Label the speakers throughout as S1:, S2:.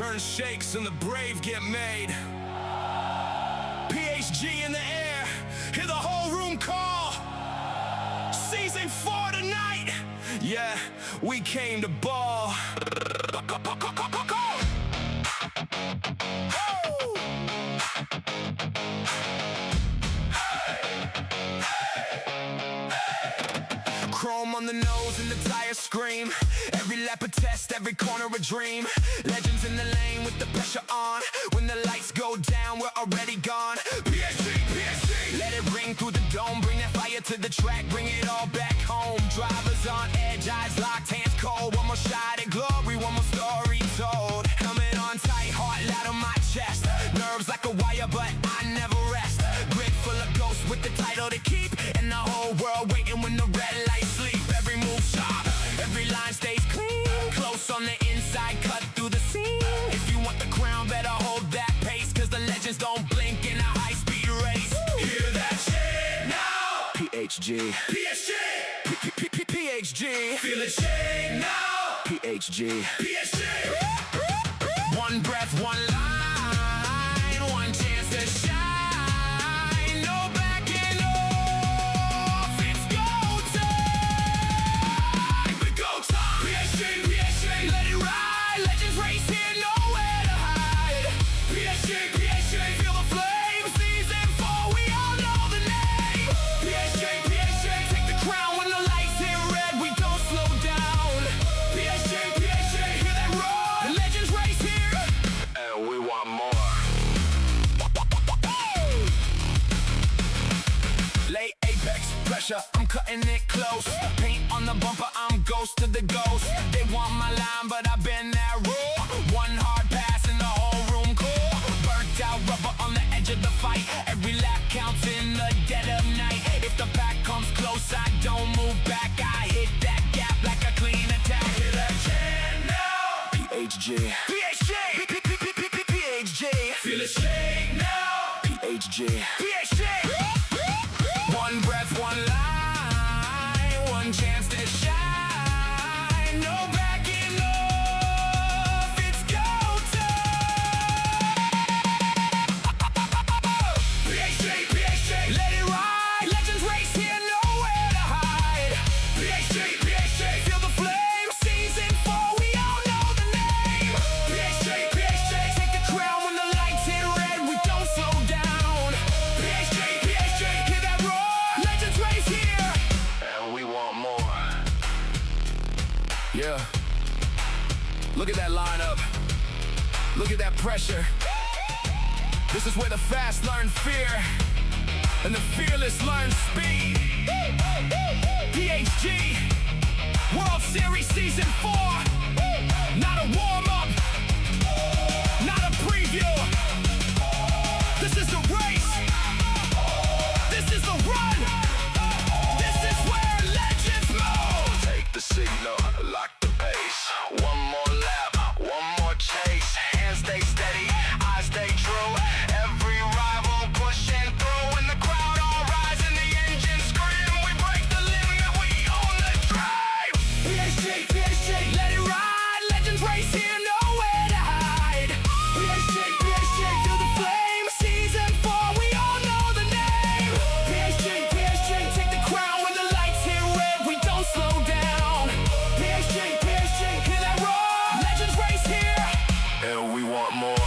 S1: turn shakes and the brave get made. PHG in the air, hear the whole room call. Season 4 tonight, yeah, we came to ball. Chrome on the nose and the tires scream. Every lap a test, every corner a dream. Legends in the lane with the pressure on. When the lights go down, we're already gone. PHG, PHG, let it ring through the dome. Bring that fire to the track, bring it all back home. Drivers on edge, eyes locked, hands cold. One more shot at glory, one more story told. Helmet on tight, heart loud on my chest. Nerves like a wire, but I never rest. Grid full of ghosts with the title to keep. And the whole world waiting when the red lights sleep. Every move sharp, every line stays clean. Close on the inside, cut through the scene. If you want the crown, better hold that pace. Cause the legends don't blink in a high-speed race. Hear that shit now. PHG, PHG, PHG. Feel it shake now. PHG, PHG. One breath, one line, one chance to shine. No backing off, it's go time. We go time. PHG, PHG, let it ride. Legends race here, nowhere to hide. PHG, PHG, feel the flame. Season 4, we all know the name. PHG, PHG, take the crown when the lights hit red. We don't slow down. PHG, PHG, hear that roar. The legends race here, and we want more. Late apex pressure, I'm cutting it close. Paint on the bumper, I'm ghost to the ghost. They want my line, but I've been that raw. One hard pass and the whole room cool. Burnt out rubber on the edge of the fight. Every lap counts in the dead of night. If the pack comes close, I don't move back. I hit that gap like a clean attack. Hear that chant now. PHG, PHG, PHG. Feel it shake now. PHG, PHG. One breath, one line, one chance to shine. No backing off, it's go time. PHG, PHG, let it ride. Legends race here, nowhere to hide. PHG, PHG, feel the flame. Season 4, we all know the name. PHG, PHG, take the crown when the lights hit red. We don't slow down. PHG, PHG, hear that roar. Legends race here, and we want more. Yeah. Look at that lineup. Look at that pressure. This is where the fast learn fear, and the fearless learn speed. PHG, World Series Season 4. Not a warm-up, not a preview. This is the race. This is the run. This is where legends move. Take the signal, lock the pace. One more lap, one more chase. Hands stay steady, eyes stay true. Every rival pushing through. And the crowd all rise and the engine scream. We break the limit, we own the drive. PHG, PHG, let it ride. Legends race here, nowhere to hide. PHG, PHG, feel the flame. Season 4, we all know the name. PHG, PHG, take the crown when the lights hit red. We don't slow down. PHG, PHG, hear that roar. Legends race here, and we want more.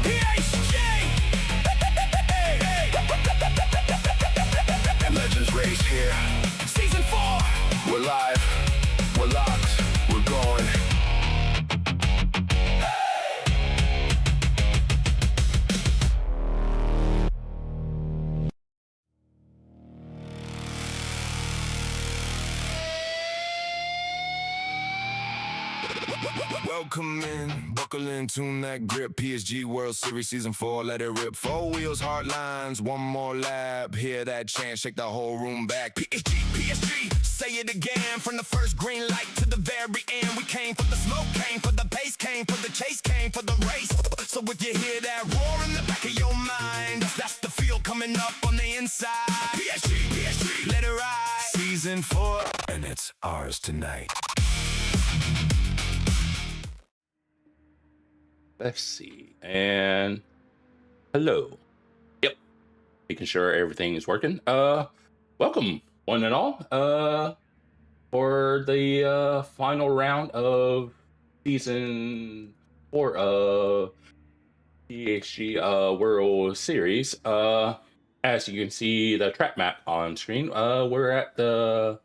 S1: PHG, legends race here. Season 4, we're live, we're locked, we're going. Welcome in, buckle in, tune that grip. PSG World Series Season 4, let it rip. 4 wheels, hard lines, one more lap. Hear that chant, shake the whole room back. PSG, PSG, say it again. From the first green light to the very end. We came for the smoke, came for the pace, came for the chase, came for the race. So if you hear that roar in the back of your mind, that's the feel coming up on the inside. PSG, PSG, let it ride. Season 4, and it's ours tonight.
S2: Let's see. And hello. Yep. Making sure everything is working. Welcome one and all. For the final round of season 4 of PHG World Series. As you can see the track map on screen, we're at the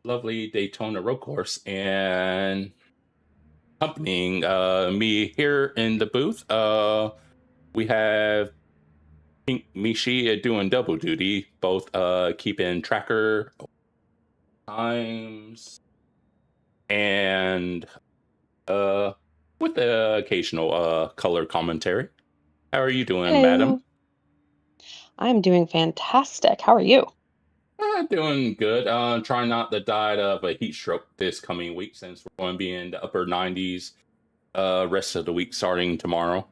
S2: lovely Daytona road course, and accompanying me here in the booth, we have Pink Mishi doing double duty, both keeping tracker times and with the occasional color commentary. How are you doing, madam?
S3: Hello. I'm doing fantastic. How are you?
S2: Doing good. Trying not to die of a heat stroke this coming week, since we're going to be in the upper 90s rest of the week starting tomorrow.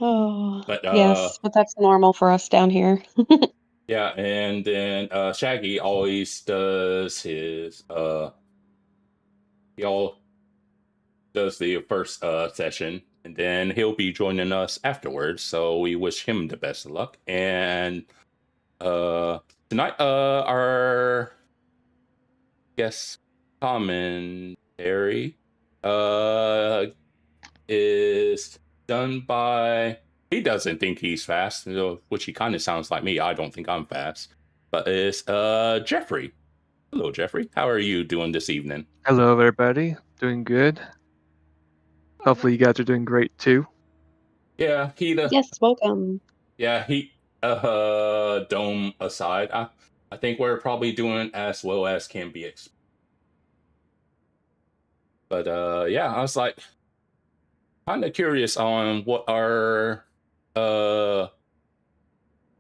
S3: Oh,
S2: But
S3: yes, but that's normal for us down here.
S2: yeah, and then Shaggy always does his he all does the first session, and then he'll be joining us afterwards. So we wish him the best of luck. And tonight, our guest commentary is done by. He doesn't think he's fast, which he kind of sounds like me. I don't think I'm fast, but it's Jeffrey. Hello, Jeffrey. How are you doing this evening?
S4: Hello, everybody. Doing good. Hopefully, you guys are doing great too.
S2: Yeah,
S3: Yes, welcome.
S2: heat dome aside, I think we're probably doing as well as can be expected. But yeah, I was like kind of curious on what our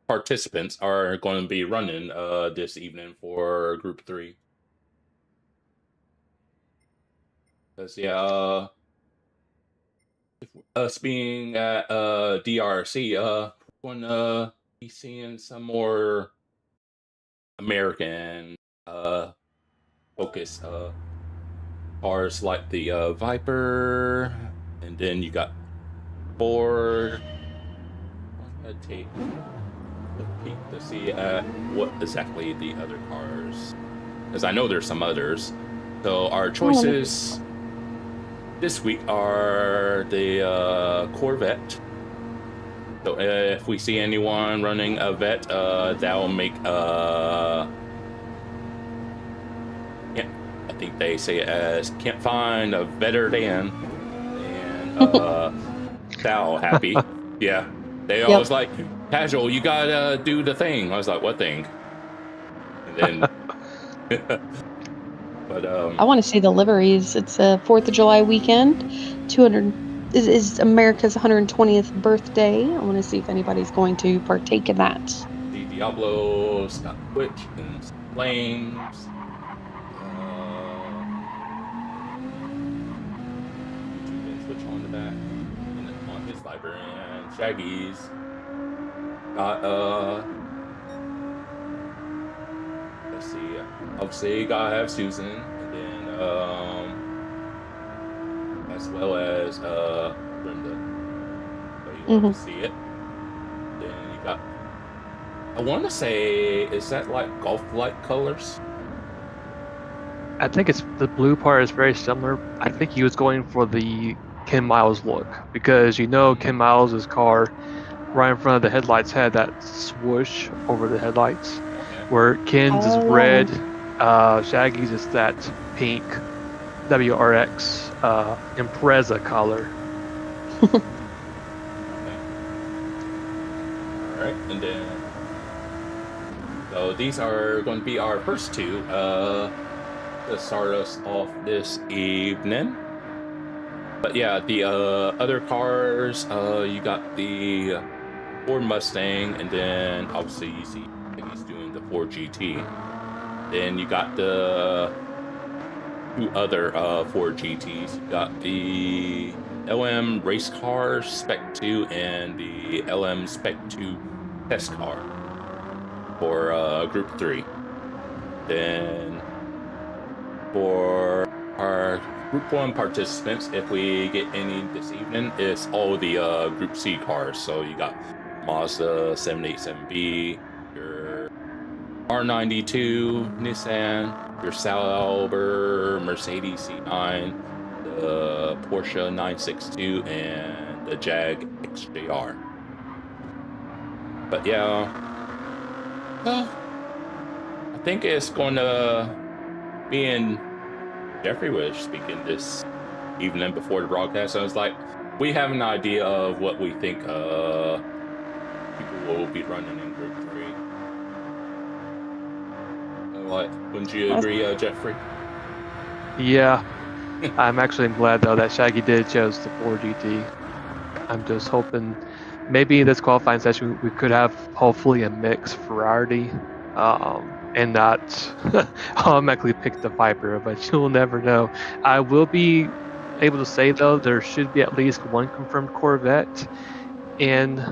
S2: participants are going to be running this evening for group 3. Because yeah, us being at DRC, we're going to be seeing some more American focus cars like the Viper, and then you got Ford. I'm gonna take a peek to see what exactly the other cars, because I know there's some others. So our choices this week are the Corvette. So if we see anyone running a vet, that'll make I think they say it as can't find a better than, and Sal happy. Yeah, they always like casual. You gotta do the thing. I was like, what thing? And then, but
S3: I want to see the liveries. It's a 4th of July weekend. 200 is America's 120th birthday. I want to see if anybody's going to partake in that.
S2: The Diablo, Scott Twitch, and Flames. Switch on to that, and then on his Viper, and Shaggy's got let's see, obviously gotta have Susan, and then as well as Brenda, so you want to see it. Then you got, I want to say, is that like golf-like colors?
S4: I think it's the blue part is very similar. I think he was going for the Ken Miles look, because Ken Miles' car right in front of the headlights had that swoosh over the headlights, where Ken's is red, Shaggy's is that pink WRX Impreza color.
S2: Okay. All right, and then so these are going to be our first two to start us off this evening. But yeah, the other cars, you got the Ford Mustang, and then obviously you see he's doing the Ford GT. Then you got the 2 other Ford GTs. You got the LM race car Spec 2 and the LM Spec 2 test car for Group 3. Then for our Group 1 participants, if we get any this evening, it's all the Group C cars. So you got Mazda 787B, your R92 Nissan, your Sauber Mercedes C9, the Porsche 962, and the Jag XJR. But yeah, well, I think it's going to be in Jeffrey was speaking this evening before the broadcast. I was like, we have an idea of what we think people will be running in Group 3. Like, wouldn't you agree, Jeffrey?
S4: Yeah, I'm actually glad though that Shaggy did chose the 4GT. I'm just hoping maybe in this qualifying session we could have hopefully a mixed Ferrari. And not automatically pick the Viper, but you'll never know. I will be able to say though there should be at least one confirmed Corvette in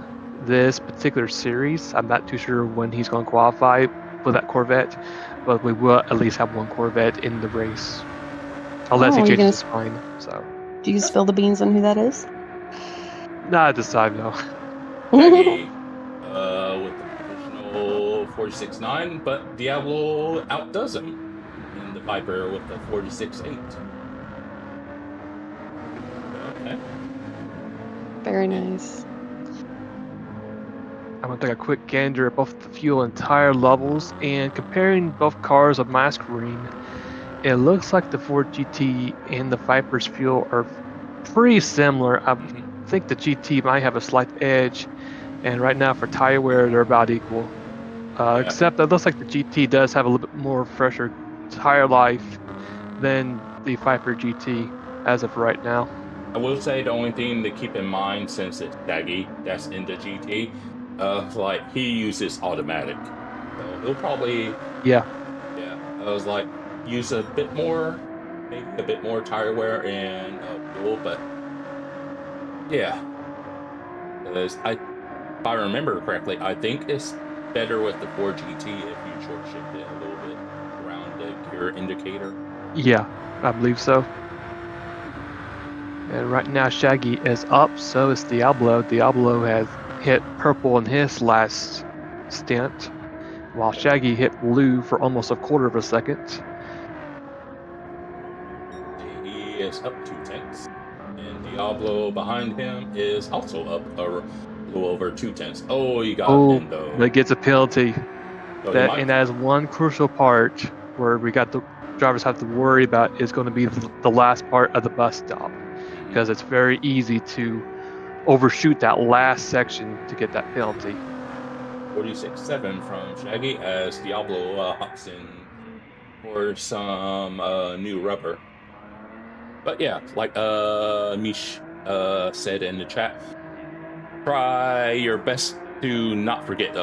S4: this particular series. I'm not too sure when he's going to qualify for that Corvette, but we will at least have one Corvette in the race, unless he changes his mind. So,
S3: do you spill the beans on who that is?
S4: Nah, at this time no.
S2: Shaggy, with the provisional 46.9, but Diablo outdoes him in the Viper with the 46.8. Okay.
S3: Very nice.
S4: I'm going to take a quick gander at both the fuel and tire levels, and comparing both cars on my screen, it looks like the Ford GT and the Viper's fuel are pretty similar. I think the GT might have a slight edge, and right now for tire wear, they're about equal. Except it looks like the GT does have a little bit more fresher tire life than the Viper GT as of right now.
S2: I will say the only thing to keep in mind, since it's Shaggy that's in the GT, like he uses automatic, so he'll probably I was like use a bit more, maybe a bit more tire wear and fuel, but yeah, because if I remember correctly, I think it's better with the 4GT if you short shift it a little bit around the gear indicator.
S4: Yeah, I believe so. And right now Shaggy is up, so is Diablo. Diablo has hit purple in his last stint, while Shaggy hit blue for almost a quarter of a second.
S2: He is up 2/10, and Diablo behind him is also up a little over 2/10. Oh, you got Endo.
S4: That gets a penalty.
S2: So
S4: And that is one crucial part where we got the drivers have to worry about is going to be the last part of the bus stop, because it's very easy to overshoot that last section to get that penalty.
S2: 46.7 from Shaggy as Diablo hops in for some new rubber. But yeah, like Mish said in the chat, try your best to not forget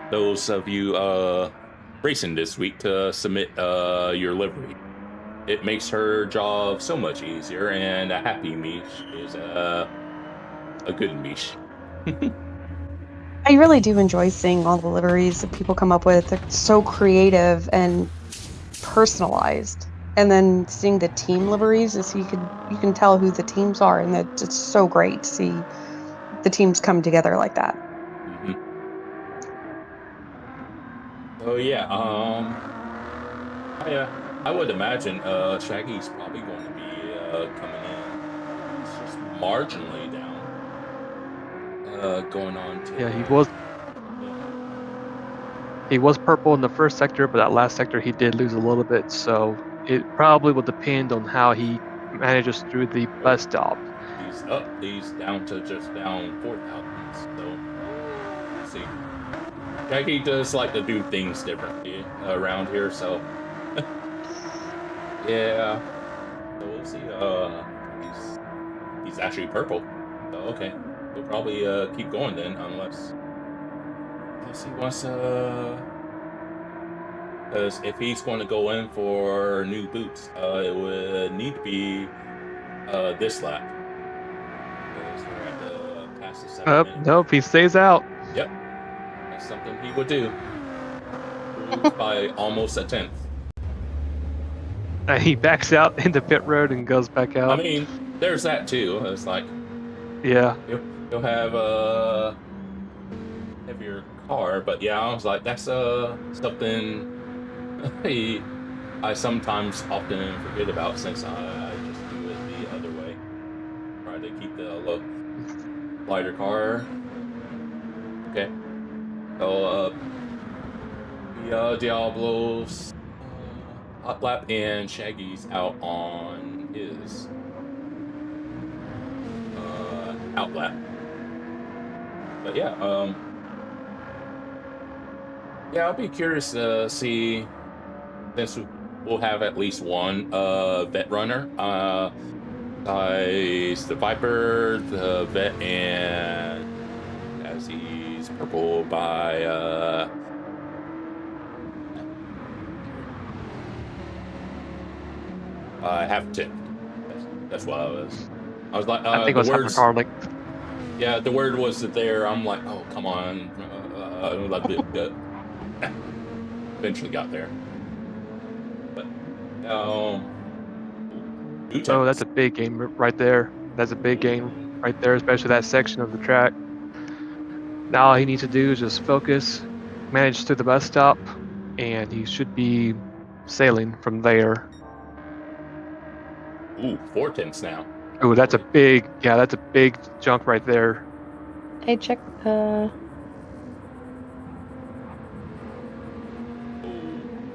S2: those of you racing this week to submit your livery. It makes her job so much easier, and a happy Mish is a good Mish.
S3: I really do enjoy seeing all the liveries that people come up with. They're so creative and personalized. And then seeing the team liveries is you can tell who the teams are, and that it's so great to see the teams come together like that.
S2: Oh yeah, I would imagine Shaggy's probably going to be coming in. It's just marginally down. Going on to
S4: he was purple in the first sector, but that last sector he did lose a little bit, so it probably will depend on how he manages through the bus stop.
S2: He's up, he's down to just down 4,000, so let's see. Shaggy does like to do things differently around here, so yeah. So we'll see. He's actually purple. So okay. We'll probably keep going then, unless he wants because if he's going to go in for new boots, it would need to be this lap. Because we're at the past the 7 minutes.
S4: Nope, he stays out.
S2: Yep, that's something he would do. By almost a 10th.
S4: He backs out into pit road and goes back
S2: I
S4: out.
S2: mean, there's that too. It's like
S4: Yeah.
S2: you'll have a heavier car, but yeah, I was like, that's something I sometimes often forget about since I just do it the other way. Try to keep the lighter car. Okay. So the Diablo's hot lap and Shaggy's out on his out lap. But yeah, yeah, I'll be curious to see, since we'll have at least one vet runner. Besides the Viper, the vet, and as he's purple by half tip. That's what I was. I was like,
S4: I think it
S2: the
S4: was
S2: words.
S4: hypercarbonic.
S2: Yeah, the word was there. I'm like, oh come on, like eventually got there. But
S4: Oh, that's a big game right there. That's a big game right there, especially that section of the track. Now all he needs to do is just focus, manage to the bus stop, and he should be sailing from there.
S2: Ooh, 4/10 now.
S4: Oh, that's a big, yeah, that's a big jump right there.
S3: Hey, check.
S2: Ooh,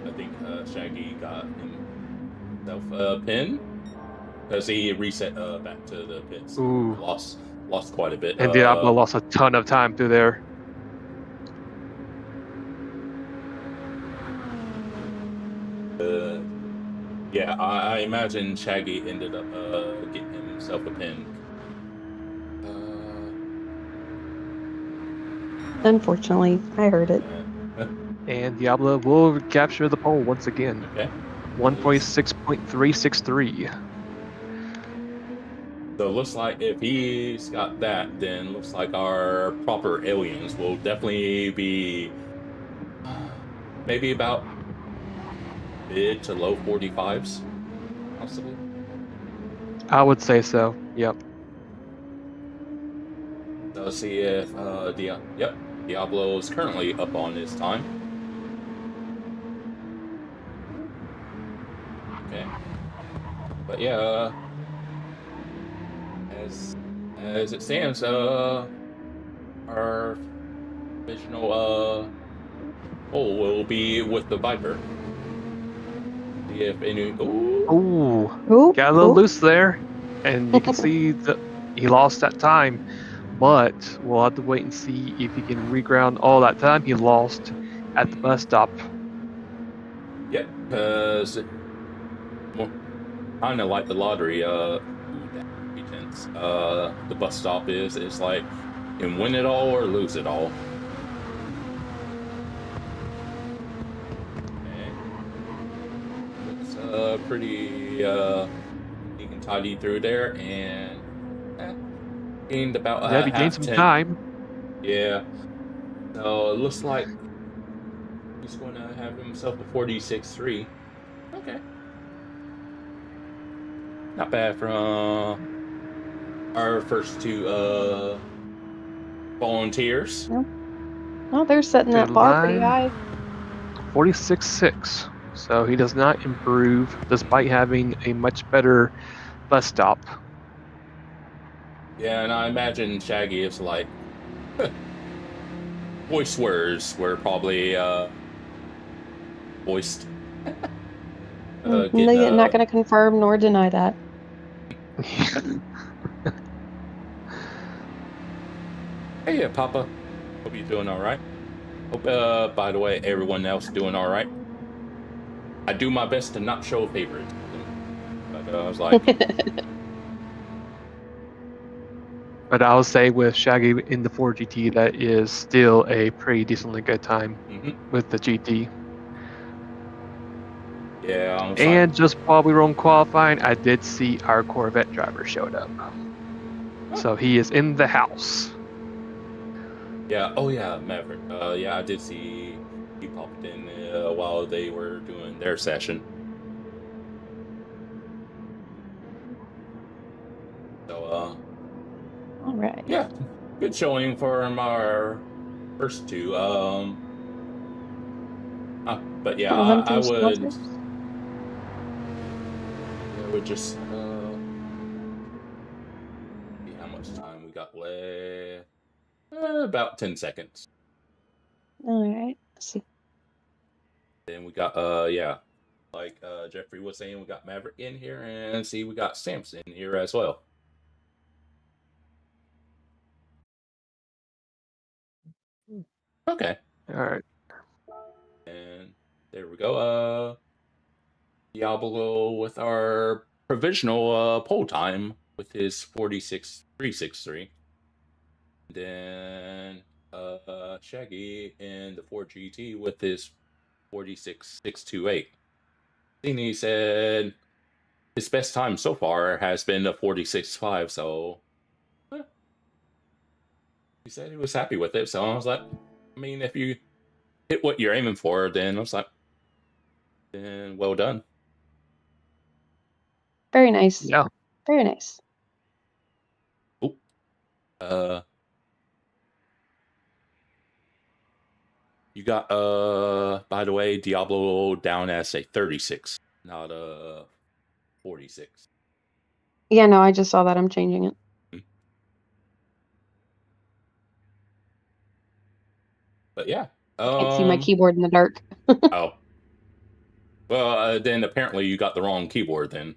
S2: I think Shaggy got himself a pin because he reset back to the pits.
S4: Ooh.
S2: Lost quite a bit.
S4: And Diablo lost a ton of time through there.
S2: Yeah, I imagine Shaggy ended up getting himself a pin.
S3: Unfortunately, I heard it.
S4: And Diablo will capture the pole once again.
S2: Okay.
S4: 146.363.
S2: So it looks like if he's got that, then looks like our proper aliens will definitely be maybe about mid to low 45s, possibly.
S4: I would say so. Yep.
S2: So let's see if Diablo is currently up on his time. Okay. But yeah, as it stands, our original pole will be with the Viper. See if any.
S4: Ooh.
S3: Ooh,
S4: Got a little
S3: ooh.
S4: loose there. And you can see that he lost that time. But we'll have to wait and see if he can reground all that time he lost at the bus stop.
S2: Yep, because kind of like the lottery, the bus stop is. It's like you can win it all or lose it all. Okay. Looks pretty you can tidy through there and gained about
S4: Yeah, he gained some time.
S2: Yeah. So it looks like he's going to have himself a 46.3. Okay. Not bad from our first two volunteers.
S3: Oh, they're setting that
S4: Good
S3: bar pretty
S4: line.
S3: high.
S4: 46.6. So he does not improve despite having a much better bus stop.
S2: Yeah, and I imagine Shaggy is like voice slurs were probably voiced.
S3: Not going to confirm nor deny that.
S2: Hey, Papa. Hope you're doing all right. Hope, by the way, everyone else doing all right. I do my best to not show favoritism, but I was like,
S4: But I'll say with Shaggy in the 4GT, that is still a pretty decently good time with the GT.
S2: yeah.
S4: And just while we were on qualifying, I did see our Corvette driver showed up. So he is in the house.
S2: Yeah. Oh yeah, Maverick. Yeah, I did see he popped in while they were doing their session. So,
S3: All right.
S2: yeah, good showing from our first two. But yeah,
S3: I'll run
S2: I
S3: through some more
S2: would,
S3: tips.
S2: I would just see how much time we got left. About 10 seconds.
S3: All right. Let's see.
S2: Then we got yeah, like Jeffrey was saying, we got Maverick in here, and see we got Samson in here as well. Okay,
S4: All right.
S2: and there we go. Diablo with our provisional poll time with his 46.363. Then Shaggy in the 4GT with his 46.628. He said his best time so far has been a 46.5, so he said he was happy with it. So I was like, I mean, if you hit what you're aiming for, then I was like, then well done.
S3: Very nice.
S4: Yeah.
S3: Very nice.
S2: Oh, you got by the way, Diablo down as a 36, not a 46.
S3: Yeah, no, I just saw that. I'm changing it.
S2: But yeah,
S3: Can't see my keyboard in the dark.
S2: oh, well, then apparently you got the wrong keyboard then.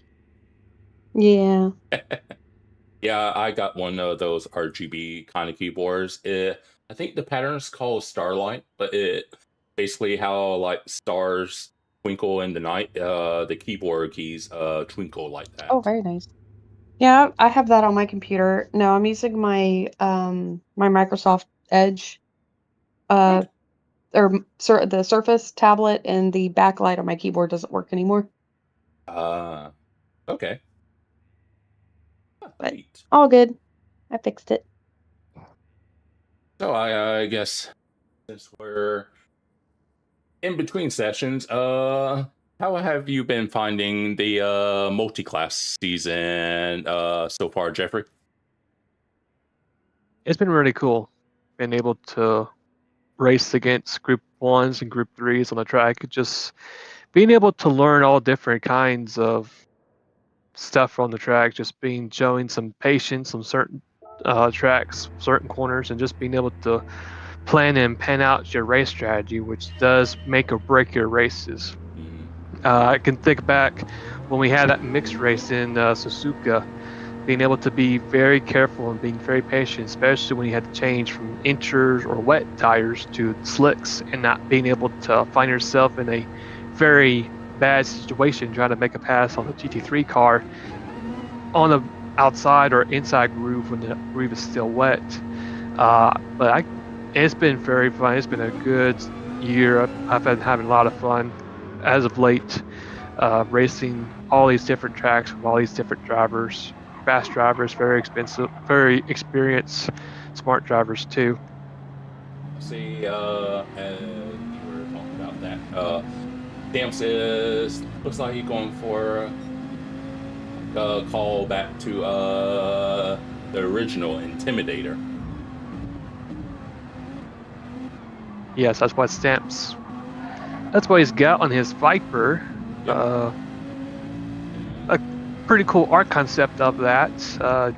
S3: Yeah.
S2: Yeah, I got one of those RGB kind of keyboards. I think the pattern's called Starlight, but it basically how like stars twinkle in the night. The keyboard keys twinkle like that.
S3: Oh, very nice. Yeah, I have that on my computer. No, I'm using my my Microsoft Edge, uh, the Surface tablet, and the backlight on my keyboard doesn't work anymore.
S2: Okay.
S3: But
S2: Neat.
S3: all good. I fixed it.
S2: So I guess since we're in between sessions, how have you been finding the multi-class season so far, Jeffrey?
S4: It's been really cool being able to race against group ones and group threes on the track. Just being able to learn all different kinds of stuff on the track, just being showing some patience on certain tracks, certain corners, and just being able to plan and pan out your race strategy, which does make or break your races. I can think back when we had that mixed race in Suzuka, being able to be very careful and being very patient, especially when you had to change from inchers or wet tires to slicks, and not being able to find yourself in a very bad situation trying to make a pass on the GT3 car on the outside or inside groove when the groove is still wet. It's been very fun. It's been a good year. I've been having a lot of fun as of late, racing all these different tracks with all these different drivers, fast drivers, very expensive, very experienced, smart drivers too.
S2: See, and you were talking about that. Sam says looks like he's going for a call back to the original Intimidator.
S4: Yes, that's what Stamps. That's what he's got on his Viper.
S2: Yep.
S4: A pretty cool art concept of that.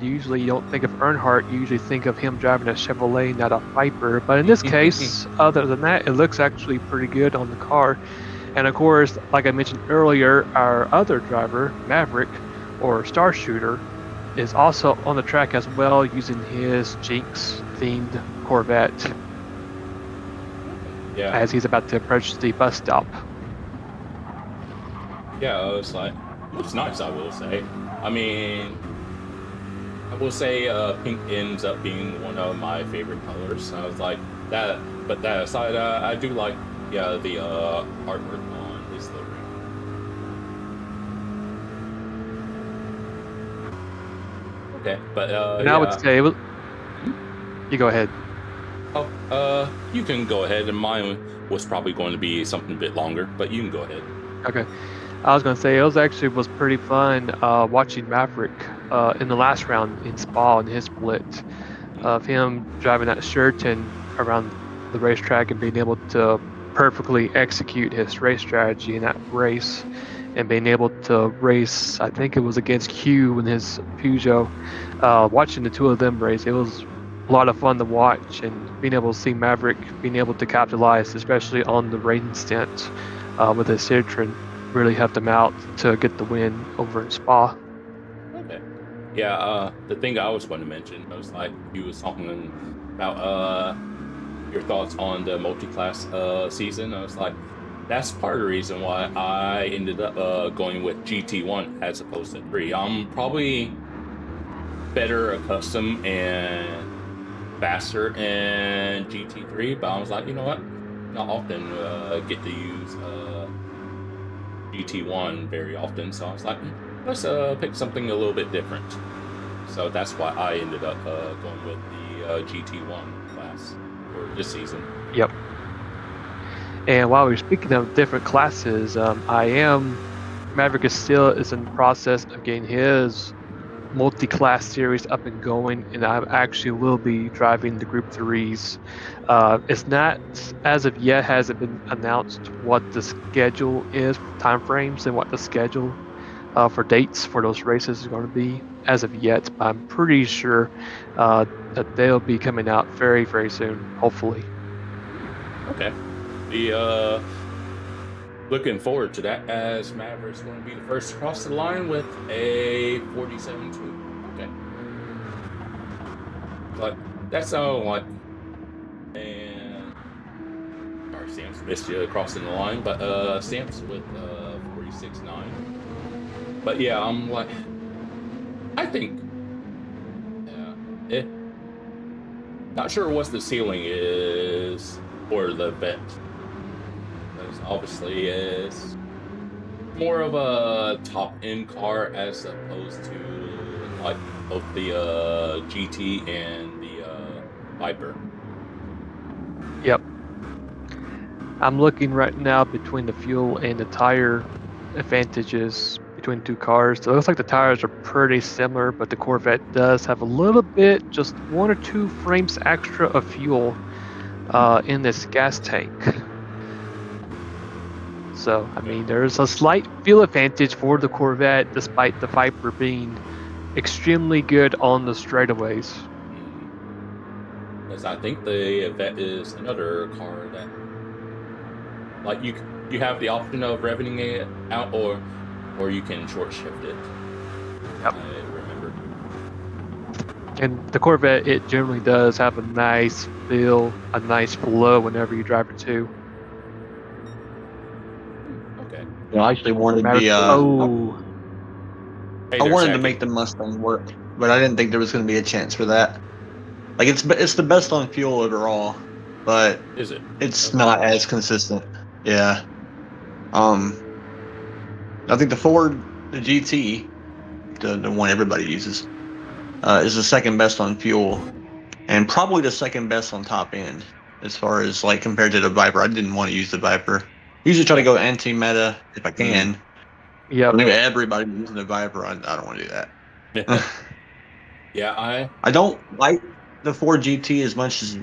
S4: Usually you don't think of Earnhardt, you usually think of him driving a Chevrolet, not a Viper. But in this case, other than that, it looks actually pretty good on the car. And of course, like I mentioned earlier, our other driver, Maverick, or Star Shooter, is also on the track as well, using his Jinx-themed Corvette.
S2: Yeah.
S4: As he's about to approach the bus stop.
S2: Yeah, it's like looks nice, I will say. I mean, I will say pink ends up being one of my favorite colors. I was like that, but that aside, I do like the artwork on his livery. Okay, but
S4: And I would say, you go ahead.
S2: Oh, you can go ahead, and mine was probably going to be something a bit longer, but you can go ahead.
S4: Okay. I was gonna say it was pretty fun watching Maverick in the last round in Spa in his split of him driving that Sheraton around the racetrack and being able to perfectly execute his race strategy in that race and being able to race. I think it was against Q in his Peugeot. Watching the two of them race, it was a lot of fun to watch, and being able to see Maverick being able to capitalize, especially on the rain stint with his Citroen, really helped him out to get the win over in Spa.
S2: Okay. Yeah, the thing I was going to mention was like you was talking about your thoughts on the multi-class season. I was like, that's part of the reason why I ended up going with GT1 as opposed to 3. I'm probably better accustomed and faster in GT3, but I was like, you know what? Not often get to use GT1 very often, so I was like, let's pick something a little bit different. So that's why I ended up going with the GT1 class for this season.
S4: Yep. And while we're speaking of different classes, Maverick is in the process of getting his multi-class series up and going, and I actually will be driving the Group 3s. It's not, as of yet, hasn't been announced what the schedule is, timeframes, and what the schedule for dates for those races is going to be as of yet. But I'm pretty sure that they'll be coming out very, very soon, hopefully.
S2: Okay. Looking forward to that, as Maverick's going to be the first to cross the line with a 47.2. Okay. But that's all like, and sorry, Sam's missed you crossing the line, but Sam's with 46.9. But yeah, I'm like, I think, not sure what the ceiling is for the event. Obviously is more of a top-end car as opposed to like both the GT and the Viper.
S4: Yep. I'm looking right now between the fuel and the tire advantages between two cars. So it looks like the tires are pretty similar, but the Corvette does have a little bit, just 1 or 2 frames extra of fuel in this gas tank. So, I mean, there's a slight fuel advantage for the Corvette, despite the Viper being extremely good on the straightaways.
S2: Because I think the Vet is another car that, like, you have the option of revving it out, or you can short shift it.
S4: Yep.
S2: I remember.
S4: And the Corvette, it generally does have a nice feel, a nice flow whenever you drive it too.
S5: I actually wanted
S2: Hey
S5: I
S2: there,
S5: wanted to
S2: Shaggy.
S5: make the Mustang work, but I didn't think there was going to be a chance for that. Like it's the best on fuel overall, but
S2: Is it?
S5: it's not as consistent. Yeah. I think the GT, the one everybody uses, is the second best on fuel, and probably the second best on top end as far as like compared to the Viper. I didn't want to use the Viper. Usually try to go anti-meta if I can.
S4: Yeah.
S5: But if everybody using the Viper, I don't want to do that.
S2: Yeah,
S5: I don't like the Ford GT as much as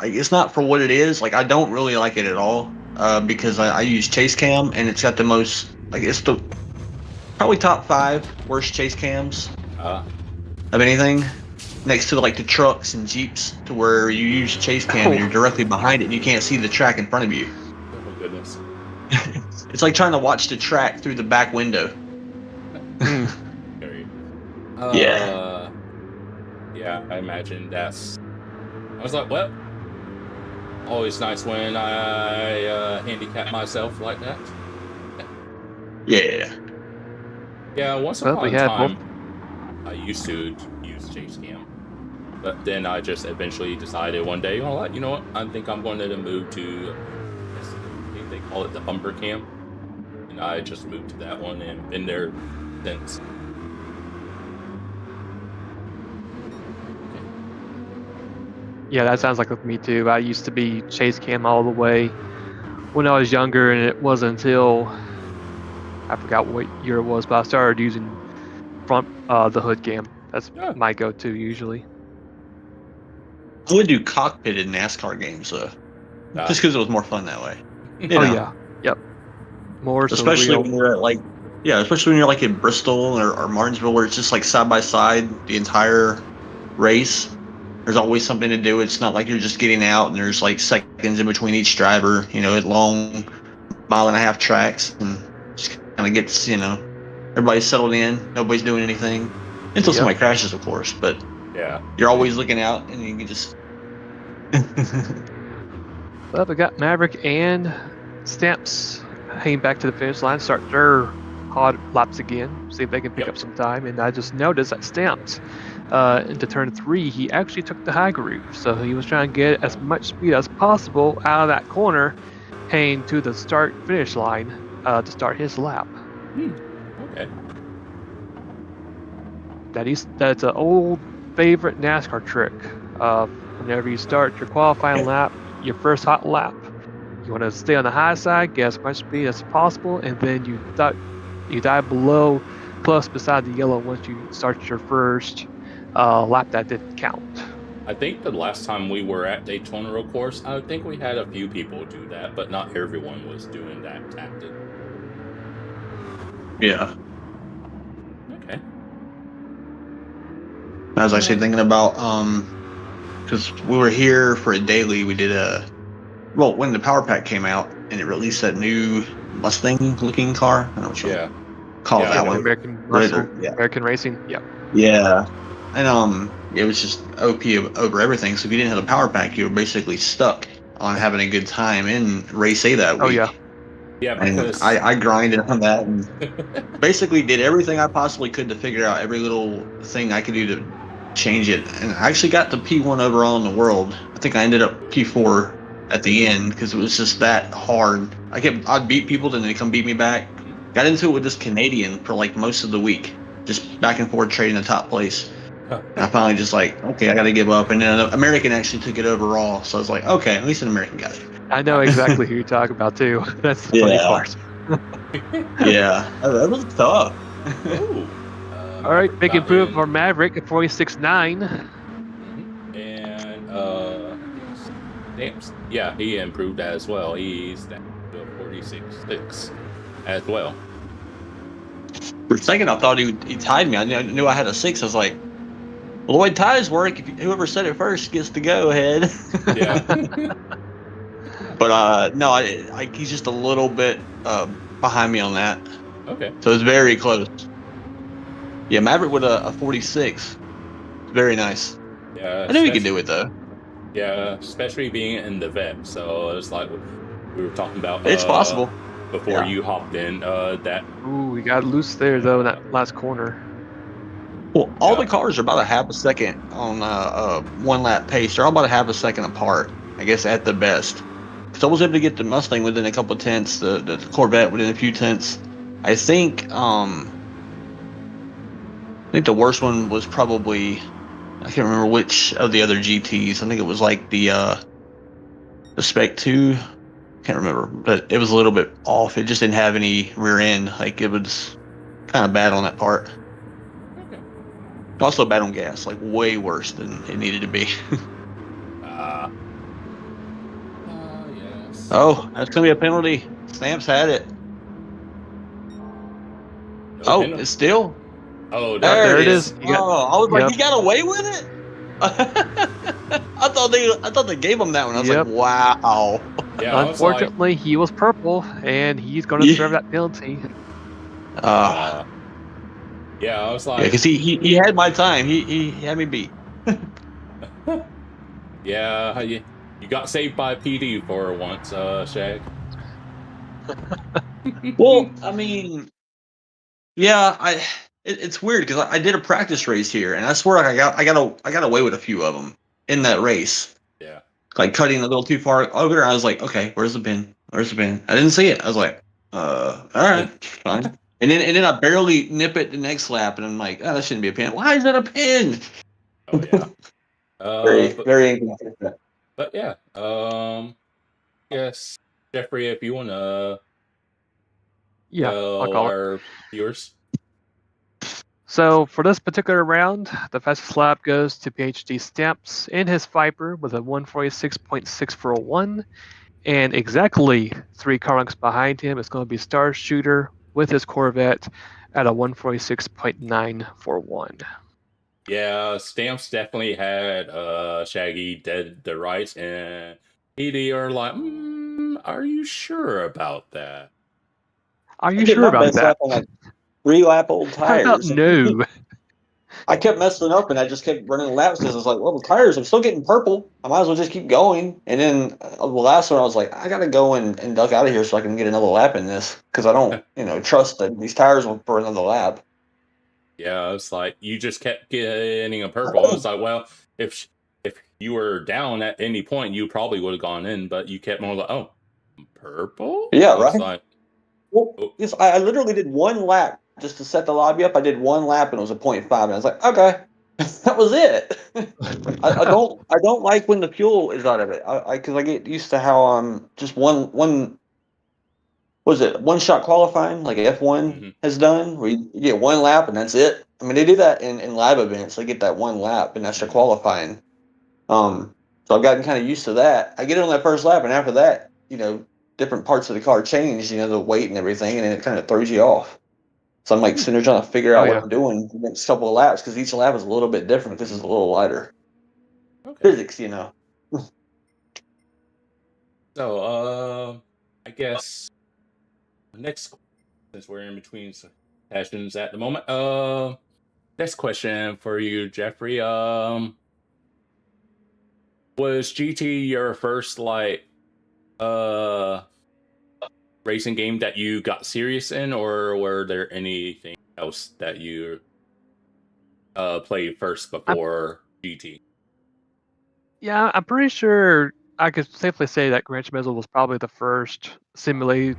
S5: it's not for what it is. Like I don't really like it at all because I use chase cam, and it's got the most, like it's the probably top 5 worst chase cams of anything, next to like the trucks and Jeeps, to where you use chase cam and you're directly behind it and you can't see the track in front of you.
S2: oh my goodness.
S5: It's like trying to watch the track through the back window.
S2: Yeah, I imagine that's. I was like, well, always nice when I handicap myself like that.
S5: Yeah.
S2: Yeah, once upon a time, I used to use chase cam, but then I just eventually decided one day, you know what? I think I'm going to move to. I think they call it the bumper cam, and I just moved to that one and been there since.
S4: Yeah, that sounds like me too. I used to be chase cam all the way when I was younger, and it wasn't until I forgot what year it was, but I started using front the hood cam. That's
S2: Yeah.
S4: my go-to usually.
S5: I would do cockpit in NASCAR games though,
S2: Ah.
S5: just because it was more fun that way. You
S4: Oh
S5: know,
S4: yeah, yep. More
S5: especially
S4: surreal.
S5: when you're at like, yeah, especially when you're like in Bristol or Martinsville, where it's just like side by side the entire race. There's always something to do. It's not like you're just getting out and there's like seconds in between each driver. You know, at long 1.5 mile tracks, and just kind of gets everybody's settled in. Nobody's doing anything until
S4: Yep.
S5: somebody crashes, of course. But
S2: Yeah.
S5: you're always looking out, and you can just.
S4: But we got Maverick and Stamps heading back to the finish line, start their hard laps again, see if they can pick
S2: Yep.
S4: up some time. And I just noticed that Stamps, into turn 3, he actually took the high groove. So he was trying to get as much speed as possible out of that corner, heading to the start finish line to start his lap.
S2: Okay.
S4: That's an old favorite NASCAR trick. Whenever you start your qualifying lap, your first hot lap, you want to stay on the high side, get as much speed as possible, and then you dive below, close beside the yellow once you start your first lap that didn't count.
S2: I think the last time we were at Daytona, of course, I think we had a few people do that, but not everyone was doing that tactic.
S5: Yeah.
S2: Okay.
S5: I was actually thinking about because we were here for a daily. We did when the Power Pack came out and it released that new Mustang looking car. I don't know what you
S2: Yeah.
S5: call
S2: Yeah,
S5: that
S2: I
S5: one.
S4: American
S5: Right,
S4: Muscle,
S5: yeah.
S4: American Racing, yep.
S5: Yeah. And it was just OP over everything. So if you didn't have the Power Pack, you were basically stuck on having a good time in Race A that week.
S4: Oh yeah.
S2: Yeah,
S5: And
S2: because
S5: I grinded on that and basically did everything I possibly could to figure out every little thing I could do to change it. And I actually got to P1 overall in the world. I think I ended up P4 at the end because it was just that hard. I'd beat people, then they come beat me back. Got into it with this Canadian for like most of the week, just back and forth trading the top place. And I finally just like, okay, I got to give up. And then an American actually took it overall. So I was like, okay, at least an American got it.
S4: I know exactly who you're talking about too. That's the funny part.
S5: Yeah, that was tough.
S2: Ooh.
S4: All right, big
S2: got
S4: improvement
S2: in-
S4: for Maverick at 46.9.
S2: And Stamps. Yeah, he improved as well. He's down to 46.6 as well.
S5: For a second, I thought he tied me. I knew I had a 6. I was like, well, the way ties work, whoever said it first gets to go ahead.
S2: Yeah.
S5: But no, he's just a little bit behind me on that.
S2: Okay.
S5: So it's very close. Yeah, Maverick with a 46. Very nice.
S2: Yeah.
S5: I knew he could do it though.
S2: Yeah, especially being in the vet. So it's like we were talking about.
S5: It's possible.
S2: Before
S5: Yeah.
S2: you hopped in. That.
S4: Ooh, we got loose there though in that last corner.
S5: Well, all the cars are about a half a second on one lap pace. They're all about a half a second apart, I guess, at the best. Because I was able to get the Mustang within a couple of tenths, the Corvette within a few tenths. I think the worst one was probably, I can't remember which of the other GTs. I think it was like the Spec 2. Can't remember, but it was a little bit off. It just didn't have any rear end. Like it was kind of bad on that part.
S2: Okay.
S5: Also bad on gas, like way worse than it needed to be.
S2: Yes.
S5: Oh, that's gonna be a penalty. Stamps had it.
S2: No penalty?
S5: It's still.
S2: Oh,
S4: There it
S2: is.
S4: is. You got-
S5: I was like,
S4: yep.
S5: he got away with it. I thought they gave him that one. I was
S4: Yep.
S5: like, wow.
S2: Yeah, I was like,
S4: Unfortunately, he was purple, and he's going to
S5: Yeah.
S4: serve that penalty.
S2: yeah, I was
S5: Yeah,
S2: like,
S5: because he had my time. He had me beat.
S2: yeah, you got saved by PD for once, Shag.
S5: Well, I mean, yeah, it's weird because I did a practice race here, and I swear I got away with a few of them in that race.
S2: Yeah.
S5: Like cutting a little too far over. I was like, okay, where's the pin? Where's the pin? I didn't see it. I was like, all right, fine. And then I barely nip it the next lap, and I'm like, oh, that shouldn't be a pin. Why is that a pin?
S2: Oh yeah.
S5: Very inconsistent.
S2: But yeah. Yes, Jeffrey, if you wanna
S4: Yeah, I'll
S2: Tell
S4: call it.
S2: our viewers.
S4: So for this particular round, the fastest lap goes to PHG Stamps in his Viper with a 146.641, and exactly 3 car lengths behind him is going to be Star Shooter with his Corvette at a 146.941.
S2: Yeah, Stamps definitely had Shaggy dead the rights, and PD are like, are you sure about that?
S4: Are
S5: I
S4: you
S5: did
S4: sure
S5: my
S4: about
S5: best lap
S4: that?
S5: on like 3 lap old
S4: How about
S5: tires.
S4: no?
S5: I kept messing up and I just kept running laps because I was like, well, the tires, I'm still getting purple. I might as well just keep going. And then the last one, I was like, I got to go and duck out of here so I can get another lap in this because I don't, trust that these tires will for another lap.
S2: Yeah, it's like you just kept getting a purple. And it's like, well, if you were down at any point, you probably would have gone in, but you kept more like, oh, purple?
S5: Yeah,
S2: I was
S5: right.
S2: like,
S5: Well,
S2: oh,
S5: yes, I literally did 1 lap just to set the lobby up. I did 1 lap and it was a 0.5, and I was like, okay, that was it. I don't like when the fuel is out of it. Because I get used to how just one was it one shot qualifying like F1
S2: mhm.
S5: has done, where you get 1 lap and that's it. I mean, they do that in live events. They get that 1 lap and that's their qualifying. So I've gotten kind of used to that. I get it on that first lap, and after that, different parts of the car change. The weight and everything, and then it kind of throws you off. So I'm like sitting there trying to figure
S4: Oh
S5: out what
S4: yeah.
S5: I'm doing the next couple of laps because each lap is a little bit different. This is a little lighter
S2: Okay.
S5: physics.
S2: So, I guess next, since we're in between sessions at the moment, next question for you, Jeffrey. Was GT your first uh racing game that you got serious in, or were there anything else that you played first
S4: I'm,
S2: before GT?
S4: yeah, I'm pretty sure I could safely say that Gran Turismo was probably the first simulation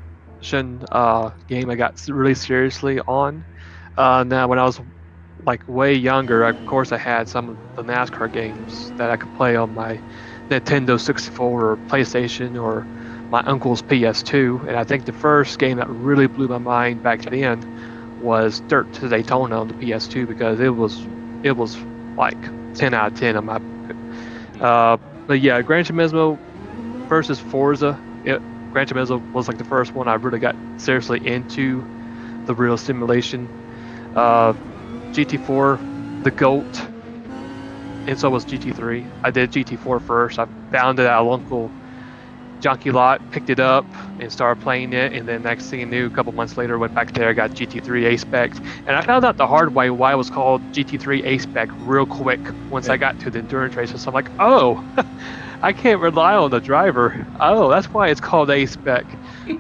S4: game I got really seriously on. Now, when I was like way younger, of course, I had some of the NASCAR games that I could play on my Nintendo 64 or PlayStation or my uncle's PS2. And I think the first game that really blew my mind back then was Dirt to Daytona on the PS2 because it was like 10 out of 10 on my. But yeah, Gran Turismo versus Forza. Gran Turismo was like the first one I really got seriously into the real simulation. GT4, the GOAT, and so was GT3. I did GT4 first. I found it at a local junkie lot, picked it up, and started playing it. And then next thing you knew, a couple months later, went back there, got GT3 A-Spec. And I found out the hard way why it was called GT3 A-Spec real quick once I got to the endurance races. So I'm like, oh, I can't rely on the driver. Oh, that's why it's called A-Spec.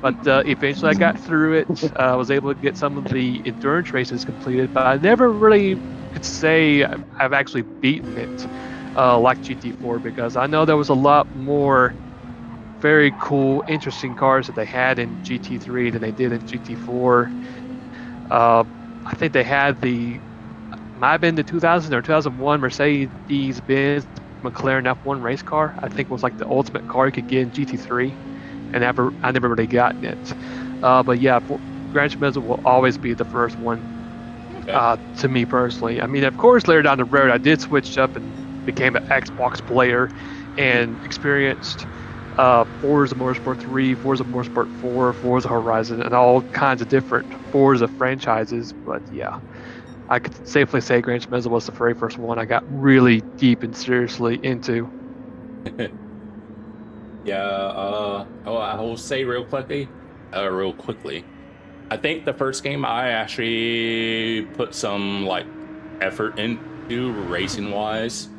S4: But eventually I got through it. I was able to get some of the endurance races completed, but I never really could say I've actually beaten it like GT4 because I know there was a lot more very cool, interesting cars that they had in GT3 than they did in GT4. I think they had might have been the 2000 or 2001 Mercedes-Benz McLaren F1 race car. I think was like the ultimate car you could get in GT3, and I never really gotten it. But yeah, Gran Turismo will always be the first one to me personally. I mean, of course, later down the road, I did switch up and became an Xbox player and experienced Forza Motorsport 3, Forza Motorsport 4, Forza Horizon, and all kinds of different Forza franchises. But yeah, I could safely say Gran Turismo was the very first one I got really deep and seriously into.
S2: Yeah, I will say real quickly. I think the first game I actually put some effort into racing wise,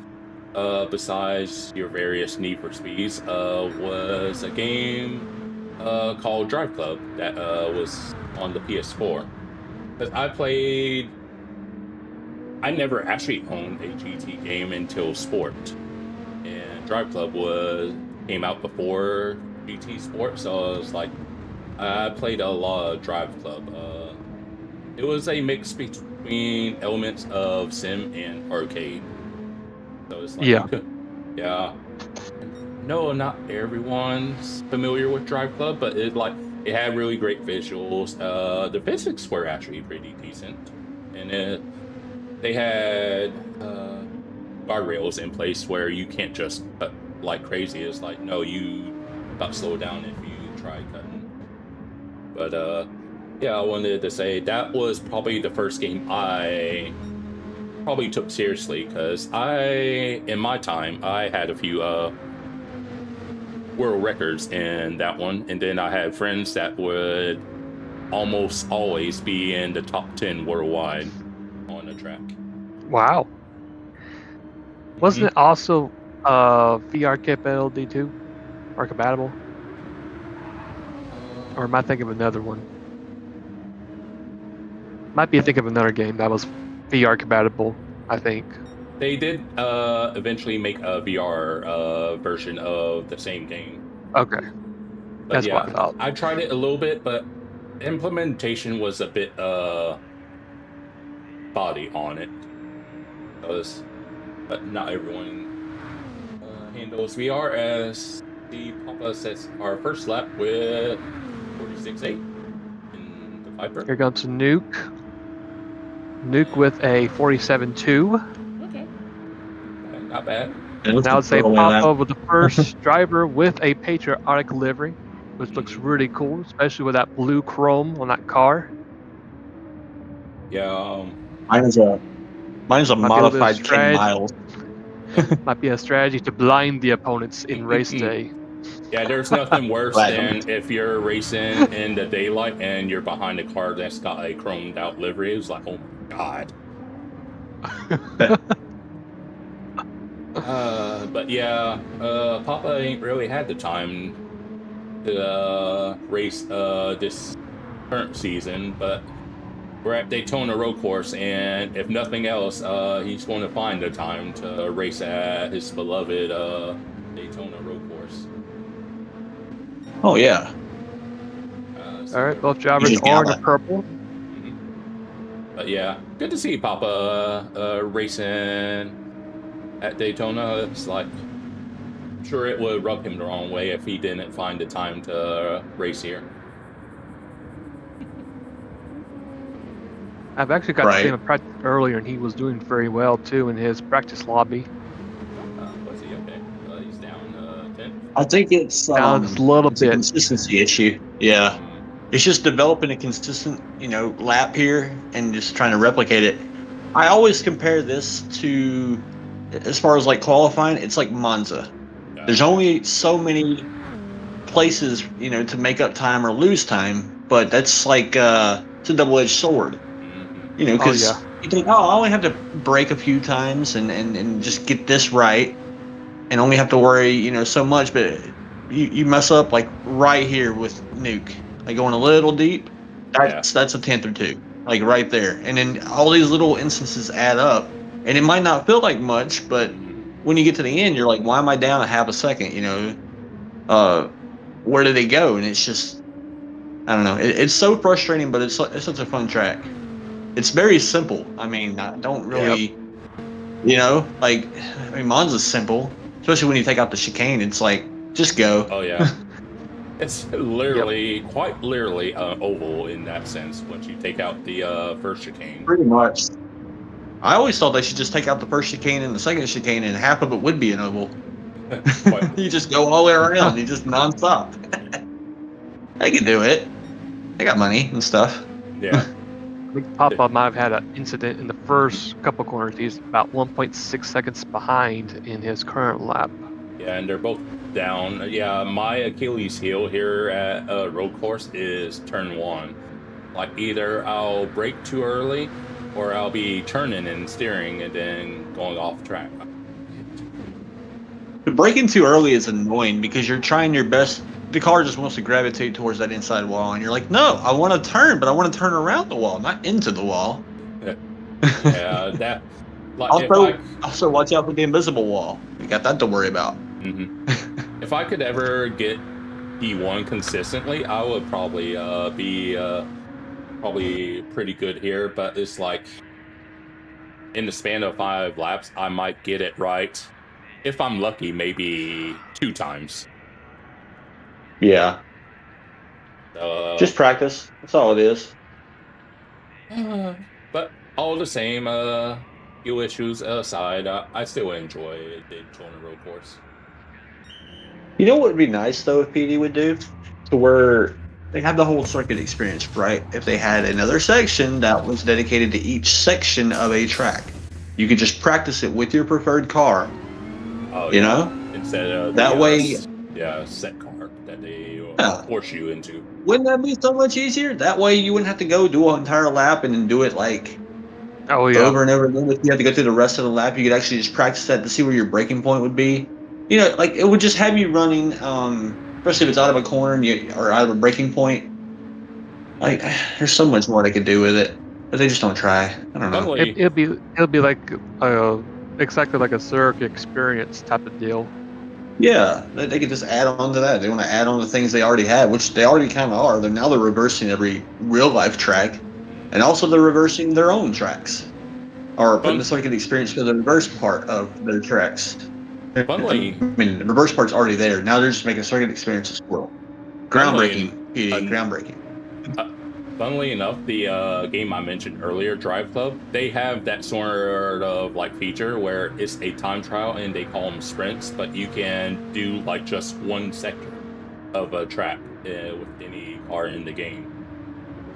S2: besides your various Need for Speeds, was a game called Drive Club that was on the PS4. Because I never actually owned a GT game until Sport, and Drive Club came out before GT Sport, so I was like, I played a lot of Drive Club. It was a mix between elements of sim and arcade. So it's like
S4: Yeah.
S2: yeah. No, not everyone's familiar with Drive Club, but it it had really great visuals. The physics were actually pretty decent, and they had guardrails in place where you can't just cut like crazy. It's like, no, you got slowed down if you try cutting. But yeah, I wanted to say that was probably the first game I probably took seriously, because in my time, I had a few world records in that one, and then I had friends that would almost always be in the top 10 worldwide on the track.
S4: Wow. Wasn't it also VR capability too, or compatible? Or am I thinking of another one? Might be thinking of another game that was VR compatible, I think.
S2: They did eventually make a VR version of the same game.
S4: Okay.
S2: But
S4: That's
S2: yeah,
S4: what I thought.
S2: I tried it a little bit, but implementation was a bit body on it. But not everyone handles VR, as the Papa says our first lap with 46.8 in the Viper.
S4: Here comes Nuke. Nuke with a 47.2.
S2: Okay. Not bad.
S4: And I would say Papa with the first driver with a patriotic livery, which looks really cool, especially with that blue chrome on that car.
S2: Yeah.
S5: Mine's a modified Ken Miles.
S4: Might be a strategy to blind the opponents in race day.
S2: Yeah, there's nothing worse than if you're racing in the daylight and you're behind a car that's got a chromed out livery. It's like, oh my god. But yeah, Papa ain't really had the time to race this current season, but we're at Daytona Road Course, and if nothing else, he's going to find the time to race at his beloved Daytona Road Course.
S5: Oh yeah.
S4: All right, both drivers orange and purple.
S2: But yeah, good to see Papa racing at Daytona. It's like, I'm sure it would rub him the wrong way if he didn't find the time to race here.
S4: I've actually got to see him in practice earlier, and he was doing very well too in his practice lobby.
S2: Was he okay? He's down 10.
S5: I think it's
S4: down just a little bit.
S5: A consistency issue. Yeah, it's just developing a consistent, lap here and just trying to replicate it. I always compare this to, as far as like qualifying, it's like Monza. There's only so many places, to make up time or lose time, but that's like it's a double-edged sword. Because you think, I only have to brake a few times and just get this right, and only have to worry, so much. But you mess up like right here with Nuke, like going a little deep. That's a tenth or two, like right there. And then all these little instances add up, and it might not feel like much, but when you get to the end, you're like, why am I down a half a second? Where did they go? And it's just, I don't know. It's so frustrating, but it's such a fun track. It's very simple. I mean, I don't really, Monza's simple, especially when you take out the chicane. It's like, just go.
S2: Oh, yeah. It's literally, quite literally, oval in that sense once you take out the first chicane.
S5: Pretty much. I always thought they should just take out the first chicane and the second chicane, and half of it would be an oval. You just go all the way around. You just nonstop. They can do it. They got money and stuff.
S2: Yeah.
S4: I think Papa might have had an incident in the first couple corners. He's about 1.6 seconds behind in his current lap.
S2: Yeah, and they're both down. Yeah, my Achilles heel here at Road Course is turn 1. Like, either I'll brake too early, or I'll be turning and steering and then going off track.
S5: Braking too early is annoying because you're trying your best. The car just wants to gravitate towards that inside wall, and you're like, no, I want to turn, but I want to turn around the wall, not into the wall.
S2: Yeah, that. Like,
S5: also, watch out for the invisible wall. You got that to worry about.
S2: Mm-hmm. If I could ever get P1 consistently, I would probably be probably pretty good here. But it's like, in the span of 5 laps, I might get it right. If I'm lucky, maybe 2 times.
S5: Yeah. Just practice. That's all it is.
S2: But all the same, few issues aside, I still enjoy the Daytona Road Course.
S5: You know what would be nice though if PD would do, to where they have the whole circuit experience, right? If they had another section that was dedicated to each section of a track, you could just practice it with your preferred car.
S2: Oh,
S5: You
S2: yeah.
S5: know,
S2: Instead of
S5: that
S2: the
S5: way,
S2: set car that they
S5: yeah,
S2: force you into.
S5: wouldn't that be so much easier? That way, you wouldn't have to go do an entire lap and then do it like
S4: Oh yeah.
S5: over and over again. If you had to go through the rest of the lap, you could actually just practice that to see where your braking point would be. You know, like it would just have you running, especially if it's out of a corner and or out of a braking point. Like, there's so much more they could do with it, but they just don't try. I don't know.
S2: Funnily,
S4: It'll be like exactly like a circuit experience type of deal.
S5: Yeah, they could just add on to that. They want to add on to things they already have, which they already kind of are. They're reversing every real life track, and also they're reversing their own tracks, or putting the circuit experience to the reverse part of their tracks. I
S2: funnily,
S5: mean, the reverse part's already there. Now they're just making circuit experience a squirrel.
S2: funnily,
S5: Groundbreaking, PD, groundbreaking.
S2: funnily enough, the game I mentioned earlier, Drive Club, they have that sort of like feature where it's a time trial and they call them sprints, but you can do like just one sector of a track with any car in the game.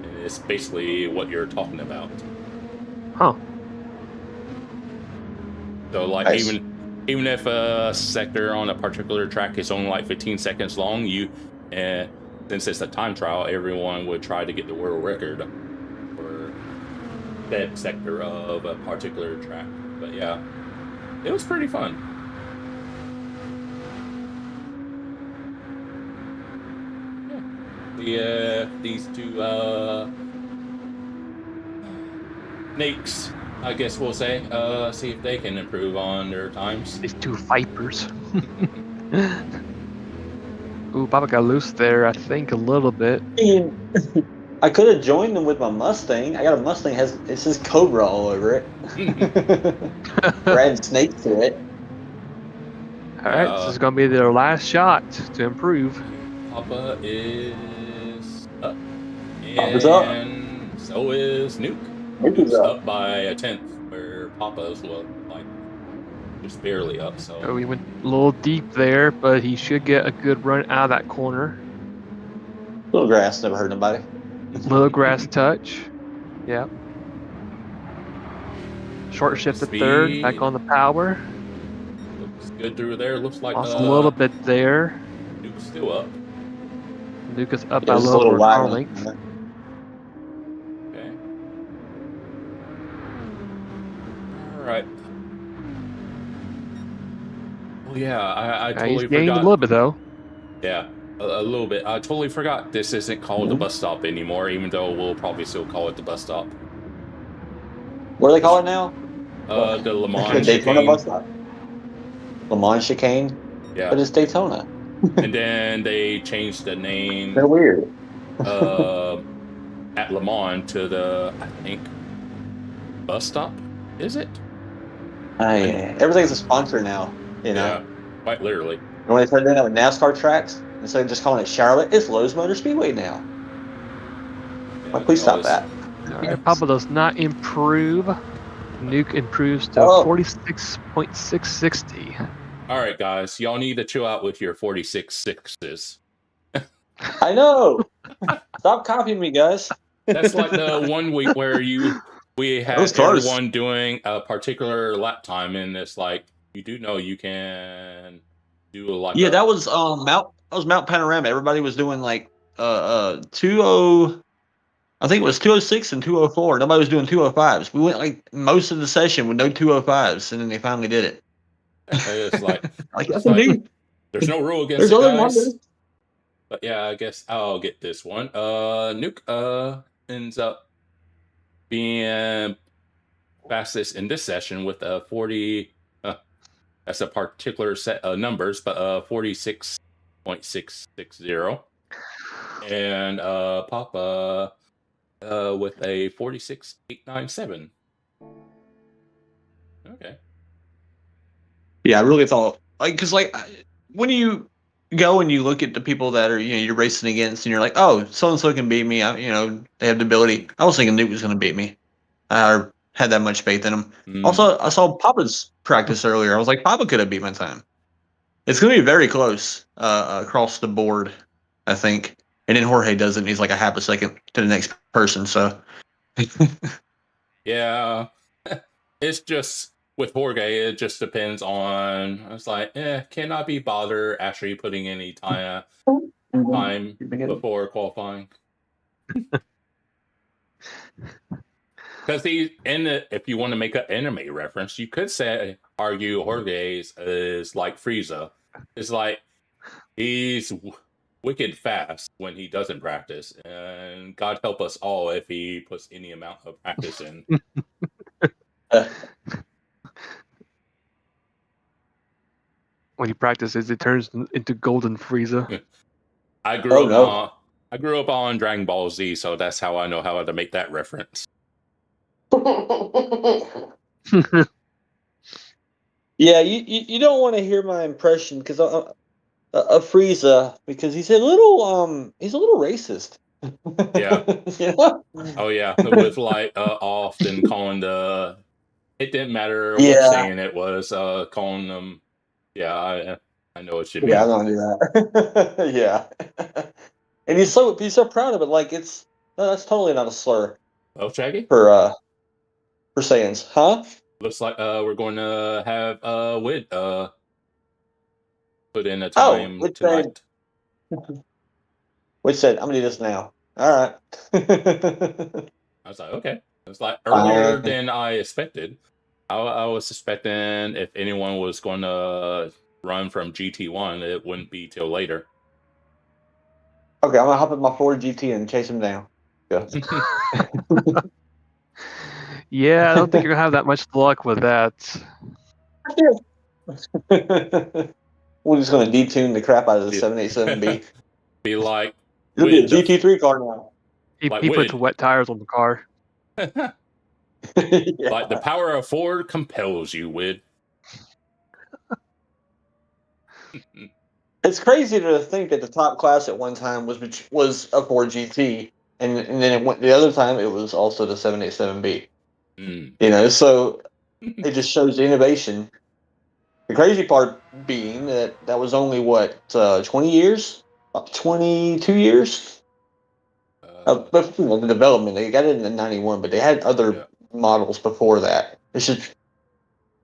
S2: And it's basically what you're talking about.
S4: Huh.
S2: So like
S5: Nice.
S2: even if a sector on a particular track is only like 15 seconds long, since it's a time trial, everyone would try to get the world record for that sector of a particular track. But yeah, it was pretty fun. Yeah. These two snakes, I guess we'll say, see if they can improve on their times.
S4: These two vipers. Ooh, Papa got loose there, I think, a little bit.
S5: I could have joined them with my Mustang. I got a Mustang, it says Cobra all over it. We're adding snakes to it.
S4: Alright, this is going to be their last shot to improve.
S2: Papa is up.
S5: Papa's up.
S2: And so is Nuke.
S5: Nuke is
S2: Nuke's
S5: up.
S2: up by a tenth, where Papa's was like just barely up. So
S4: Oh, he went a little deep there, but he should get a good run out of that corner.
S5: Little grass never hurt nobody.
S4: Little grass touch. Yep. Short shift to third, back on the power.
S2: looks good through there. Looks like
S4: Lost a little bit there.
S2: Nuke's still up.
S4: Nuke is up
S5: Yeah,
S4: by a
S5: just
S4: little over car
S5: wide.
S4: length.
S2: Okay. All right. Well, yeah, I totally
S4: He's gained
S2: forgot.
S4: a little bit though.
S2: Yeah, a little bit. I totally forgot this isn't called the bus stop anymore, even though we'll probably still call it the bus stop.
S5: What do they call it now?
S2: The Le
S5: The
S2: Mans
S5: Daytona
S2: chicane.
S5: bus stop. Le Mans chicane,
S2: Yeah,
S5: but it's Daytona.
S2: and then they changed the name
S5: They're weird.
S2: at Le Mans to the, I think, bus stop. Is it?
S5: Everything's a sponsor now. You know.
S2: Yeah, quite literally.
S5: And when they started doing that with NASCAR tracks, instead of just calling it Charlotte, it's Lowe's Motor Speedway now.
S2: Yeah,
S5: Like, please stop that.
S4: Alright, Papa does not improve. Nuke improves to
S5: Oh.
S4: 46.660.
S2: All right, guys, y'all need to chill out with your 46 sixes.
S5: I know. Stop copying me, guys.
S2: That's like the 1 week where we had
S5: was close.
S2: everyone doing a particular lap time, and it's like you do know you can do like
S5: Yeah, that was Mount Panorama. Everybody was doing like 20. I think it was 206 and 204. Nobody was doing 205s. We went like most of the session with no 205s, and then they finally did it.
S2: it's like
S5: Like,
S2: it's
S5: that's a
S2: like,
S5: neat.
S2: there's no rule against
S5: There's
S2: it,
S5: other
S2: guys.
S5: numbers.
S2: But yeah, I guess I'll get this one. Nuke ends up being fastest in this session with a 40. That's a particular set of numbers, but 46.660. And Papa with a 46.897. Okay.
S5: Yeah, I really thought because when you go and you look at the people that are you're racing against, and you're like, oh, so and so can beat me. They have the ability. I was thinking Nuke was going to beat me. I had that much faith in him. Also, I saw Papa's practice earlier. I was like, Papa could have beat my time. It's going to be very close across the board, I think. And then Jorge does it, and he's like a half a second to the next person. So,
S2: Yeah, it's just with Jorge, it just depends on. It's like, cannot be bothered actually putting any time before qualifying. Because if you want to make an anime reference, you could argue Jorge is like Frieza. It's like he's wicked fast when he doesn't practice, and God help us all if he puts any amount of practice in.
S4: When he practices, it turns into Golden Frieza.
S2: I grew up on Dragon Ball Z, so that's how I know how to make that reference.
S5: yeah, you don't want to hear my impression because of Frieza, because he's a little racist.
S2: Yeah.
S5: Yeah.
S2: Oh yeah, with often calling it didn't matter what saying it was, calling them. Yeah, I know what you mean.
S5: Yeah, I don't do that. Yeah. And he's so proud of it. Like that's totally not a slur.
S2: Oh, Shaggy?
S5: For Saiyans, huh?
S2: Looks like we're going to have Wid put in a time tonight.
S5: Which said, I'm gonna do this now. All right.
S2: I was like, okay. It's like earlier than I expected. I was suspecting if anyone was going to run from GT1, it wouldn't be till later.
S5: Okay, I'm gonna hop in my Ford GT and chase him down. Go.
S4: Yeah, I don't think you're gonna have that much luck with that.
S5: We're just gonna detune the crap out of the 787B.
S2: Be like,
S5: it'll be a GT3 car now.
S4: He puts wet tires on the car.
S5: Yeah.
S2: Like the power of Ford compels you, Wid.
S5: It's crazy to think that the top class at one time was a Ford GT, and then it went the other time it was also the 787B. So it just shows the innovation. The crazy part being that was only 20 years, 22 years. But the development, they got it in '91, but they had other models before that. It's just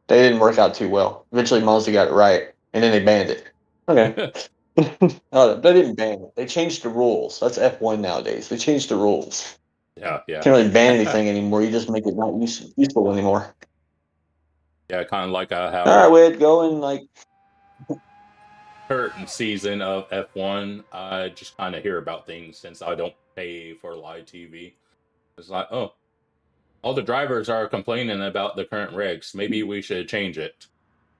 S5: they didn't work out too well. Eventually, Mazda got it right, and then they banned it. Okay. They didn't ban it. They changed the rules. That's F1 nowadays. They changed the rules.
S2: Yeah.
S5: You can't really ban anything anymore. You just make it not useful anymore.
S2: Yeah, kind of like how.
S5: All right, Wade, go and
S2: certain season of F1, I just kind of hear about things since I don't pay for live TV. It's like, oh, all the drivers are complaining about the current regs. Maybe we should change it.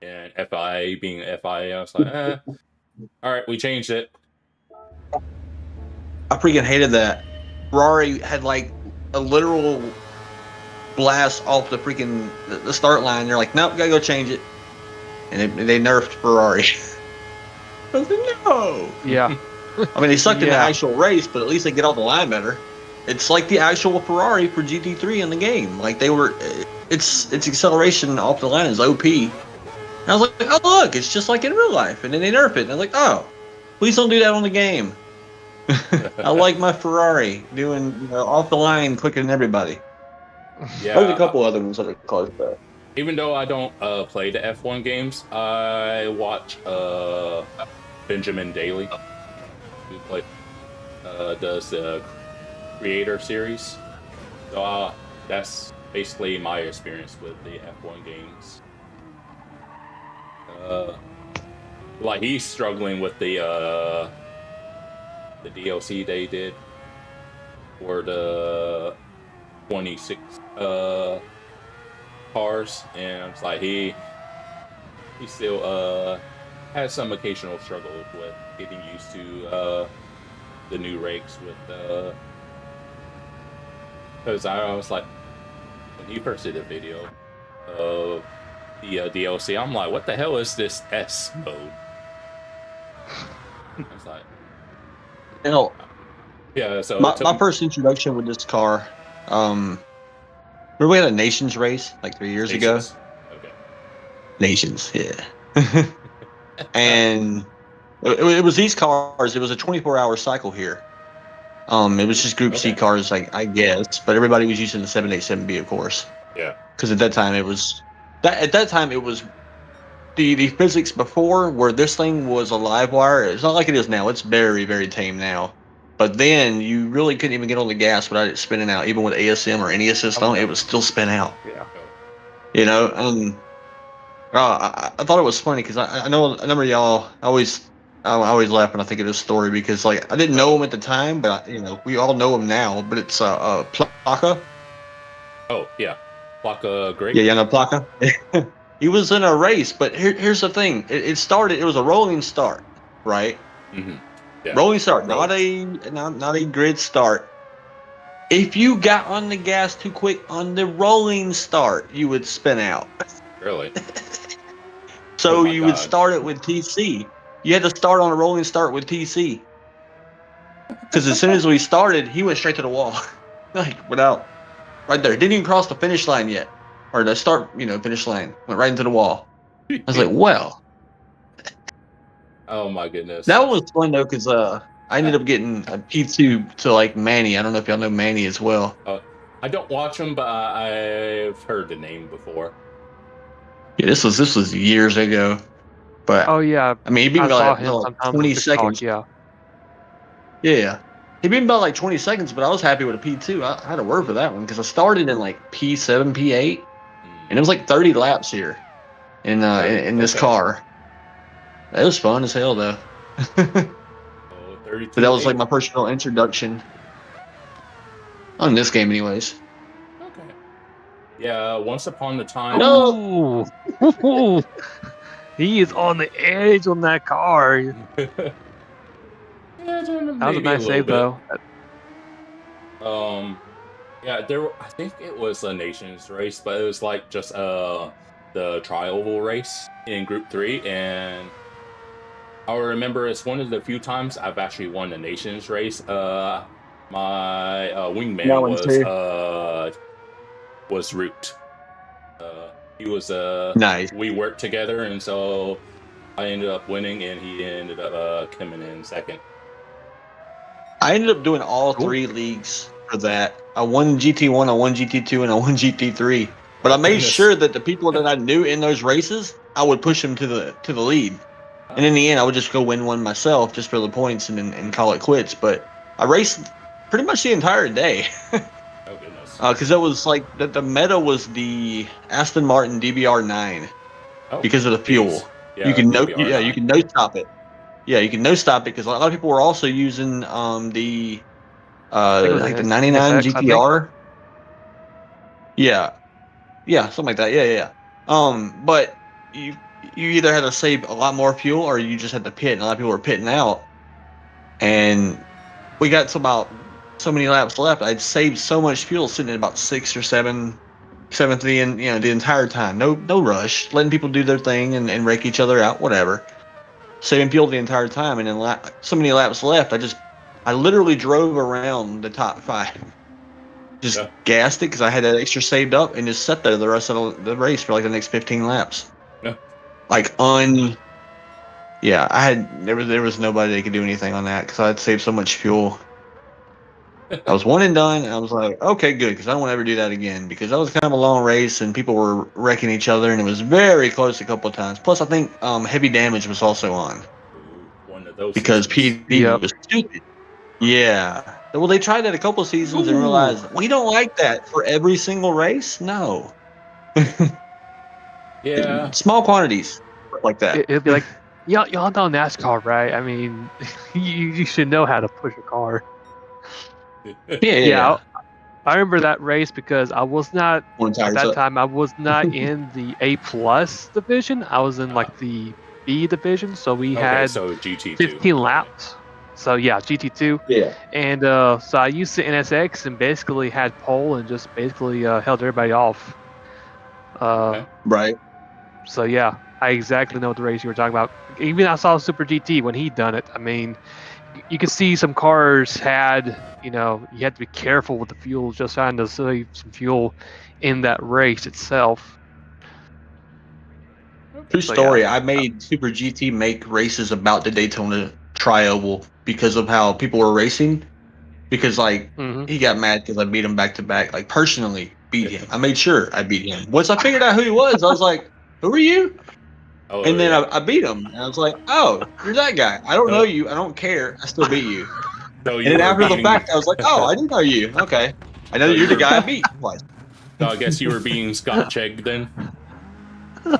S2: And FIA being FIA, I was like, all right, we changed it.
S5: I freaking hated that. Ferrari had a literal blast off the start line. They're like, nope, gotta go change it. And they nerfed Ferrari. I was like, no.
S4: Yeah.
S5: I mean, they sucked in the actual race, but at least they get off the line better. It's like the actual Ferrari for GT3 in the game. Its acceleration off the line is OP. And I was like, oh look, it's just like in real life. And then they nerf it. And I was like, oh, please don't do that on the game. I like my Ferrari doing off the line quicker than everybody.
S2: Yeah.
S5: There's a couple other ones that are close though.
S2: Even though I don't play the F1 games, I watch Benjamin Daly, who does the Creator series. So that's basically my experience with the F1 games. He's struggling with the DLC they did for the 26 cars, and it's like he still has some occasional struggles with getting used to the new regs with because I was like, when he first did a video of the DLC, I'm like, what the hell is this S mode? It's like,
S5: You know,
S2: yeah. So
S5: my,
S2: it took
S5: my first introduction with this car, remember we had a Nations race like 3 years ago?
S2: Nations. Okay.
S5: Nations, yeah. And it was these cars. It was a 24-hour cycle here. It was just Group C
S2: Okay.
S5: cars, like I guess, but everybody was using the 787B, of course,
S2: Yeah.
S5: because at that time it was the physics before where this thing was a live wire. It's not like it is now. It's very very tame now. But then you really couldn't even get on the gas without it spinning out. Even with ASM or any assist on, it would still spin out.
S4: Yeah.
S2: Oh,
S5: You know, I thought it was funny because I know a number of y'all I always laugh when I think of this story because like I didn't know him at the time, but we all know him now. But it's Plaka.
S2: oh yeah. Plaka Great.
S5: Yeah, no Plaka. He was in a race, but here's the thing: it started. It was a rolling start, right?
S2: Mm-hmm. Yeah.
S5: Rolling start,
S2: Rolling.
S5: not a grid start. If you got on the gas too quick on the rolling start, you would spin out.
S2: Really.
S5: So
S2: Oh my
S5: you would
S2: God.
S5: start it with TC. You had to start on a rolling start with TC. Because as soon as we started, he went straight to the wall. Like, without, right there. Didn't even cross the finish line yet. Or the start, finish line. Went right into the wall. I was like, well.
S2: Oh my goodness.
S5: That one was fun, though, because I ended up getting a P2 to, like, Manny. I don't know if y'all know Manny as well.
S2: I don't watch him, but I've heard the name before.
S5: Yeah, this was years ago. But,
S4: Oh yeah,
S5: I mean, he beat
S4: I
S5: me
S4: saw
S5: by
S4: him
S5: like
S4: sometimes
S5: 20
S4: on TikTok.
S5: seconds.
S4: Yeah.
S5: Yeah. He beat me by like 20 seconds, but I was happy with a P2. I had a word for that one because I started in like P7, P8, and it was like 30 laps here in this
S2: Okay.
S5: car. It was fun as hell, though. But
S2: Oh, 32.
S5: that was like my personal introduction on this game, anyways.
S2: Okay. Yeah. Once upon a time.
S5: No.
S4: Ooh. He is on the edge on that car.
S2: Yeah,
S4: That was a
S2: maybe
S4: nice
S2: little
S4: save,
S2: bit.
S4: though.
S2: Yeah, I think it was a nations race, but it was like just the tri-oval race in Group 3, and I remember it's one of the few times I've actually won the nations race. My wingman
S5: That one too.
S2: was Root. He was
S5: Nice.
S2: we worked together, and so I ended up winning, and he ended up coming in second.
S5: I ended up doing all three leagues for that. I won GT1, I won GT2, and I won GT3. But
S2: Oh,
S5: I made
S2: goodness.
S5: sure that the people that I knew in those races, I would push them to the lead. And in the end, I would just go win one myself just for the points and call it quits. But I raced pretty much the entire day
S2: Oh goodness.
S5: because it was like the meta was the Aston Martin DBR9
S2: Oh,
S5: because of the fuel.
S2: geez. Yeah,
S5: You can
S2: DBR9.
S5: you can no stop it. Yeah, you can no stop it because a lot of people were also using the
S4: I think it was
S5: like the
S4: an
S5: 99
S4: NSX, I think.
S5: GTR. Yeah, something like that. Yeah. But you either had to save a lot more fuel or you just had to pit, and a lot of people were pitting out. And we got to about so many laps left. I'd saved so much fuel, sitting at about 6 or 7, seventh the end, the entire time. No rush, letting people do their thing and rake each other out, whatever. Saving fuel the entire time, and then so many laps left. I literally drove around the top 5. Just
S2: Yeah.
S5: gassed it because I had that extra saved up and just sat there the rest of the race for like the next 15 laps.
S2: Yeah.
S5: Like yeah, there was nobody that could do anything on that because I had saved so much fuel. I was one and done, and I was like, okay, good, because I don't want to ever do that again because that was kind of a long race and people were wrecking each other and it was very close a couple of times. Plus, I think heavy damage was also on
S2: Ooh, one of those
S5: because
S2: seasons.
S5: PD
S4: Yep.
S5: was stupid. Yeah. Well, they tried that a couple of seasons and realized we don't like that for every single race. No.
S2: Yeah.
S5: Small quantities like that.
S4: It'd be like, y'all know NASCAR, right? I mean, you should know how to push a car.
S5: Yeah.
S4: I remember that race because I was not
S5: One
S4: at
S5: tires
S4: that
S5: up.
S4: time. I was not in the A+ division. I was in like the B division. So we
S2: Okay,
S4: had
S2: so GT2.
S4: 15 laps. So yeah, GT2.
S5: Yeah.
S4: And so I used the NSX and basically had pole and just basically held everybody off.
S2: Okay.
S5: Right.
S4: So yeah, I exactly know the race you were talking about. Even I saw Super GT when he done it. I mean, you could see some cars had, you had to be careful with the fuel, just trying to save some fuel in that race itself.
S5: True
S4: So
S5: story.
S4: yeah.
S5: I made Super GT make races about the Daytona Tri-Oval because of how people were racing. Because like
S4: Hmm.
S5: he got mad because I beat him back to back. Like personally beat him. I made sure I beat him. Once I figured out who he was, I was like, "Who are you?"
S2: Oh
S5: And then
S2: yeah.
S5: I beat him. And I was like, "Oh, you're that guy. I don't know
S2: So,
S5: you. I don't care. I still beat you."
S2: so
S5: And
S2: you
S5: then
S2: were
S5: after the
S2: being.
S5: fact, I was like, "Oh, I do know you. Okay, I know
S2: So
S5: you're
S2: you
S5: the
S2: were.
S5: guy I beat twice."
S2: So I guess you were being Scott Chegg then.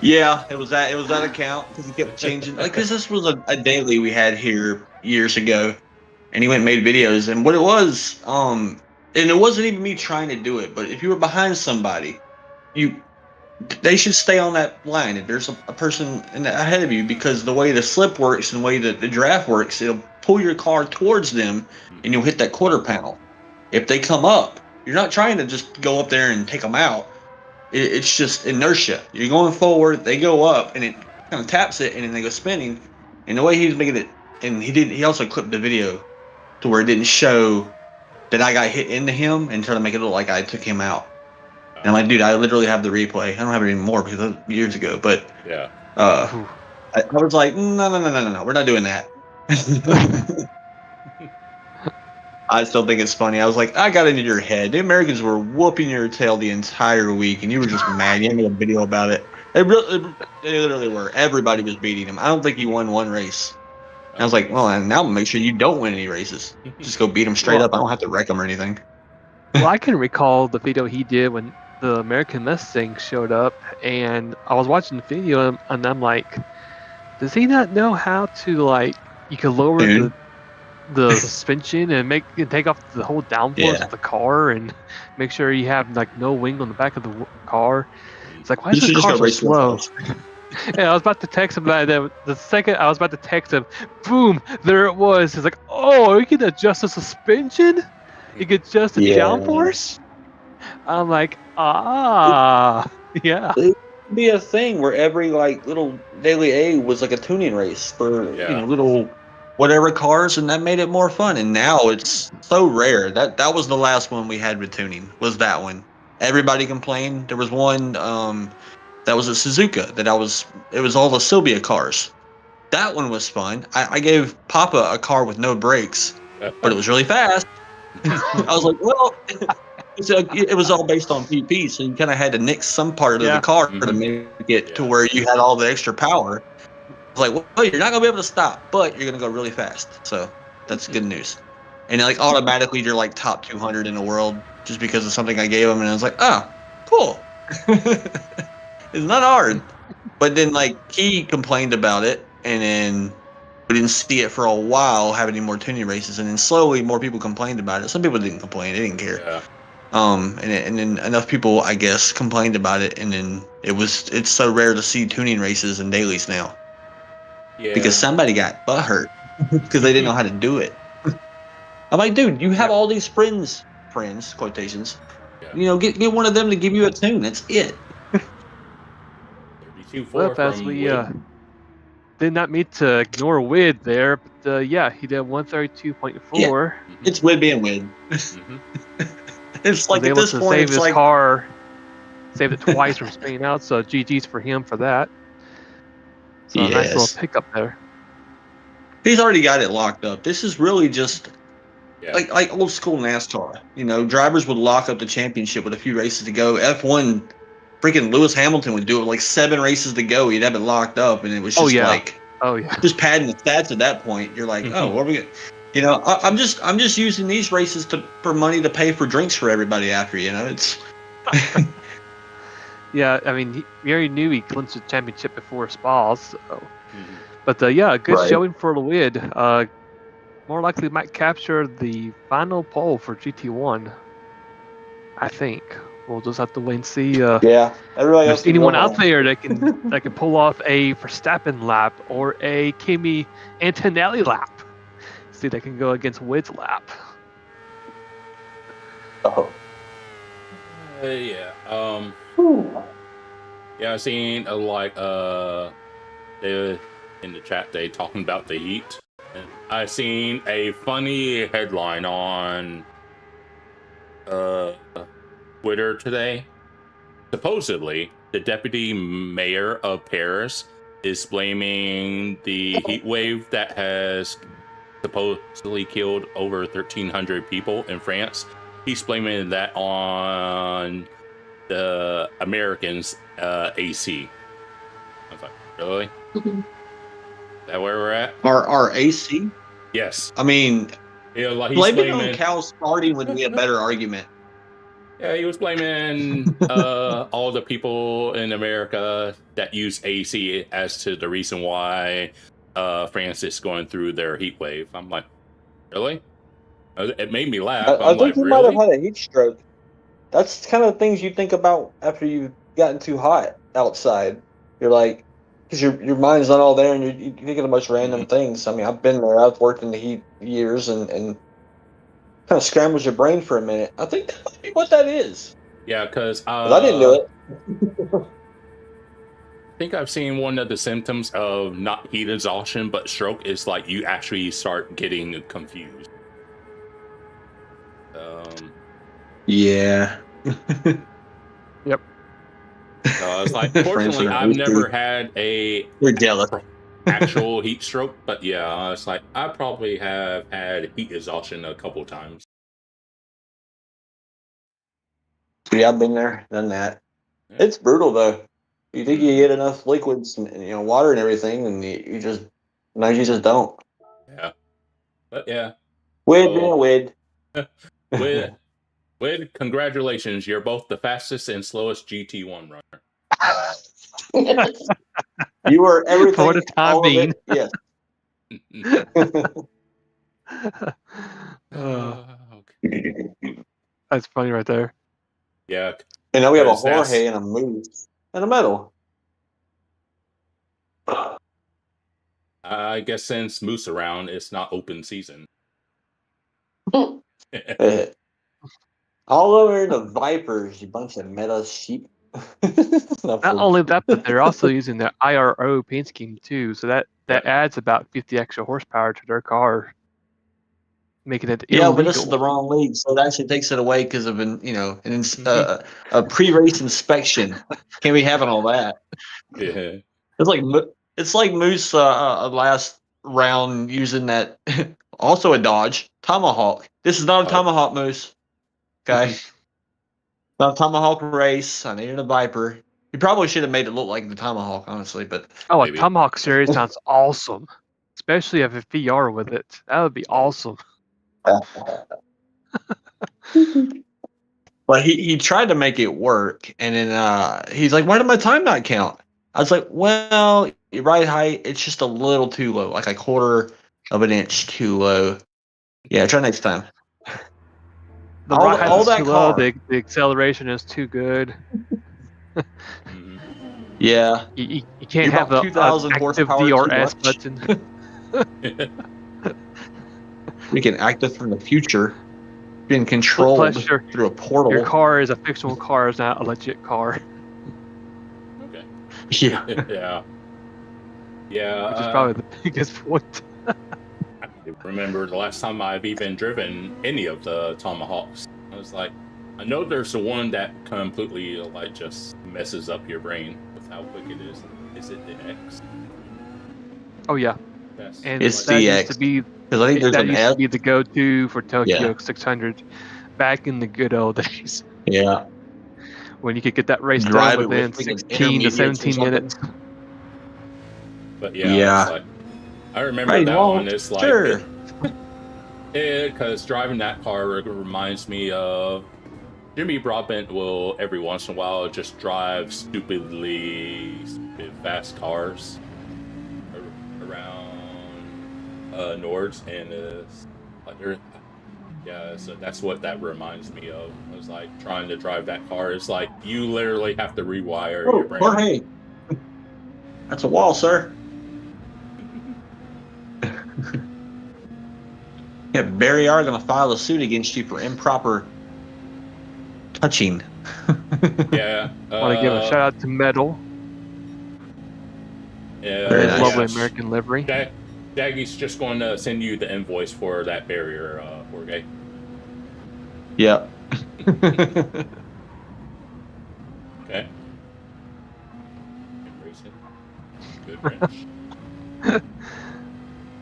S5: Yeah, it was that account because he kept changing. Like, cause this was a daily we had here years ago, and he went and made videos. And what it was, and it wasn't even me trying to do it, but if you were behind somebody, you they should stay on that line. If there's a person ahead of you, because the way the slip works and the way that the draft works, it'll pull your car towards them, and you'll hit that quarter panel. If they come up, you're not trying to just go up there and take them out. It's just inertia. You're going forward, they go up, and it kind of taps it, and then they go spinning. And the way he was making it, and he also clipped the video to where it didn't show that I got hit into him and tried to make it look like I took him out. And I'm like, dude, I literally have the replay. I don't have it anymore because that was years ago. But
S2: Yeah.
S5: uh, I was like, no, we're not doing that. I still think it's funny. I was like, I got into your head. The Americans were whooping your tail the entire week, and you were just mad. You made a video about it. They literally were. Everybody was beating him. I don't think he won one race. And I was like, well, and now make sure you don't win any races. Just go beat him straight
S4: Well,
S5: up. I don't have to wreck him or anything.
S4: well, I can recall the video he did when the American Mustang showed up, and I was watching the video, and I'm like, does he not know how to like? You can lower
S5: Dude.
S4: the suspension and take off the whole downforce
S5: Yeah.
S4: of the car and make sure you have like no wing on the back of the car. It's like, why
S5: You
S4: is this
S5: should just
S4: car
S5: go
S4: so
S5: race real
S4: slow?
S5: fast.
S4: And I was about to text him that. The second I was about to text him, boom, there it was. He's like, oh, you can adjust the suspension? You can adjust the
S5: Yeah.
S4: downforce? I'm like, ah, yeah.
S5: It would be a thing where every like little daily A was like a tuning race for
S2: Yeah.
S5: little whatever cars, and that made it more fun. And now it's so rare. That was the last one we had with tuning. Was that one? Everybody complained. There was one that was a Suzuka that it was all the Sylvia cars. That one was fun. I gave Papa a car with no brakes, but it was really fast. I was like, well, it was all based on PP, so you kind of had to nix some part of the
S4: Yeah.
S5: car to
S2: Mhm.
S5: make it to
S2: Yeah.
S5: where you had all the extra power. I was like, well, you're not gonna be able to stop, but you're gonna go really fast. So that's good news. And like automatically, you're like top 200 in the world just because of something I gave him, and I was like, oh, cool. It's not hard. But then like he complained about it, and then we didn't see it for a while, have any more tuning races, and then slowly more people complained about it. Some people didn't complain; they didn't care.
S2: Yeah.
S5: And then enough people, I guess, complained about it, and then it's so rare to see tuning races and dailies now
S2: Yeah.
S5: because somebody got butthurt because they didn't know how to do it. I'm like, dude, you have
S4: Yeah.
S5: all these friends quotations.
S2: Yeah.
S5: Get one of them to give you a tune. That's it.
S2: 32.4
S4: Well, as
S2: from
S4: we
S2: Wade.
S4: did not mean to ignore Wid there, but yeah, he did
S5: Yeah,
S4: 132.4.
S5: it's win being win.
S2: Mhm.
S5: It's
S4: Was
S5: like at
S4: able
S5: this
S4: to
S5: point,
S4: save
S5: it's
S4: his
S5: like
S4: car, saved it twice from spinning out. So GG's for him for that. So a nice little
S5: yes,
S4: pickup there.
S5: he's already got it locked up. This is really just
S2: Yeah.
S5: like old school NASCAR. Drivers would lock up the championship with a few races to go. F1, freaking Lewis Hamilton would do it with like 7 races to go. He'd have it locked up, and it was
S4: Oh
S5: just
S4: yeah.
S5: like
S4: Oh yeah.
S5: just padding the stats at that point. You're like, oh, what are we gonna? I'm just using these races for money to pay for drinks for everybody after. It's
S4: Yeah, I mean, we already knew he clinched the championship before Spa, so.
S2: Mhm.
S4: But yeah, a good
S5: Right.
S4: showing for the Wid. More likely might capture the final pole for GT1. I think we'll just have to wait and see.
S5: yeah. Everybody
S4: If
S5: else
S4: there's
S5: can
S4: anyone
S5: go
S4: out
S5: home.
S4: there that can pull off a Verstappen lap or a Kimi Antonelli lap. See, they can go against Wid's lap.
S5: Oh.
S2: Yeah. Yeah, I've seen in the chat, they talking about the heat. And I seen a funny headline on Twitter today. Supposedly, the deputy mayor of Paris is blaming the heat wave that has supposedly killed over 1,300 people in France. He's blaming that on the Americans' AC. I was like, really? Is that where we're at?
S5: Our AC?
S2: Yes.
S5: I mean,
S2: Yeah, like he's
S5: blaming it on
S2: blaming
S5: cows farting would be a better argument.
S2: Yeah, he was blaming all the people in America that use AC as to the reason why France is going through their heat wave. I'm like, really? It made me laugh.
S6: I
S2: I'm
S6: think
S2: like,
S6: he might have
S2: really?
S6: had a heat stroke. That's kind of things you think about after you've gotten too hot outside. You're like, because your mind's not all there, and you're thinking of most random things. I mean, I've been there. I've worked in the heat years, and kind of scrambles your brain for a minute. I think that might be what that is.
S2: Yeah, because
S6: 'Cause I didn't do it.
S2: I think I've seen one of the symptoms of not heat exhaustion, but stroke is like you actually start getting confused.
S5: Yeah.
S4: Yep.
S2: So I was like, fortunately, I've never had a
S5: We're jealous.
S2: actual heat stroke, but yeah, it's like I probably have had heat exhaustion a couple times.
S5: Yeah, I've been there, done that.
S2: Yeah.
S6: It's brutal though. You think you get enough liquids and water and everything, and you just don't.
S2: Yeah, but yeah,
S6: Wid,
S2: So-
S6: man,
S2: with congratulations, you're both the fastest and slowest GT1 runner.
S6: You were everything.
S4: For the time
S6: all of
S4: being.
S6: it, yes.
S2: Okay.
S4: That's funny right there.
S2: Yeah,
S6: And now we have a
S2: Because that's-
S6: Jorge and a Moose and a Medal.
S2: I guess since Moose around, it's not open season.
S6: All over the Vipers, you bunch of meta sheep.
S4: Not only that, but they're also using the IRO paint scheme too, so that adds about 50 extra horsepower to their car, making it illegal.
S5: Yeah, but this is the wrong league, so it actually takes it away because of a pre-race inspection. Can't be having all that.
S2: Yeah.
S5: It's like Moose last round using that. Also a Dodge Tomahawk. This is not a
S2: Oh.
S5: Tomahawk, Moose. Okay, not a Tomahawk race. I needed a Viper. You probably should have made it look like the Tomahawk, honestly. But
S4: Oh,
S2: Maybe.
S4: a Tomahawk series sounds awesome, especially if a VR with it. That would be awesome.
S5: But he tried to make it work, and then he's like, "Why did my time not count?" I was like, "Well, your ride height, it's just a little too low, like a quarter of an inch too low." Yeah, try next time.
S4: The
S5: All-
S4: ride height
S5: all
S4: is
S5: that
S4: too low.
S5: car.
S4: The acceleration is too good.
S2: Mhm.
S5: Yeah,
S4: You can't
S5: You're
S4: have
S5: about
S4: a
S5: 2,000
S4: active
S5: horsepower too
S4: DRS
S5: much.
S4: button.
S5: we can active from the future, being controlled
S4: Plus your
S5: through a portal.
S4: Your car is a fictional car, is not a legit car,
S2: Okay.
S5: Yeah,
S2: Yeah. Yeah.
S4: which is probably the biggest point.
S2: I can't remember the last time I've even driven any of the Tomahawks. I was like, I know there's the one that completely like just messes up your brain with how quick it is. Is it the X?
S4: Oh yeah,
S2: That's
S4: and
S5: It's
S4: that
S5: the
S4: used
S5: X.
S4: to be
S5: because I think there's
S4: that
S5: an
S4: used
S5: S.
S4: to be the go-to for Tokyo
S5: Yeah.
S4: 600 back in the good old days
S5: Yeah,
S4: when you could get that race
S5: Drive
S4: done
S5: it
S4: within
S5: with freaking
S4: 16 to
S5: intermediates or
S4: 17
S5: something.
S4: minutes.
S2: But yeah,
S5: Yeah.
S2: It's like, I remember
S5: Right,
S2: that
S5: well,
S2: one. It's like,
S5: sure.
S2: because driving that car reminds me of Jimmy Broadbent will every once in a while just drive stupid fast cars around Nords, and yeah, so that's what that reminds me of. I was like trying to drive that car. It's like you literally have to rewire
S5: Oh,
S2: your brain.
S5: Jorge. That's a wall, sir. Yeah, Barry are going to file a suit against you for improper touching.
S2: Yeah,
S4: Want to give a shout out to Metal.
S5: Very
S4: His
S5: nice.
S4: lovely American livery.
S2: Shaggy's just going to send you the invoice for that barrier, Jorge.
S5: Yeah.
S2: Okay. Embrace it. Good wrench.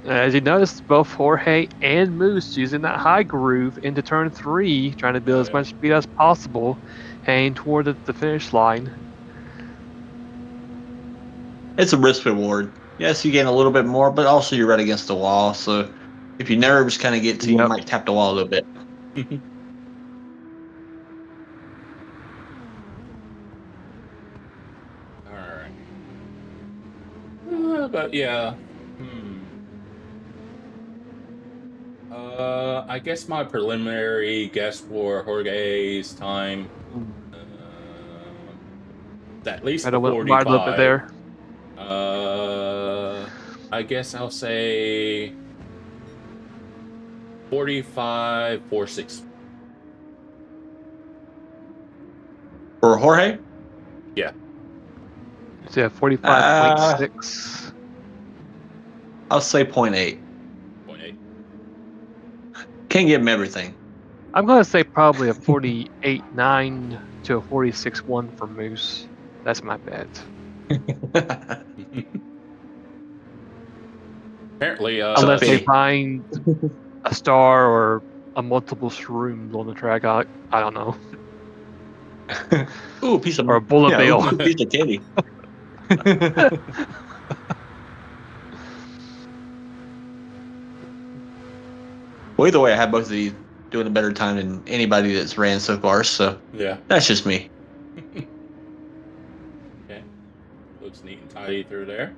S4: As you notice, both Jorge and Moose using that high groove into turn 3, trying to build as much speed as possible, heading toward the finish line.
S5: It's a risk reward. Yes, you gain a little bit more, but also you're right against the wall. So if your nerves kind of get to you, you
S4: Yep.
S5: might tap the wall a little bit.
S2: All right. But yeah. I guess my preliminary guess for Jorge's time, at least
S4: Might
S2: the
S4: have went wide a little bit
S2: 45.
S4: there.
S2: I guess I'll say 45, 46.
S5: For Jorge,
S4: So yeah, 45.6.
S5: I'll say 0.8.
S2: 0.8.
S5: Can't give him everything.
S4: I'm going to say probably a 48.9 to a 46.1 for Moose. That's my bet.
S2: Apparently,
S4: Unless they
S5: pity.
S4: find a star or a multiple shrooms on the track, I don't know.
S5: Ooh, a piece of
S4: Or a bullet bill.
S5: ooh, piece of candy. Well, either way, I have both of these doing a better time than anybody that's ran so far. So
S2: yeah.
S5: that's just me.
S2: Okay. Looks neat and tidy through there.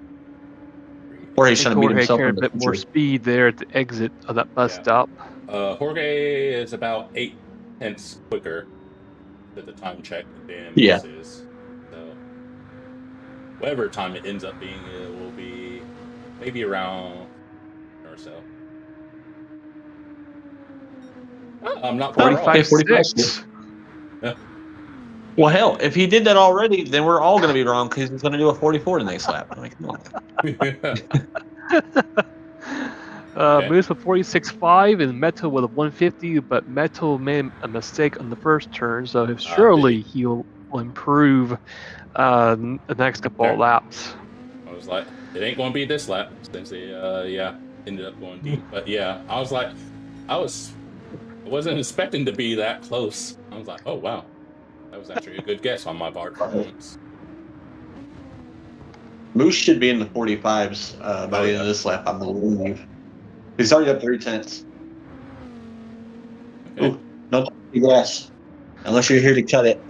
S5: Or
S4: I
S5: he's
S4: think
S5: trying to beat
S4: Jorge
S5: himself
S4: carried
S5: in
S4: a
S5: the
S4: bit more
S5: future.
S4: speed there at the exit of that bus
S2: Yeah.
S4: stop.
S2: Jorge is about 8/10 quicker to the time check than
S5: Yeah.
S2: Moose is. So, whatever time it ends up being, it will be maybe around or so. Oh, I'm not far off.
S4: 45.6.
S2: Yeah.
S5: Well, hell, if he did that already, then we're all going to be wrong because he's going to do a 44 the next lap. I'm like, come on.
S4: Moose with 46.5 and Metal with a 150, but Metal made a mistake on the first turn, so surely he'll improve the next couple of laps.
S2: I was like, it ain't going to be this lap since they, ended up going deep. But yeah, I was like, I wasn't expecting to be that close. I was like, oh wow, that was actually a good guess on my part for once.
S5: Moose should be in the 45s by the end of this lap, I believe. He's already up 3/10.
S2: Okay.
S5: Ooh, no gas. Unless you're here to cut it.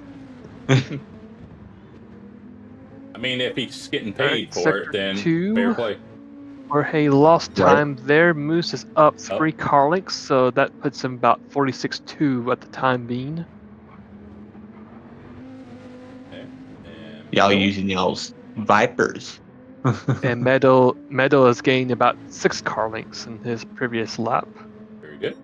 S2: I mean, if he's getting
S4: All right,
S2: paid for
S4: sector
S2: it, then
S4: 2.
S2: fair play.
S4: Jorge lost
S5: Right.
S4: time there. Moose is up 3 car lengths, so that puts him about 46.2 at the time being.
S2: Okay. And
S5: Y'all using y'all's Vipers.
S4: And Meadow has gained about 6 car lengths in his previous lap.
S2: very good.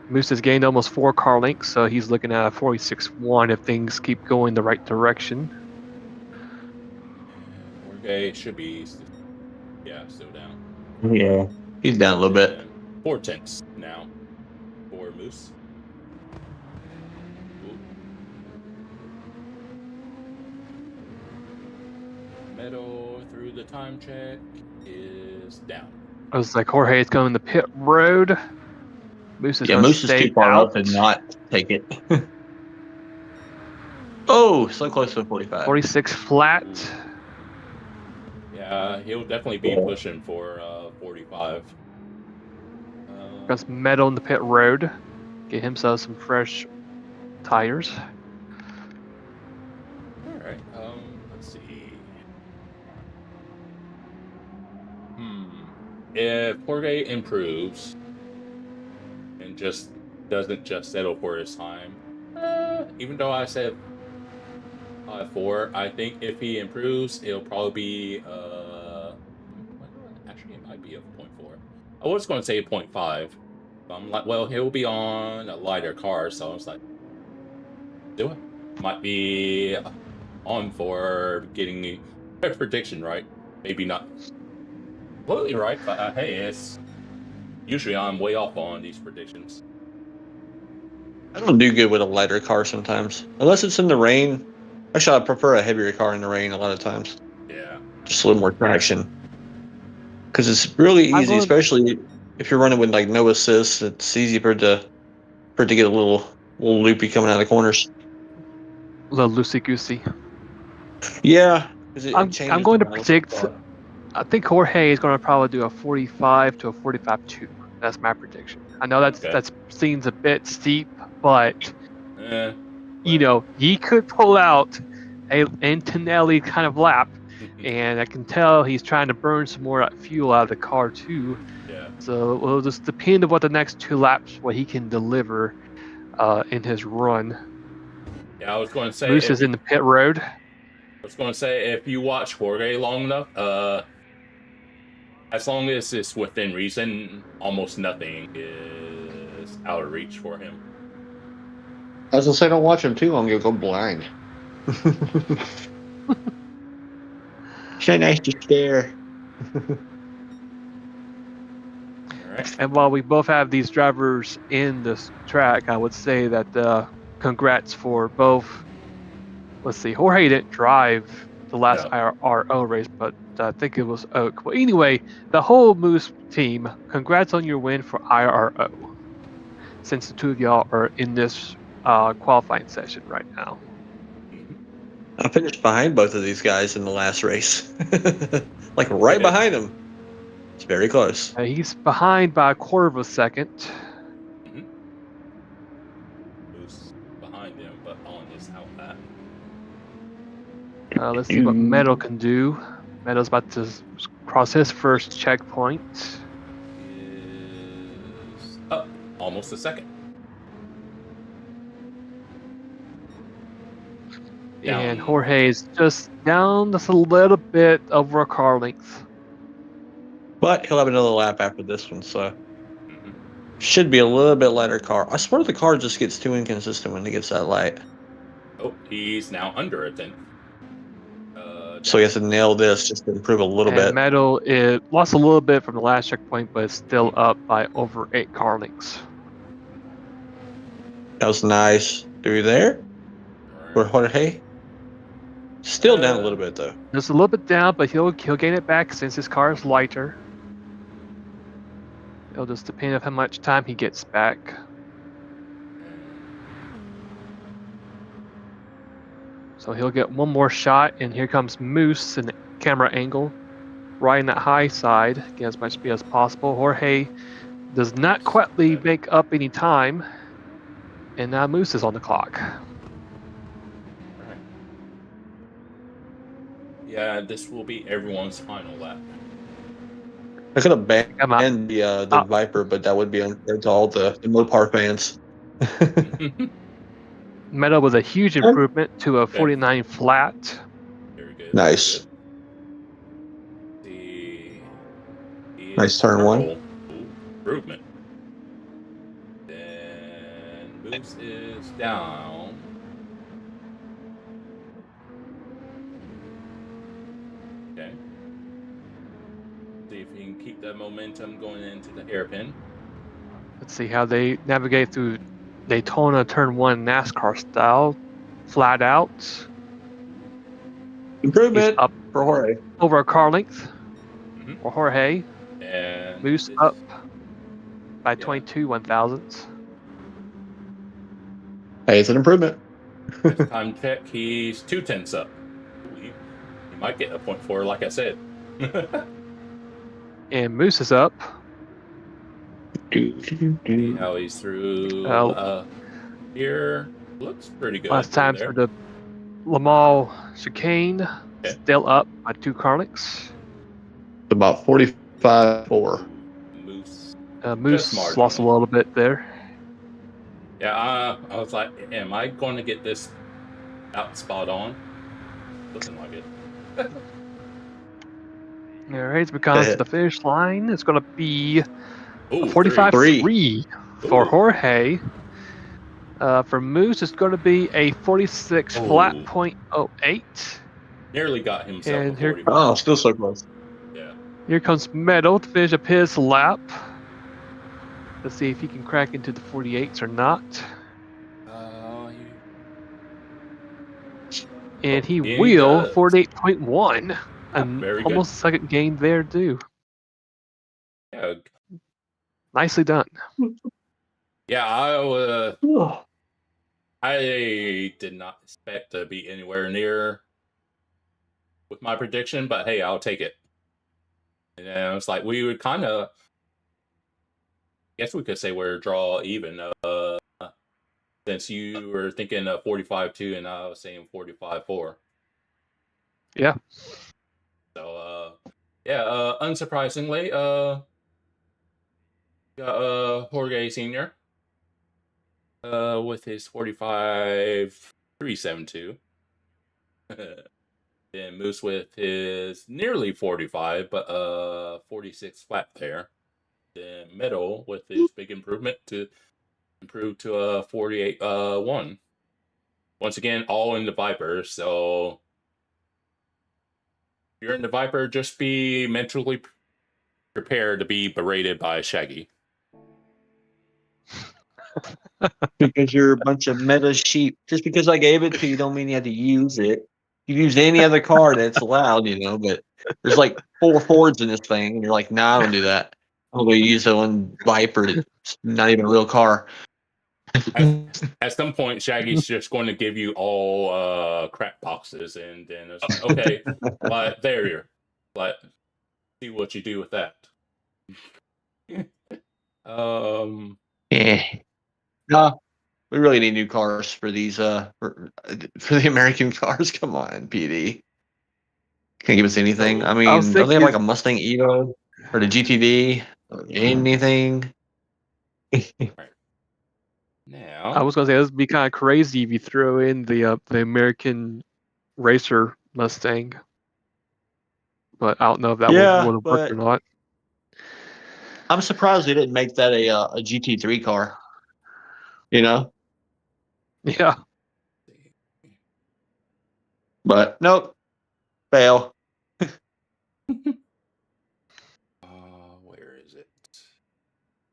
S4: Moose has gained almost 4 car lengths, so he's looking at a 46.1 if things keep going the right direction.
S2: And Jorge should be, still down.
S5: Yeah. He's down a little bit.
S2: And 4/10 now for Moose. Ooh. Meadow through the time check is down.
S4: I was like, Jorge is going the pit road. Moose is
S5: Yeah,
S4: going
S5: Moose
S4: to
S5: is
S4: stay
S5: too far
S4: out.
S5: up and not take it. Oh, so close to a 45.
S4: 46 flat.
S2: Yeah, he'll definitely be pushing for 45.
S4: Got some Meadow on the pit road. Get himself some fresh tires.
S2: All right. Let's see. If Jorge improves and just doesn't just settle for his time, even though I said 4, I think if he improves, it'll probably be actually it might be a 0.4. I was going to say 0.5. But I'm like, well, he'll be on a lighter car, so I was like, do it. Might be on for getting prediction right. Maybe not completely right, but hey, it's usually I'm way off on these predictions.
S5: I don't do good with a lighter car sometimes, unless it's in the rain. Actually, I prefer a heavier car in the rain a lot of times,
S2: Yeah.
S5: just a little more traction. Because it's really
S3: I'm
S5: easy,
S3: going.
S5: especially if you're running with like no assist. It's easy for it to get a little loopy coming out of the corners.
S4: A little loosey goosey.
S5: Yeah, because it
S4: I'm
S5: changes the
S4: going to
S5: balance of the
S4: predict.
S5: car.
S4: I think Jorge is going to probably do a 45 to a 45-2. That's my prediction. I know
S2: Okay.
S4: that seems a bit steep, but
S2: Eh,
S4: he could pull out a Antonelli kind of lap, and I can tell he's trying to burn some more fuel out of the car too.
S2: yeah.
S4: So it'll just depend on what the next 2 laps what he can deliver in his run.
S2: Yeah, I was going to say
S4: Moose is in the pit road.
S2: if you watch Jorge long enough, as long as it's within reason, almost nothing is out of reach for him.
S5: I was gonna say, don't watch him too long; you'll go blind. So nice to stare.
S2: All right.
S4: And while we both have these drivers in this track, I would say that congrats for both. Let's see, Jorge didn't drive the last
S2: No.
S4: IRO race, but I think it was Oak. Well, anyway, the whole Moose team, congrats on your win for IRO. Since the two of y'all are in this qualifying session right now.
S5: I finished behind both of these guys in the last race, like right behind them. It's very close.
S4: He's behind by a quarter of a second.
S2: Who's behind him, but on this outback.
S4: Let's see what Meadow can do. Meadow's about to cross his first checkpoint.
S2: Is up almost a second. Down.
S4: And Jorge is just down just a little bit over a car length.
S5: But he'll have another lap after this one, so should be a little bit lighter car. I swear the car just gets too inconsistent when it gets that light.
S2: Oh, he's now under a 10th.
S5: So he has to nail this just to improve a little bit.
S4: Meadow lost a little bit from the last checkpoint, but is still up by over 8 car lengths.
S5: That was nice. Through there for Jorge. Still down a little bit though.
S4: Just a little bit down, but he'll gain it back since his car is lighter. It'll just depend on how much time he gets back. So he'll get one more shot, and here comes Moose in the camera angle, riding that high side, get as much speed as possible. Jorge does not quite make up any time, and now Moose is on the clock.
S2: Yeah, this will be everyone's final lap.
S5: I could have banned the Viper, but that would be unfair to all the Mopar fans.
S4: Meadow was a huge improvement to a 49 flat.
S2: Very good.
S5: Nice. Nice turn one.
S2: Ooh, improvement. Then Moose is down. Okay. See if he can keep that momentum going into the hairpin.
S4: Let's see how they navigate through Daytona Turn 1 NASCAR style. Flat out.
S5: Improvement
S4: He's up
S5: for Jorge.
S4: over a car length for Jorge.
S2: And
S4: Moose up by 22 1/1000ths.
S5: Hey, it's an improvement.
S2: time check, he's 2/10 up. He might get a point for, like I said.
S4: And Moose is up.
S2: See how he's through here. Looks pretty good.
S4: Last time
S2: there.
S4: for the Lamar chicane.
S2: Okay.
S4: Still up by 2 car lengths.
S5: About 45-4.
S2: Moose.
S4: Moose
S2: smart.
S4: lost a little bit there.
S2: Yeah, I was like, am I going to get this out spot on? Looking like it.
S4: All right, because the finish line is going to be
S2: Ooh,
S4: 45-3 for
S2: Ooh.
S4: Jorge. For Moose, it's going to be a 46 flat
S2: Ooh.
S4: .08.
S2: Nearly got himself a
S4: And here,
S2: 45.
S5: Oh, still so close.
S2: Yeah.
S4: here comes Metal to finish up his lap. Let's see if he can crack into the 48s or not. And he
S2: He
S4: will,
S2: does.
S4: 48.1.
S2: Yeah,
S4: And
S2: very good.
S4: almost a second gain there, too.
S2: Yeah,
S4: Nicely done.
S2: yeah.
S6: Oh,
S2: I did not expect to be anywhere near with my prediction, but hey, I'll take it. And it's like we would kind of, guess we could say we're draw even. Since you were thinking 45-2 and I was saying 45-4.
S4: Yeah.
S2: So yeah, unsurprisingly, got Jorge Senior with his 45-372. Then Moose with his nearly 45, but 46 flat there. Then Metal with his big improvement to improve to 48-1. Once again, all in the Viper, so if you're in the Viper, just be mentally prepared to be berated by Shaggy.
S5: Because you're a bunch of meta sheep. Just because I gave it to you don't mean you have to use it. You use any other car that's allowed, but there's like 4 Fords in this thing, and you're like, nah, I don't do that. I'm gonna use the one Viper that's not even a real car.
S2: At some point, Shaggy's just going to give you all crap boxes, and then it's like, okay, but there you're. But see what you do with that.
S5: Yeah. No, we really need new cars for these for the American cars. Come on, PD. Can't give us anything. I
S4: I was
S5: mean, don't they have
S4: thinking,
S5: like a Mustang Evo or the GTD or anything?
S2: Now,
S4: I was going to say, this would be kind of crazy if you throw in the American Racer Mustang. But I don't know if that
S5: Yeah,
S4: would have worked or
S5: but
S4: not.
S5: I'm surprised they didn't make that a GT3 car. You know,
S4: Yeah.
S5: but nope, fail.
S2: where is it?